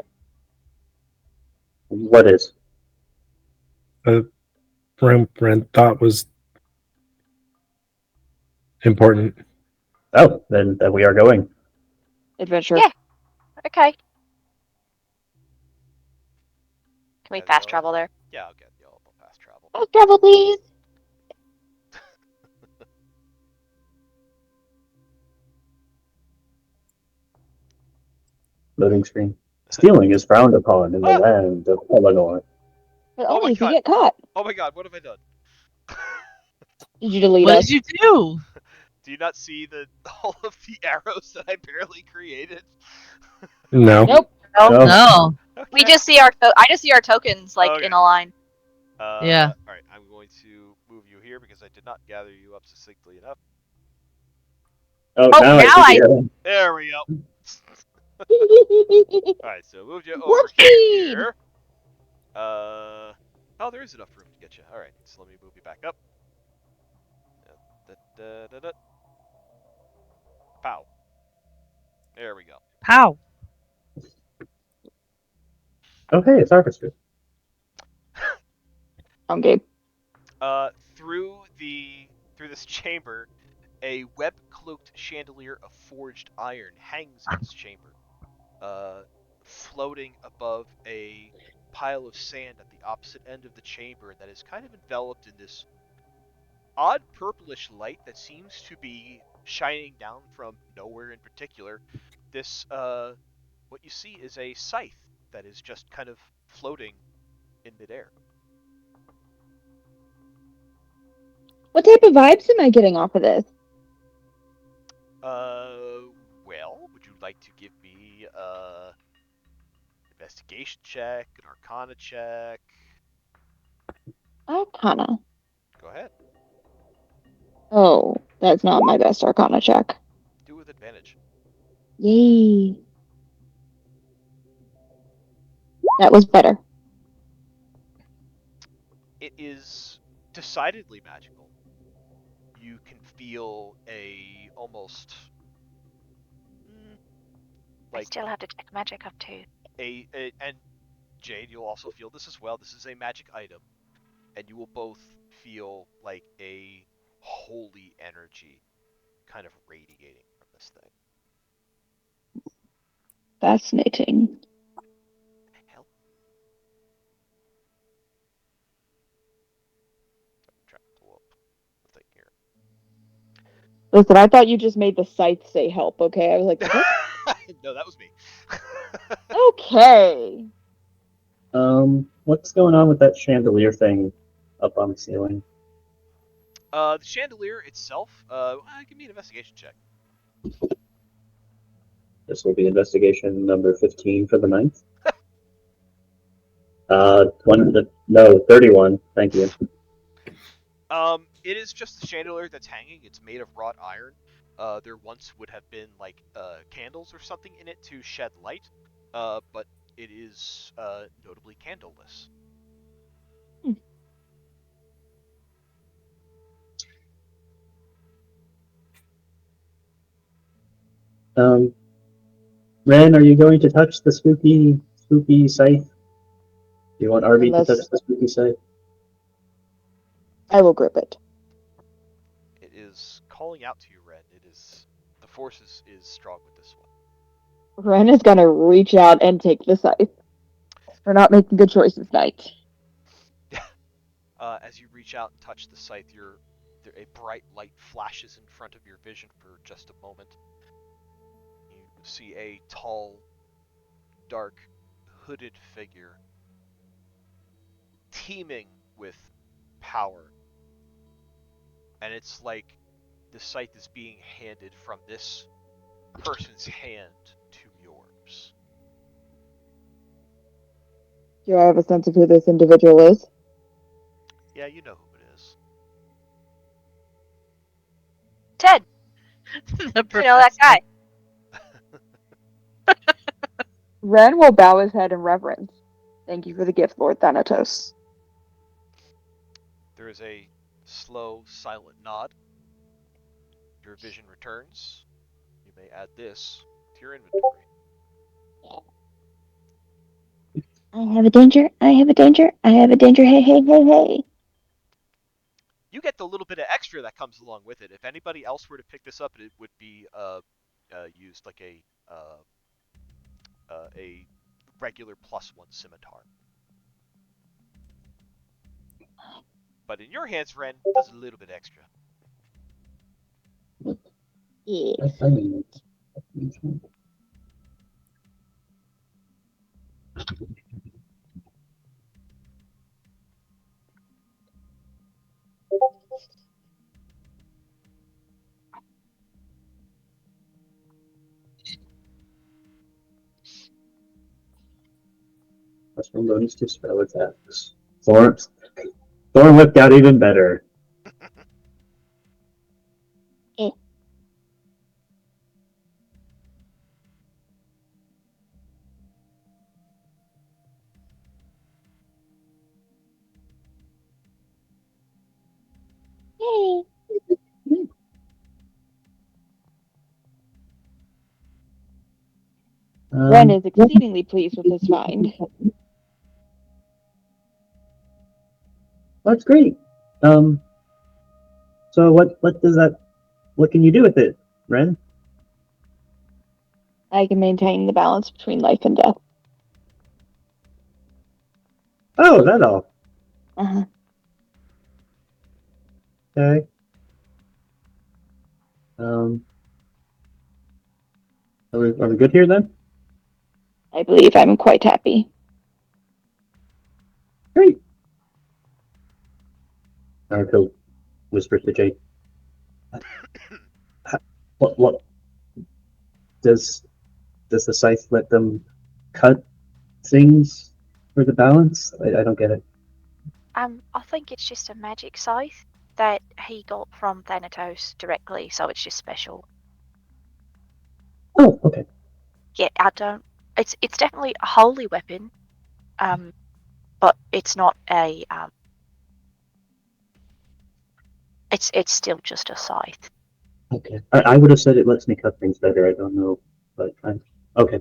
What is? The room Brent thought was important. Oh, then we are going. Adventure. Yeah. Okay. Can we Have fast y'all- travel there? Yeah, I'll get y'all fast travel. Fast travel, please. Loading screen. Stealing is frowned upon in the land of Eleanor. But Oh only my if you God. get caught. Oh my god, what have I done? Did you delete What us? did you do? Do you not see the all of the arrows that I barely created? No. Nope. No, No. No. we Okay. just see our. I just see our tokens like Okay. in a line. Yeah. All right. I'm going to move you here because I did not gather you up succinctly enough. Oh, Oh, now I now see I. you. There we go. All right. So moved you Warp over speed. here. Oh, there is enough room to get you. All right. So let me move you back up. Da, da, da, da. Pow. There we go. How? Oh, hey, it's Harvester. Okay. Through this chamber, a web-cloaked chandelier of forged iron hangs in this chamber, uh, floating above a pile of sand at the opposite end of the chamber that is kind of enveloped in this odd purplish light that seems to be shining down from nowhere in particular. This what you see is a scythe that is just kind of floating in midair. What type of vibes am I getting off of this? Well, would you like to give me investigation check, an arcana check? Arcana. Go ahead. Oh, that's not my best Arcana check. Do it with advantage. Yay. That was better. It is decidedly magical. You can feel a almost mm, I like still have to check magic up too. and Jade, you'll also feel this as well. This is a magic item, and you will both feel like a holy energy kind of radiating from this thing. Fascinating. Hell, I'm trying to pull up the thing here. Listen, I thought you just made the scythe say help, okay? I was like, what? No, that was me. Okay. What's going on with that chandelier thing up on the ceiling? The chandelier itself, give me an investigation check. This will be investigation number 15 for the ninth. No, 31. Thank you. It is just the chandelier that's hanging. It's made of wrought iron. There once would have been like candles or something in it to shed light, but it is notably candleless. Hmm. Um, Ren, are you going to touch the spooky scythe? Do you want Arby to touch Unless the spooky scythe? I will grip it. It is calling out to you, Ren. It is the force is strong with this one. Ren is gonna reach out and take the scythe. We're not making good choices tonight. As you reach out and touch the scythe, a bright light flashes in front of your vision for just a moment. You see a tall, dark, hooded figure teeming with power. And it's like the scythe is being handed from this person's hand to yours. Do I have a sense of who this individual is? Yeah, you know who it is. Ted, The you know that professor. guy. Ren will bow his head in reverence. Thank you for the gift, Lord Thanatos. There is a slow, silent nod. Your vision returns. You may add this to your inventory. I have a danger. I have a danger. I have a danger. Hey, hey, hey, hey. You get the little bit of extra that comes along with it. If anybody else were to pick this up, it would be used like a regular +1 scimitar. But in your hands, Ren, does a little bit extra. Yes. Plus one bonus to spell attacks. Thorn Whip got even better. Eh. Yay. Ren is exceedingly pleased with his find. That's great. So what does that? What can you do with it, Ren? I can maintain the balance between life and death. Oh, that all. Uh-huh. Okay. Are we good here then? I believe I'm quite happy. Great. Naruto whispers to Jake. What does the scythe let them cut things for the balance? I don't get it. I think it's just a magic scythe that he got from Thanatos directly, so it's just special. Oh, okay. Yeah, I don't. It's definitely a holy weapon, but it's not a. It's still just a scythe. Okay. I would have said it lets me cut things better. I don't know, but okay.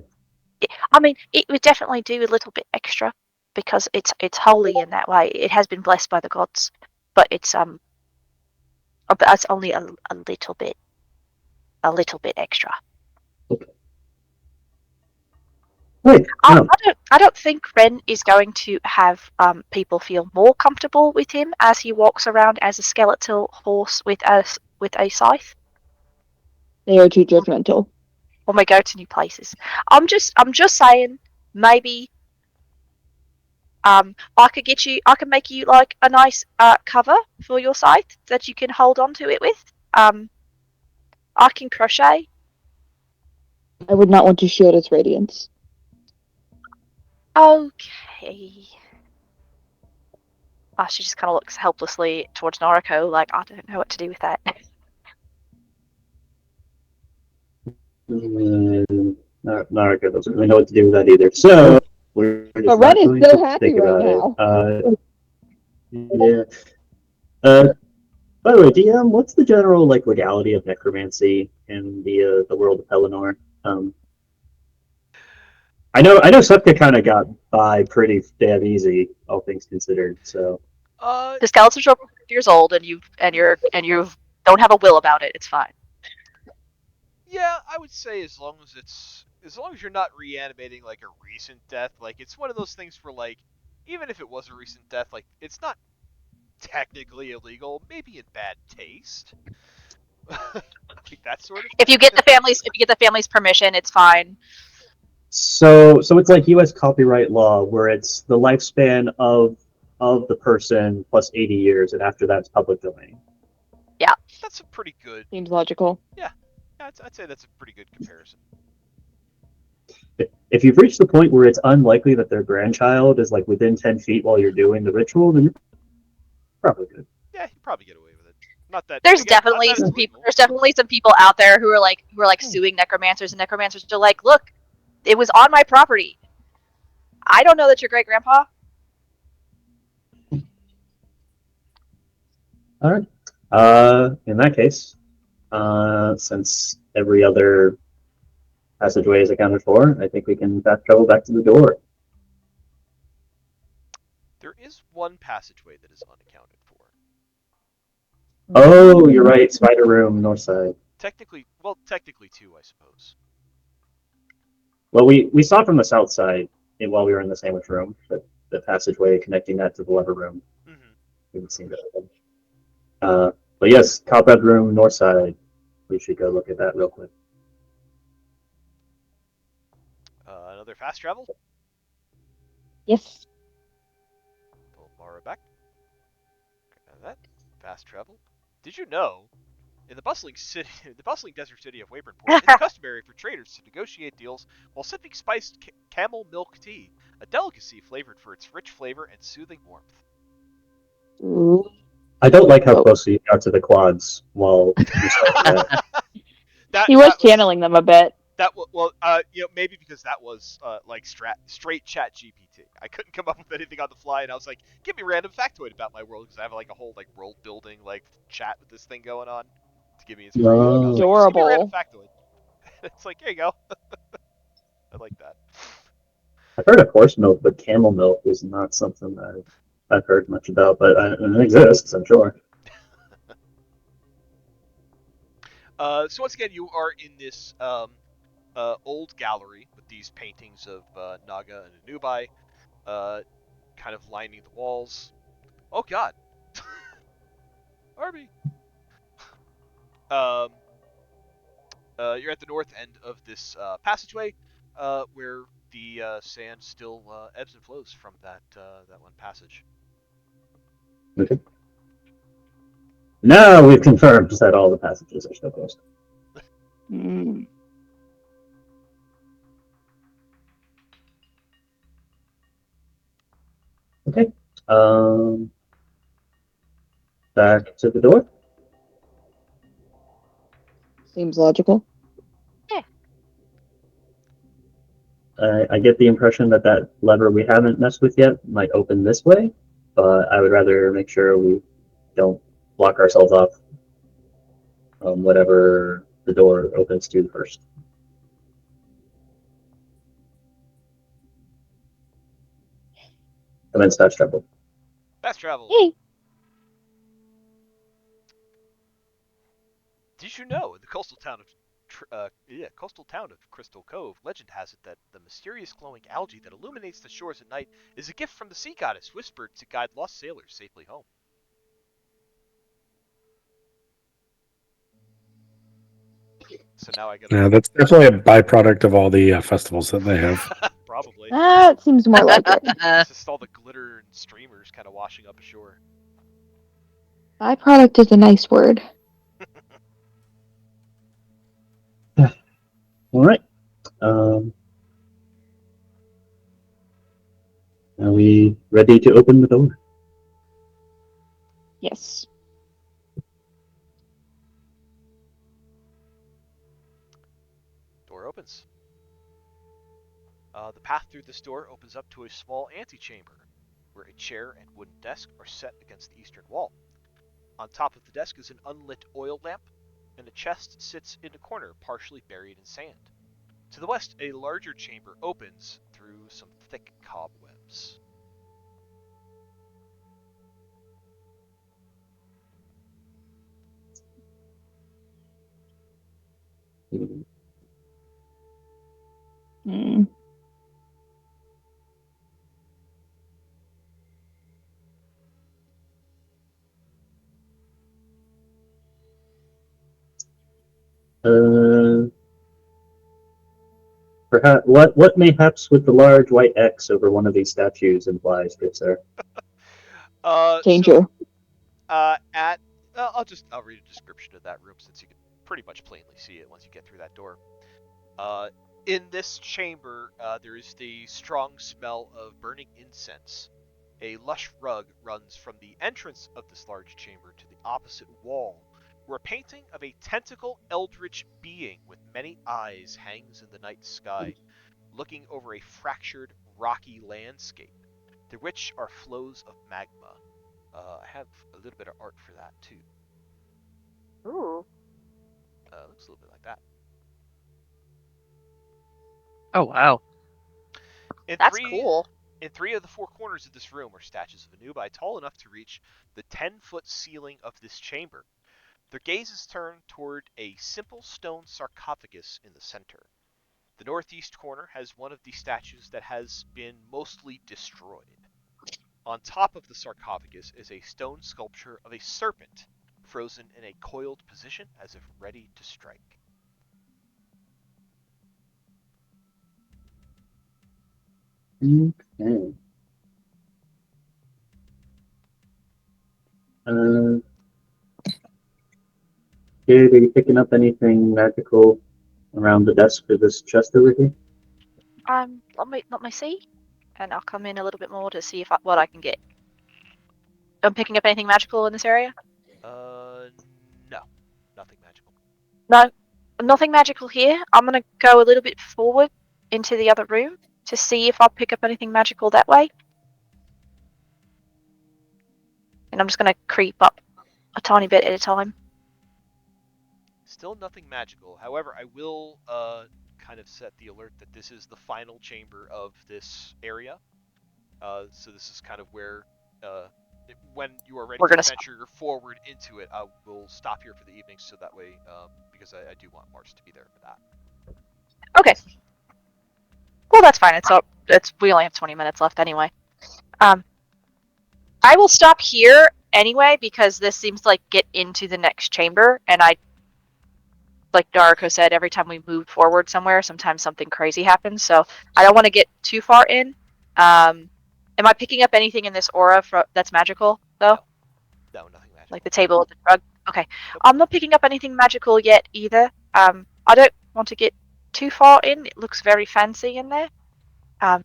I mean, it would definitely do a little bit extra because it's holy in that way. It has been blessed by the gods, but it's only a little bit extra. Okay. Wait, no. I don't think Ren is going to have people feel more comfortable with him as he walks around as a skeletal horse with a scythe They are too judgmental. when we go to new places. I'm just saying maybe I can make you like a nice cover for your scythe that you can hold on to it with. I can crochet. I would not want to shield its radiance. Okay. She just kind of looks helplessly towards Noriko, like, I don't know what to do with that. Naraka doesn't really know what to do with that either. So we're just But Ren not is going so to happy think right about it. now. Yeah. By the way, DM, what's the general legality of necromancy in the world of Pelennor? I know Sepka kind of got by pretty damn easy, all things considered. So The skeletons are 100 years old, and you don't have a will about it. It's fine. Yeah, I would say as long as you're not reanimating like a recent death, like it's one of those things where like even if it was a recent death, like it's not technically illegal, maybe in bad taste. Like that sort of If you thing. get the family's permission, it's fine. so it's like U.S. copyright law, where it's the lifespan of the person plus 80 years, and after that, it's public domain. That's a pretty good. Seems logical. Yeah, I'd say that's a pretty good comparison. If you've reached the point where it's unlikely that their grandchild is like within 10 feet while you're doing the ritual, then you're probably good. Yeah, you probably get away with it. Not that There's again, not definitely that it's some people. legal. There's definitely some people out there who are like suing necromancers, and necromancers are like, look, it was on my property. I don't know that your great grandpa. All right. In that case, since every other passageway is accounted for, I think we can fast travel back to the door. There is one passageway that is unaccounted for. Oh, you're right. Spider room, north side. Technically two, I suppose. Well, we saw from the south side while we were in the sandwich room, but the passageway connecting that to the lever room. Mm-hmm. We didn't see that. But yes, cobweb room, north side. We should go look at that real quick. Another fast travel. Yes. Pull Mara back. Grab that fast travel. Did you know in the bustling desert city of Wayburn Port, it's customary for traders to negotiate deals while sipping spiced camel milk tea. a delicacy flavored for its rich flavor and soothing warmth. Ooh. I don't like how Oh. close you got to the quads while you're saying that. that He was that was channeling them a bit. well, maybe because that was like straight chat GPT. I couldn't come up with anything on the fly, and I was like, give me a random factoid about my world because I have like a whole like world building like chat with this thing going on to give me inspiration. I was No. like, just give me a random Adorable. factoid. It's like, here you go. I like that. I've heard of horse milk, but camel milk is not something I've heard much about, but it exists, I'm sure. So once again, you are in this old gallery with these paintings of Naga and Anubai, kind of lining the walls. Oh God, Arby. Um, you're at the north end of this passageway, where the sand still ebbs and flows from that one passage. Okay. Now we've confirmed that all the passages are still closed. Mm. Okay. Um, Back to the door. Seems logical. I get the impression that that lever we haven't messed with yet might open this way, but I would rather make sure we don't block ourselves off whatever the door opens to first. Commence fast travel. Fast travel. Hey. Did you know in the coastal town of Crystal Cove, legend has it that the mysterious glowing algae that illuminates the shores at night is a gift from the sea goddess whispered to guide lost sailors safely home. So now I gotta Yeah, that's definitely a byproduct of all the festivals that they have. probably. That seems more like it. It's just all the glitter and streamers kind of washing up ashore. Byproduct is a nice word. All right. Um, are we ready to open the door? Yes. Door opens. The path through this door opens up to a small antechamber, where a chair and wooden desk are set against the eastern wall. On top of the desk is an unlit oil lamp, and a chest sits in a corner partially buried in sand. To the west, a larger chamber opens through some thick cobwebs. Mm. Uh, Perhaps what mayhaps with the large white X over one of these statues implies, good sir? So Danger. at I'll read a description of that room since you can pretty much plainly see it once you get through that door. Uh, in this chamber, there is the strong smell of burning incense. A lush rug runs from the entrance of this large chamber to the opposite wall, where a painting of a tentacle eldritch being with many eyes hangs in the night sky, looking over a fractured, rocky landscape, through which are flows of magma. I have a little bit of art for that too. Ooh, Looks a little bit like that. Oh wow. In that's three cool. in three of the four corners of this room are statues of Anubai tall enough to reach the 10-foot ceiling of this chamber. Their gazes turn toward a simple stone sarcophagus in the center. The northeast corner has one of the statues that has been mostly destroyed. On top of the sarcophagus is a stone sculpture of a serpent, frozen in a coiled position as if ready to strike. Okay. Uh, Gabe, are you picking up anything magical around the desk for this chest over here? Let me see. and I'll come in a little bit more to see what I can get. I'm picking up anything magical in this area? No, nothing magical. No, nothing magical here. I'm gonna go a little bit forward into the other room to see if I'll pick up anything magical that way. And I'm just gonna creep up a tiny bit at a time. Still nothing magical. However, I will kind of set the alert that this is the final chamber of this area. So this is kind of where, when you are ready We're to gonna stop. venture forward into it, I will stop here for the evening, so that way, because I do want Mars to be there for that. Okay. Well, that's fine. We only have 20 minutes left anyway. I will stop here anyway because this seems to get into the next chamber, and like Darko said, every time we move forward somewhere, sometimes something crazy happens. So I don't want to get too far in. Am I picking up anything in this aura that's magical though? No, nothing magical. Like the table of the drug. Okay. Nope. I'm not picking up anything magical yet either. I don't want to get too far in. It looks very fancy in there.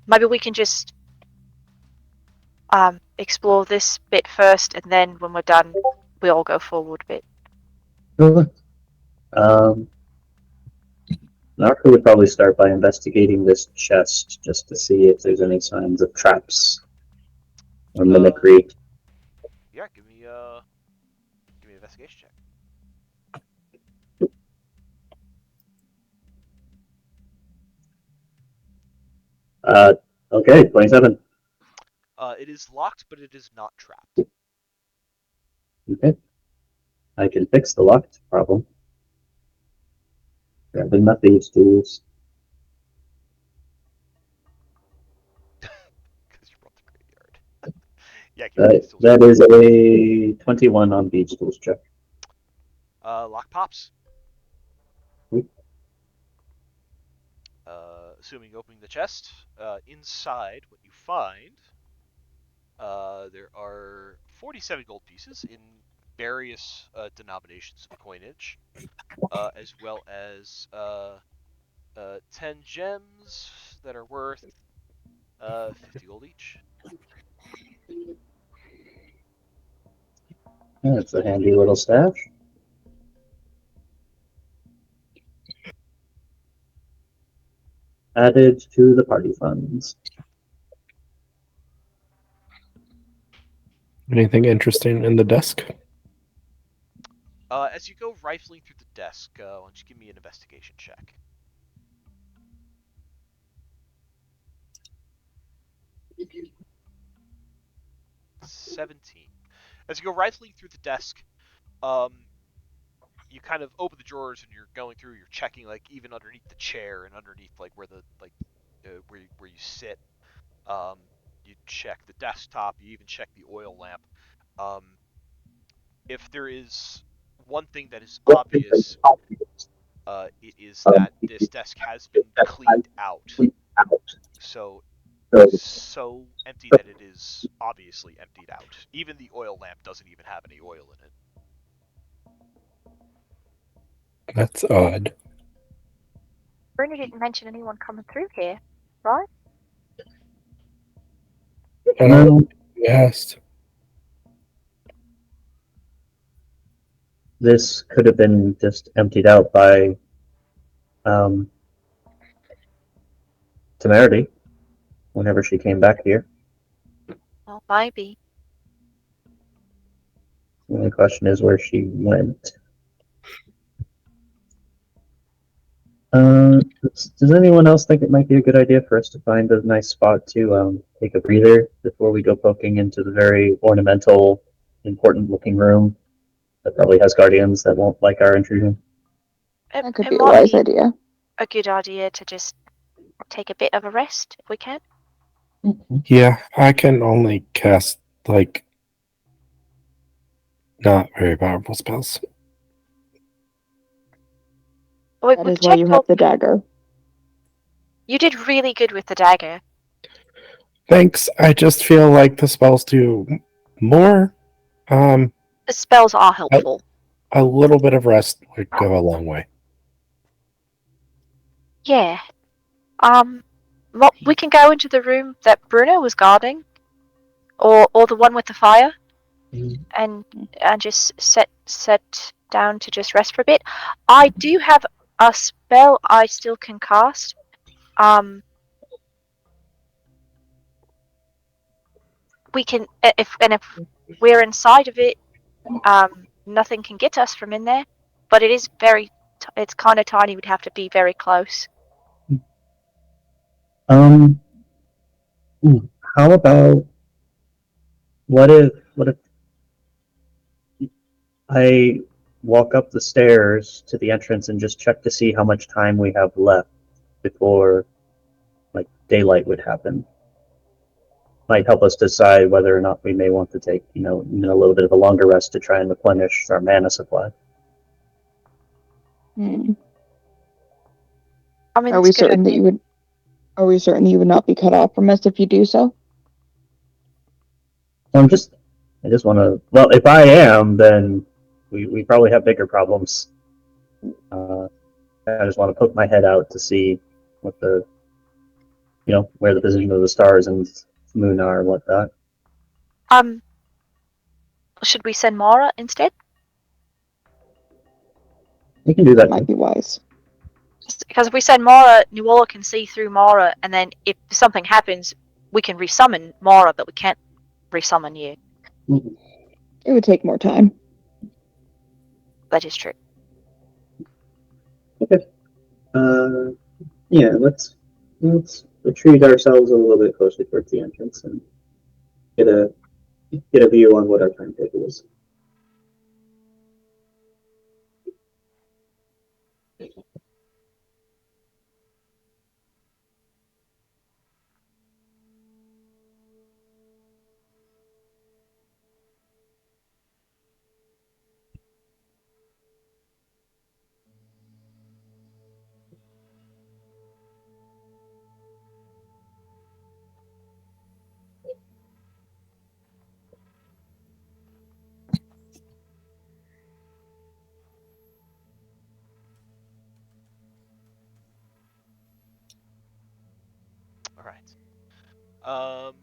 Maybe we can just explore this bit first, and then when we're done, we'll go forward a bit. Narco would probably start by investigating this chest just to see if there's any signs of traps or mimicry. Yeah, give me an investigation check. Okay, 27. It is locked, but it is not trapped. Okay. I can fix the locked problem. Grabbing my thieves' tools. Because you brought the graveyard. Yeah, give me these tools. That is a 21 on thieves' tools check. Lock pops. Oop. Assuming opening the chest, inside what you find, there are 47 gold pieces in various denominations of coinage, as well as 10 gems that are worth 50 gold each. That's a handy little stash. Added to the party funds. Anything interesting in the desk? As you go rifling through the desk, why don't you give me an investigation check? 17. As you go rifling through the desk, you kind of open the drawers and you're going through, you're checking even underneath the chair and underneath where the where you sit. You check the desktop, you even check the oil lamp. If there is one thing that is obvious, it is that this desk has been cleaned out. So empty that it is obviously emptied out. Even the oil lamp doesn't even have any oil in it. That's odd. Bruno didn't mention anyone coming through here, right? No, Yes. this could have been just emptied out by Temerity whenever she came back here. Well, maybe. The only question is where she went. Does anyone else think it might be a good idea for us to find a nice spot to take a breather before we go poking into the very ornamental, important-looking room that probably has guardians that won't like our intrusion? That could It be a might wise be idea. a good idea to just take a bit of a rest if we can. Yeah, I can only cast not very powerful spells. That is why you have the dagger. You did really good with the dagger. Thanks. I just feel like the spells do more. The spells are helpful. A little bit of rest would go a long way. Yeah. Well, we can go into the room that Bruno was guarding, or the one with the fire, and just set down to just rest for a bit. I do have a spell I still can cast. We can if we're inside of it, nothing can get us from in there. But it is it's kind of tiny. We'd have to be very close. Um, how about what if I walk up the stairs to the entrance and just check to see how much time we have left before like daylight would happen? Might help us decide whether or not we may want to take, even a little bit of a longer rest to try and replenish our mana supply. Hmm. I mean, Are it's we a good certain that idea. you would? Are we certain that you would not be cut off from us if you do so? So I just want to. Well, if I am, then we probably have bigger problems. I just want to poke my head out to see what where the position of the stars and moon are and whatnot. Um, should we send Mara instead? We can do That that might too. be wise. Because if we send Mara, Nuala can see through Mara, and then if something happens, we can resummon Mara, but we can't resummon you. It would take more time. That is true. Okay. Yeah. Let's retreat ourselves a little bit closer towards the entrance and get a get a view on what our timetable is. All right. Um,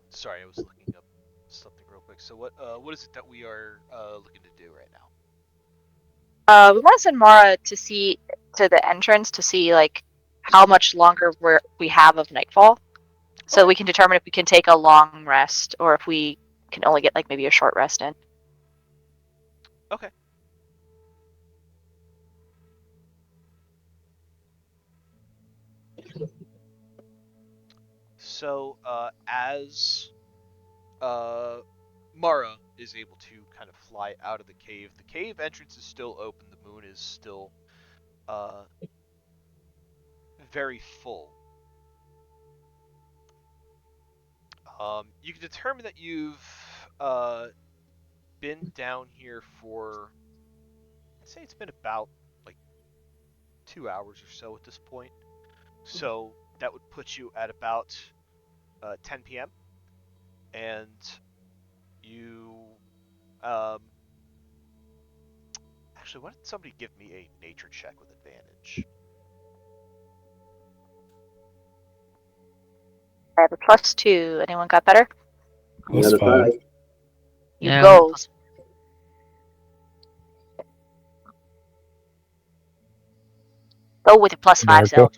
sorry, I was looking up something real quick. So what is it that we are looking to do right now? We want to send Mara to see to the entrance to see like how much longer we have of nightfall, so Okay. we can determine if we can take a long rest or if we can only get like maybe a short rest in. Okay. So as uh, Mara is able to kind of fly out of the cave entrance is still open. The moon is still uh, very full. You can determine that you've been down here for, I'd say it's been about like 2 hours or so at this point. So that would put you at about 10 p.m. And you, um, actually, why did somebody give me a nature check with advantage? I have a +2. Anyone got better? Plus five. You Yeah, go. Go with a +5, Narco. Zell.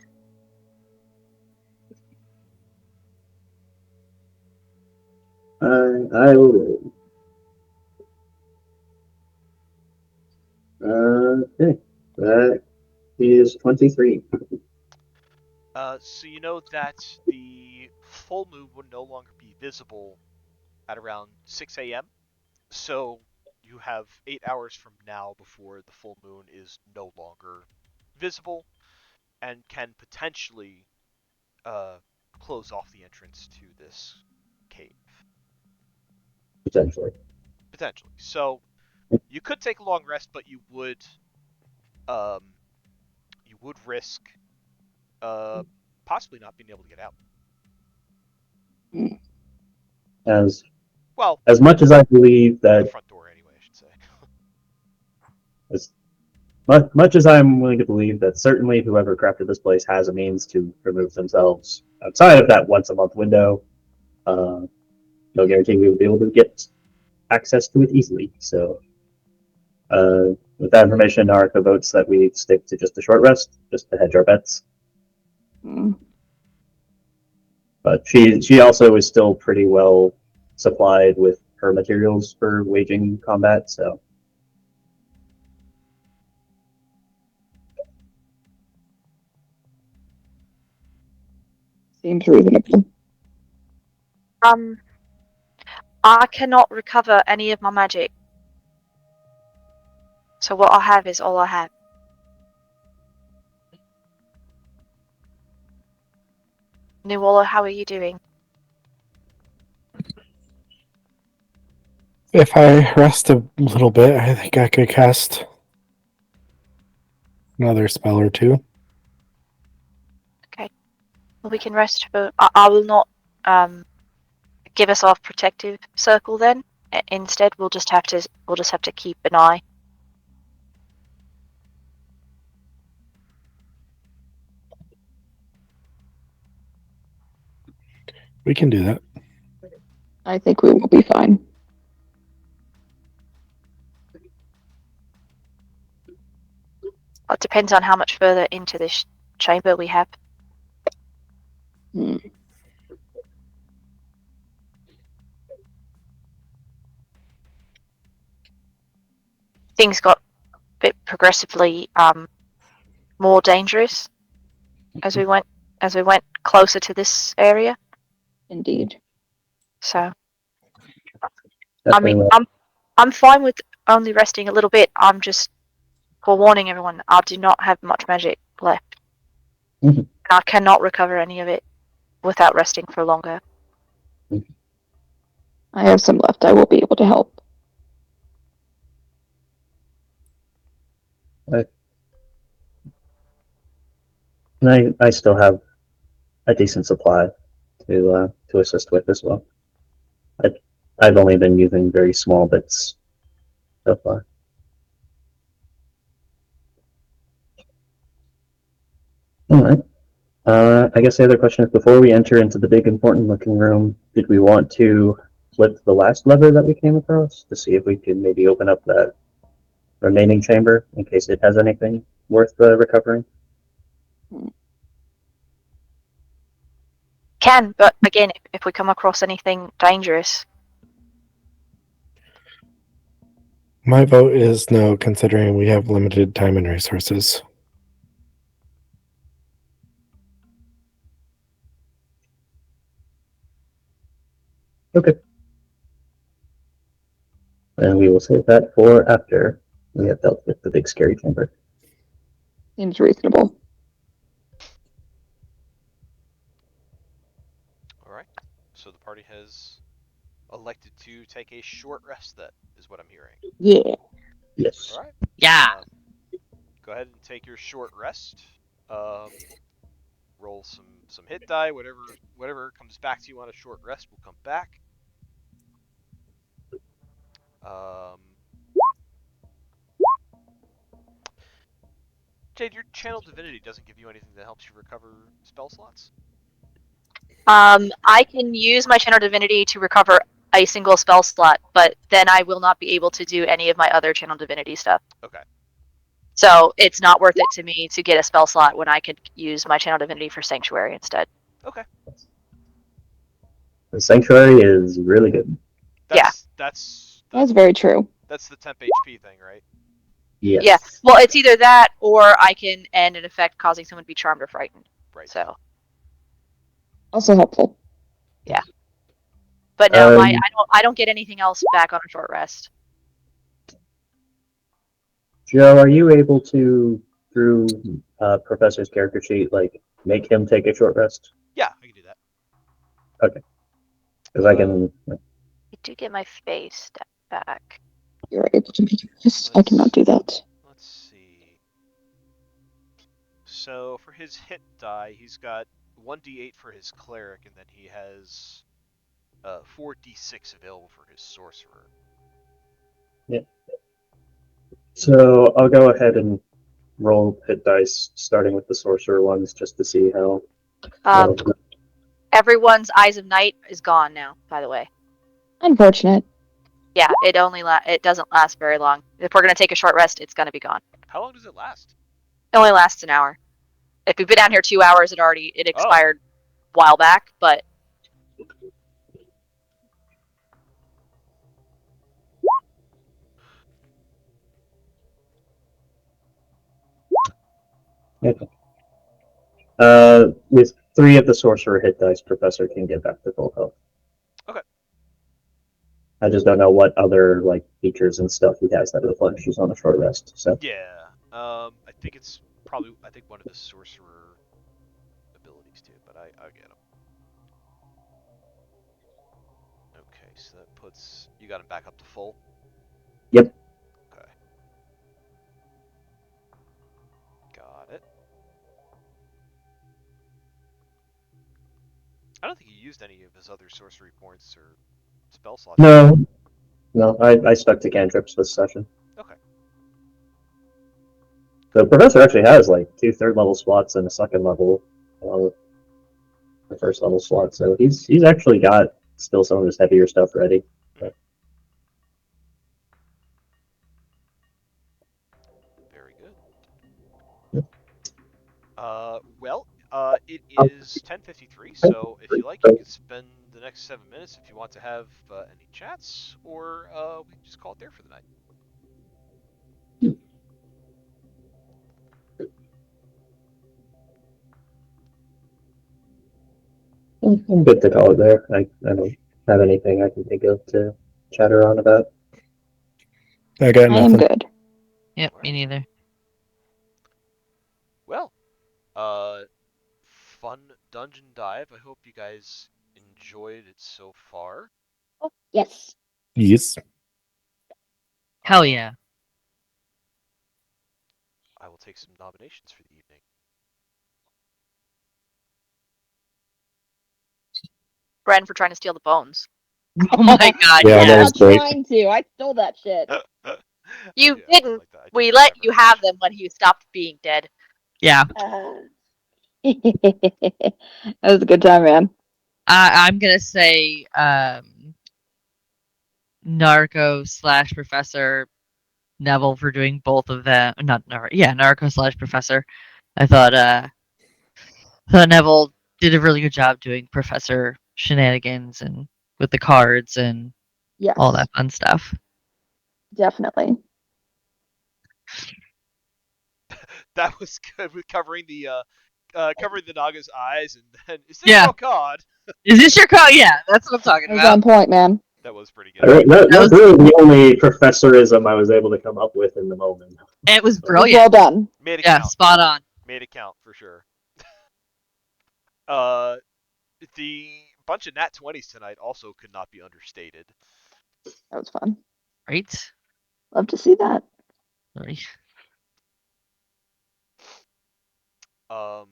I will. Okay, that is 23. So you know that the full moon would no longer be visible at around 6 a.m. So you have 8 hours from now before the full moon is no longer visible and can potentially uh, close off the entrance to this cave. Potentially. Potentially. So you could take a long rest, but um, you would risk uh, possibly not being able to get out. As Well, as much as I believe the that front door anyway, I should say. as much as I'm willing to believe that certainly whoever crafted this place has a means to remove themselves outside of that once a month window, no guarantee we would be able to get access to it easily. So, with that information, Naraka votes that we stick to just a short rest, just to hedge our bets. Hmm. But she also is still pretty well supplied with her materials for waging combat. So, Seems reasonable. I cannot recover any of my magic. So what I have is all I have. Nuala, how are you doing? If I rest a little bit, I think I could cast another spell or two. Okay. Well, we can rest for. I will not give us off protective circle then. Instead, we'll just have to keep an eye. We can do that. I think we will be fine. It depends on how much further into this chamber we have. Hmm. Things got a bit progressively more dangerous as we went closer to this area. Indeed. So I mean, definitely. I'm fine with only resting a little bit. I'm just forewarning everyone. I do not have much magic left. Mhm. I cannot recover any of it without resting for longer. I have some left. I will be able to help. And I still have a decent supply to assist with as well. I, I've only been using very small bits so far. All right. I guess the other question is, before we enter into the big important looking room, did we want to flip the last lever that we came across to see if we could maybe open up that remaining chamber in case it has anything worth recovering? Can, but again, if we come across anything dangerous, My vote is no, considering we have limited time and resources. Okay. And we will save that for after we have dealt with the big scary chamber. Seems reasonable. All right. So the party has elected to take a short rest. That is what I'm hearing. Yeah. Yes. All right. Yeah. Go ahead and take your short rest. Um, roll some hit die. Whatever comes back to you on a short rest will come back. Um, Jade, your channel divinity doesn't give you anything that helps you recover spell slots. I can use my channel divinity to recover a single spell slot, but then I will not be able to do any of my other channel divinity stuff. Okay. So it's not worth it to me to get a spell slot when I could use my channel divinity for sanctuary instead. Okay. The sanctuary is really good. That's That's very true. that's the temp HP thing, right? Yes. Yeah. Well, it's either that or I can end an effect causing someone to be charmed or frightened. Right. So, Also helpful. but no, Um, I don't get anything else back on a short rest. Joe, are you able to, through Professor's character sheet, like make him take a short rest? Yeah, I can do that. Okay. Because I can. I do get my face back. You're able to make this. I cannot do that. Let's see. So for his hit die, he's got 1d8 for his cleric, and then he has 4d6 available for his sorcerer. Yeah. So I'll go ahead and roll hit dice, starting with the sorcerer ones, just to see how. Everyone's Eyes of Night is gone now, by the way. Unfortunate. Yeah, it doesn't last very long. If we're gonna take a short rest, it's gonna be gone. How long does it last? It only lasts an hour. If we've been down here 2 hours, it expired a while back, but With 3 of the sorcerer hit dice, Professor can get back to full health. Okay. I just don't know what other like features and stuff he has that reflect she's on a short rest. So Yeah. I think it's probably one of his sorcerer abilities too, but I'll get him. Okay, so that puts you got him back up to full. Yep. Okay. Got it. I don't think he used any of his other sorcery points or spell slots. No, I stuck to cantrips this session. Okay. The professor actually has like 2 third-level slots and a second level, along with the first level slot. So he's actually got still some of his heavier stuff ready. But Very good. Yep. Well, it is 10:53, so if you like, you could spend the next 7 minutes if you want to have any chats, or we can just call it there for the night. I'm good to call it there. I don't have anything I can think of to chat around about. I got I am nothing. good. Yep, me neither. Well, fun dungeon dive. I hope you guys enjoyed it so far. Oh, yes. Yes. Hell yeah. I will take some nominations for the evening. Bren for trying to steal the bones. Oh my god, Yeah, I'm that yeah. was not great. trying to. I stole that shit. You Yeah, didn't. like that. We let you have them when he stopped being dead. Yeah. That was a good time, man. I'm gonna say Narco / Professor Neville for doing both of them. Not Narco. Yeah, Narco / Professor. I thought Neville did a really good job doing Professor shenanigans and with the cards and Yes, all that fun stuff. definitely. That was good with covering the Naga's eyes, and then is this Yeah. your card? Is this your call? Yeah, that's what I'm talking That was about. on point, man. That was pretty good. That's really the only professorism I was able to come up with in the moment. It was It was brilliant. well done. Made it Yeah, count. spot on. Made it count for sure. The bunch of nat 20s tonight also could not be understated. That was fun. Right? Love to see that. Right. Um,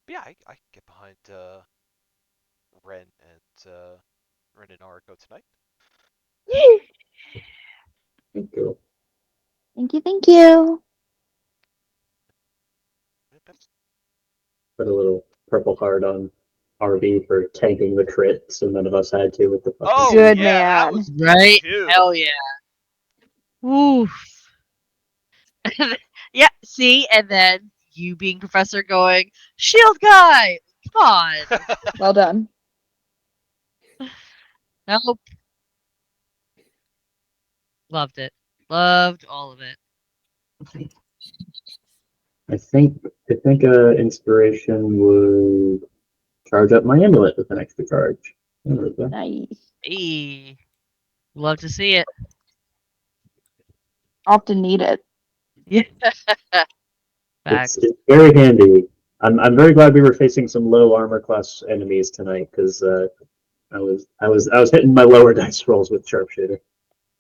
yeah, I can get behind Ren and Ariko tonight. Cool. Thank you, thank you. Put a little purple heart on RB for tanking the crit, so none of us had to with the fucking. Oh Good yeah, that man. was good Right? too. Hell yeah. Oof. Yeah, see, and then you being Professor going, Shield Guy! Come on. Well done. Nope. Loved it. Loved all of it. I think inspiration would charge up my amulet with an extra charge. There we go. Nice. Hey. Love to see it. Often need it. Yeah. It's Facts. very handy. I'm very glad we were facing some low armor class enemies tonight because I was hitting my lower dice rolls with sharpshooter.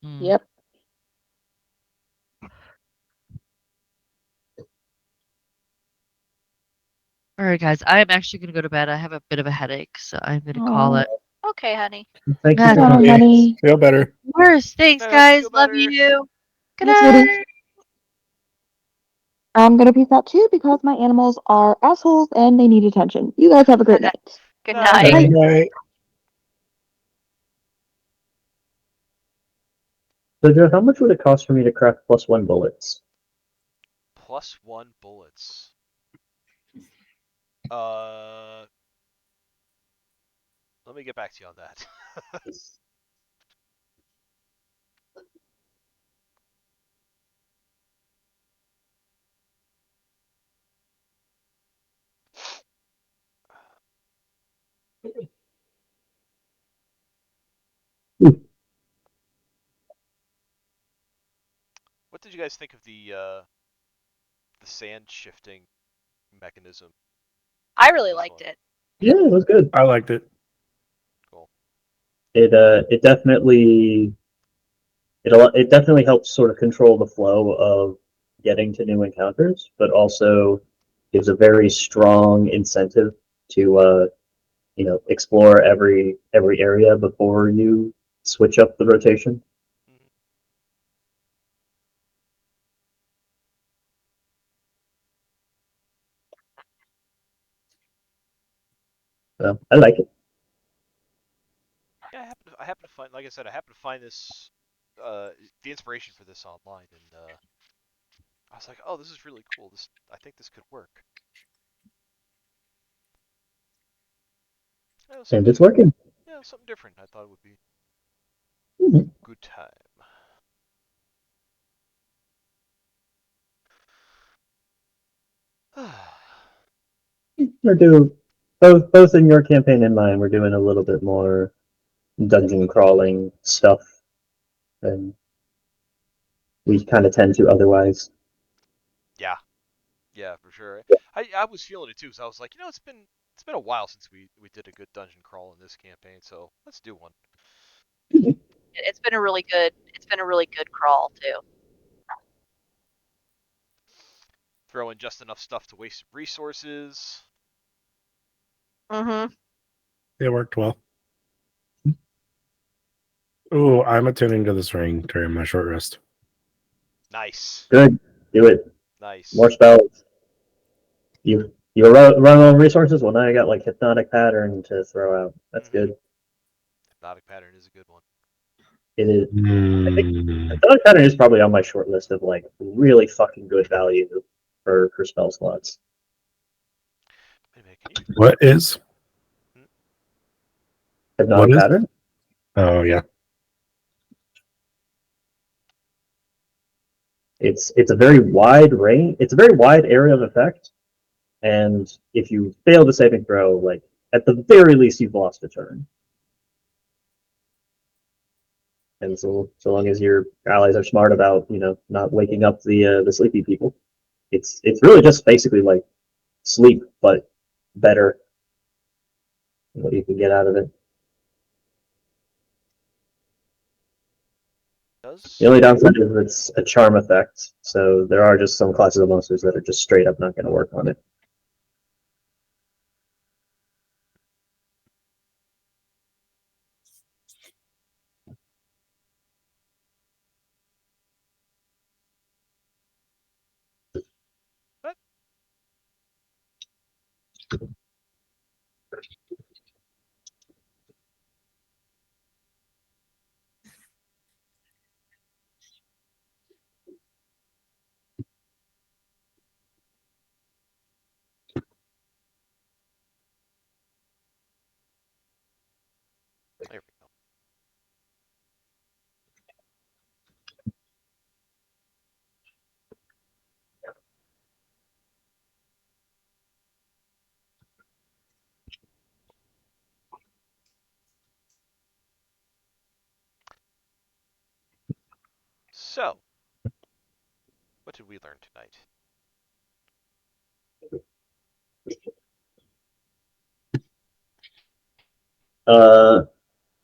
Mm. Yep. Alright, guys, I am actually going to go to bed. I have a bit of a headache, so I'm going to call Oh, it. Okay, honey. Thank you Ah, for got him, coming. honey. Feel better. Worse. Thanks, I hope you guys. feel Love better. you. Good Thanks, Woody. night. I'm gonna peace out too because my animals are assholes and they need attention. You guys have a great night. Good Night. night. Bye. Right. So, Joe, how much would it cost for me to craft +1 bullets? +1 bullets. Let me get back to you on that. What did you guys think of the sand shifting mechanism I in really this liked one? it. Yeah, it was good. I liked it. Cool. It definitely it definitely helps sort of control the flow of getting to new encounters, but also gives a very strong incentive to explore every area before you switch up the rotation. Mhm. So I like it. Yeah, I happen to find, like I said, I happen to find this, the inspiration for this online, and I was like, oh, this is really cool. I think this could work. Yeah, it was And something, it's working. yeah, it was something different. I thought it would be Mhm. good time. We're doing both in your campaign and mine. We're doing a little bit more dungeon crawling stuff than we kind of tend to otherwise. Yeah, yeah, for sure. I was feeling it too, so I was like, it's been a while since we did a good dungeon crawl in this campaign, so let's do one. It's been a really good. It's been a really good crawl too. Throw in just enough stuff to waste resources. Mm-hmm. It worked well. Ooh, I'm attending to this ring during my short rest. Nice, Good. Do it. More nice. spells. You run on resources? Well, now you got like hypnotic pattern to throw out. That's Mm-hmm. good. Hypnotic pattern is a good one. It is. I think Hmm. hypnotic pattern is probably on my short list of like really fucking good value for spell slots. Wait a minute, can you? What is? Hmm? What Hypnotic is? pattern. Oh yeah. It's a very wide range. It's a very wide area of effect, and if you fail the saving throw, like at the very least, you've lost a turn. And so long as your allies are smart about not waking up the sleepy people, it's really just basically like sleep, but better what you can get out of it. The Does only downside is it's a charm effect, so there are just some classes of monsters that are just straight up not going to work on it. what? There we go. So, what did we learn tonight? Uh,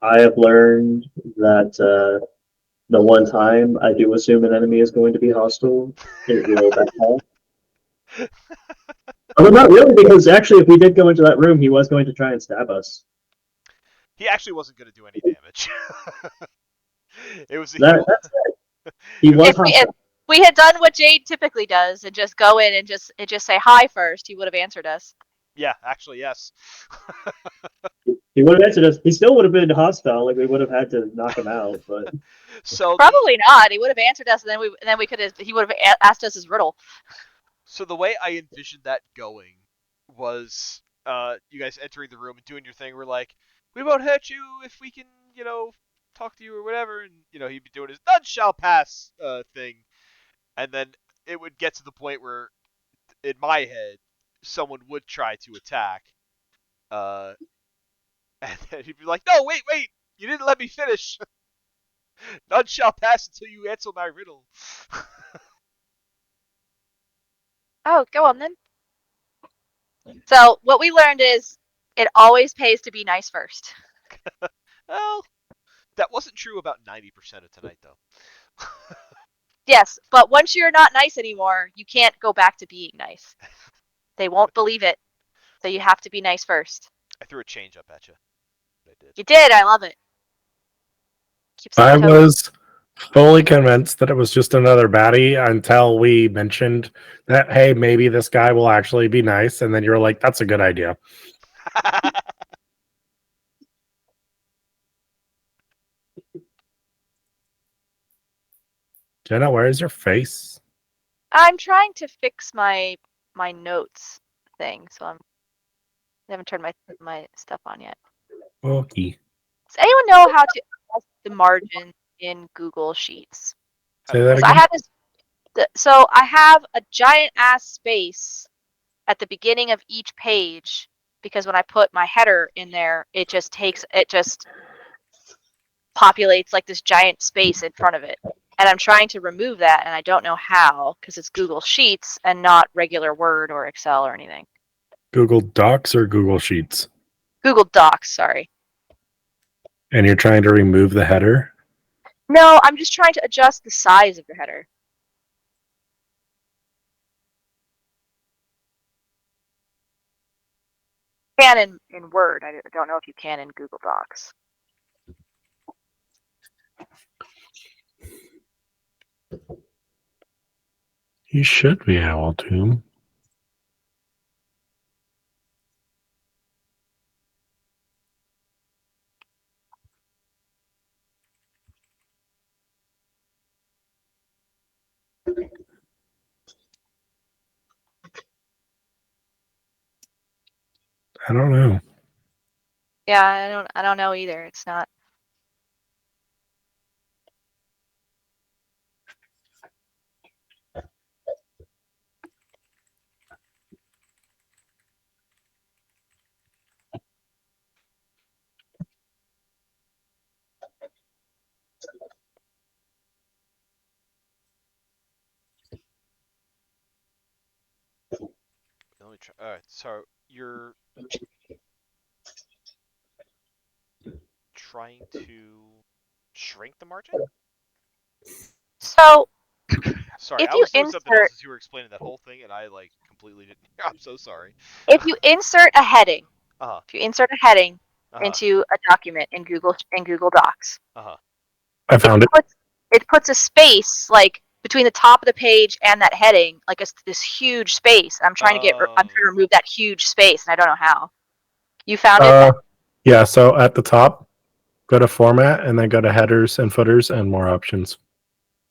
I have learned that the one time I do assume an enemy is going to be hostile, it will backfire. Although not really, because actually, if we did go into that room, he was going to try and stab us. He actually wasn't going to do any damage. It was he. That's it. He was If hostile. we had done what Jade typically does and just go in and just say hi first, he would have answered us. Yeah, actually, yes. He would have answered us. He still would have been hostile. Like we would have had to knock him out. But So Probably not. He would have answered us, and then we could have. He would have asked us his riddle. the way I envisioned that going was you guys entering the room and doing your thing. We're like, we won't hurt you if we can, talk to you or whatever, and he'd be doing his none shall pass thing, and then it would get to the point where, in my head, someone would try to attack, uh, and then he'd be like, no, wait, you didn't let me finish. None shall pass until you answer my riddle. Oh, go on then. So what we learned is it always pays to be nice first. Well, that wasn't true about 90% of tonight, though. Yes, but once you're not nice anymore, you can't go back to being nice. They won't believe it. So you have to be nice first. I threw a change up at you. I did. You did. I love it. Keeps on I your toes. was fully convinced that it was just another baddie until we mentioned that, hey, maybe this guy will actually be nice. And then you're like, that's a good idea. Jenna, where is your face? I'm trying to fix my notes thing, so I haven't turned my stuff on yet. Okay. Does anyone know how to adjust the margin in Google Sheets? I have Say no that So I again. idea. have so I have a giant ass space at the beginning of each page because when I put my header in there, it just populates like this giant space in front of it. And I'm trying to remove that, and I don't know how because it's Google Sheets and not regular Word or Excel or anything. Google Docs or Google Sheets? Google Docs, sorry. And you're trying to remove the header? No, I'm just trying to adjust the size of the header. You can in Word. I don't know if you can in Google Docs. You should be able to. I don't know. Yeah, I don't know either. It's not. Let me try. All right. So you're trying to shrink the margin? So Sorry, if I you was doing something else insert as you were explaining that whole thing, and I completely didn't. I'm so sorry. if you insert a heading, Uh huh. if you insert a heading Uh huh. into a document in Google Docs, Uh huh. I it found it. puts a space like between the top of the page and that heading, like this huge space. I'm trying to remove that huge space, and I don't know how. You found it? Yeah, so at the top, go to format and then go to headers and footers and more options.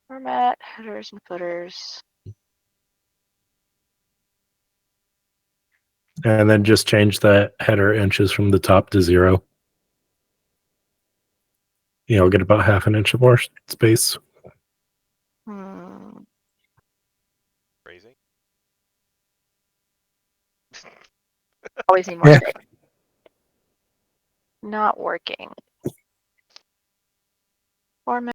Format, headers, and footers. And then just change the header inches from the top to 0. You'll get about half an inch of more space. Crazy. Always need more Yeah. space. Not working. Format.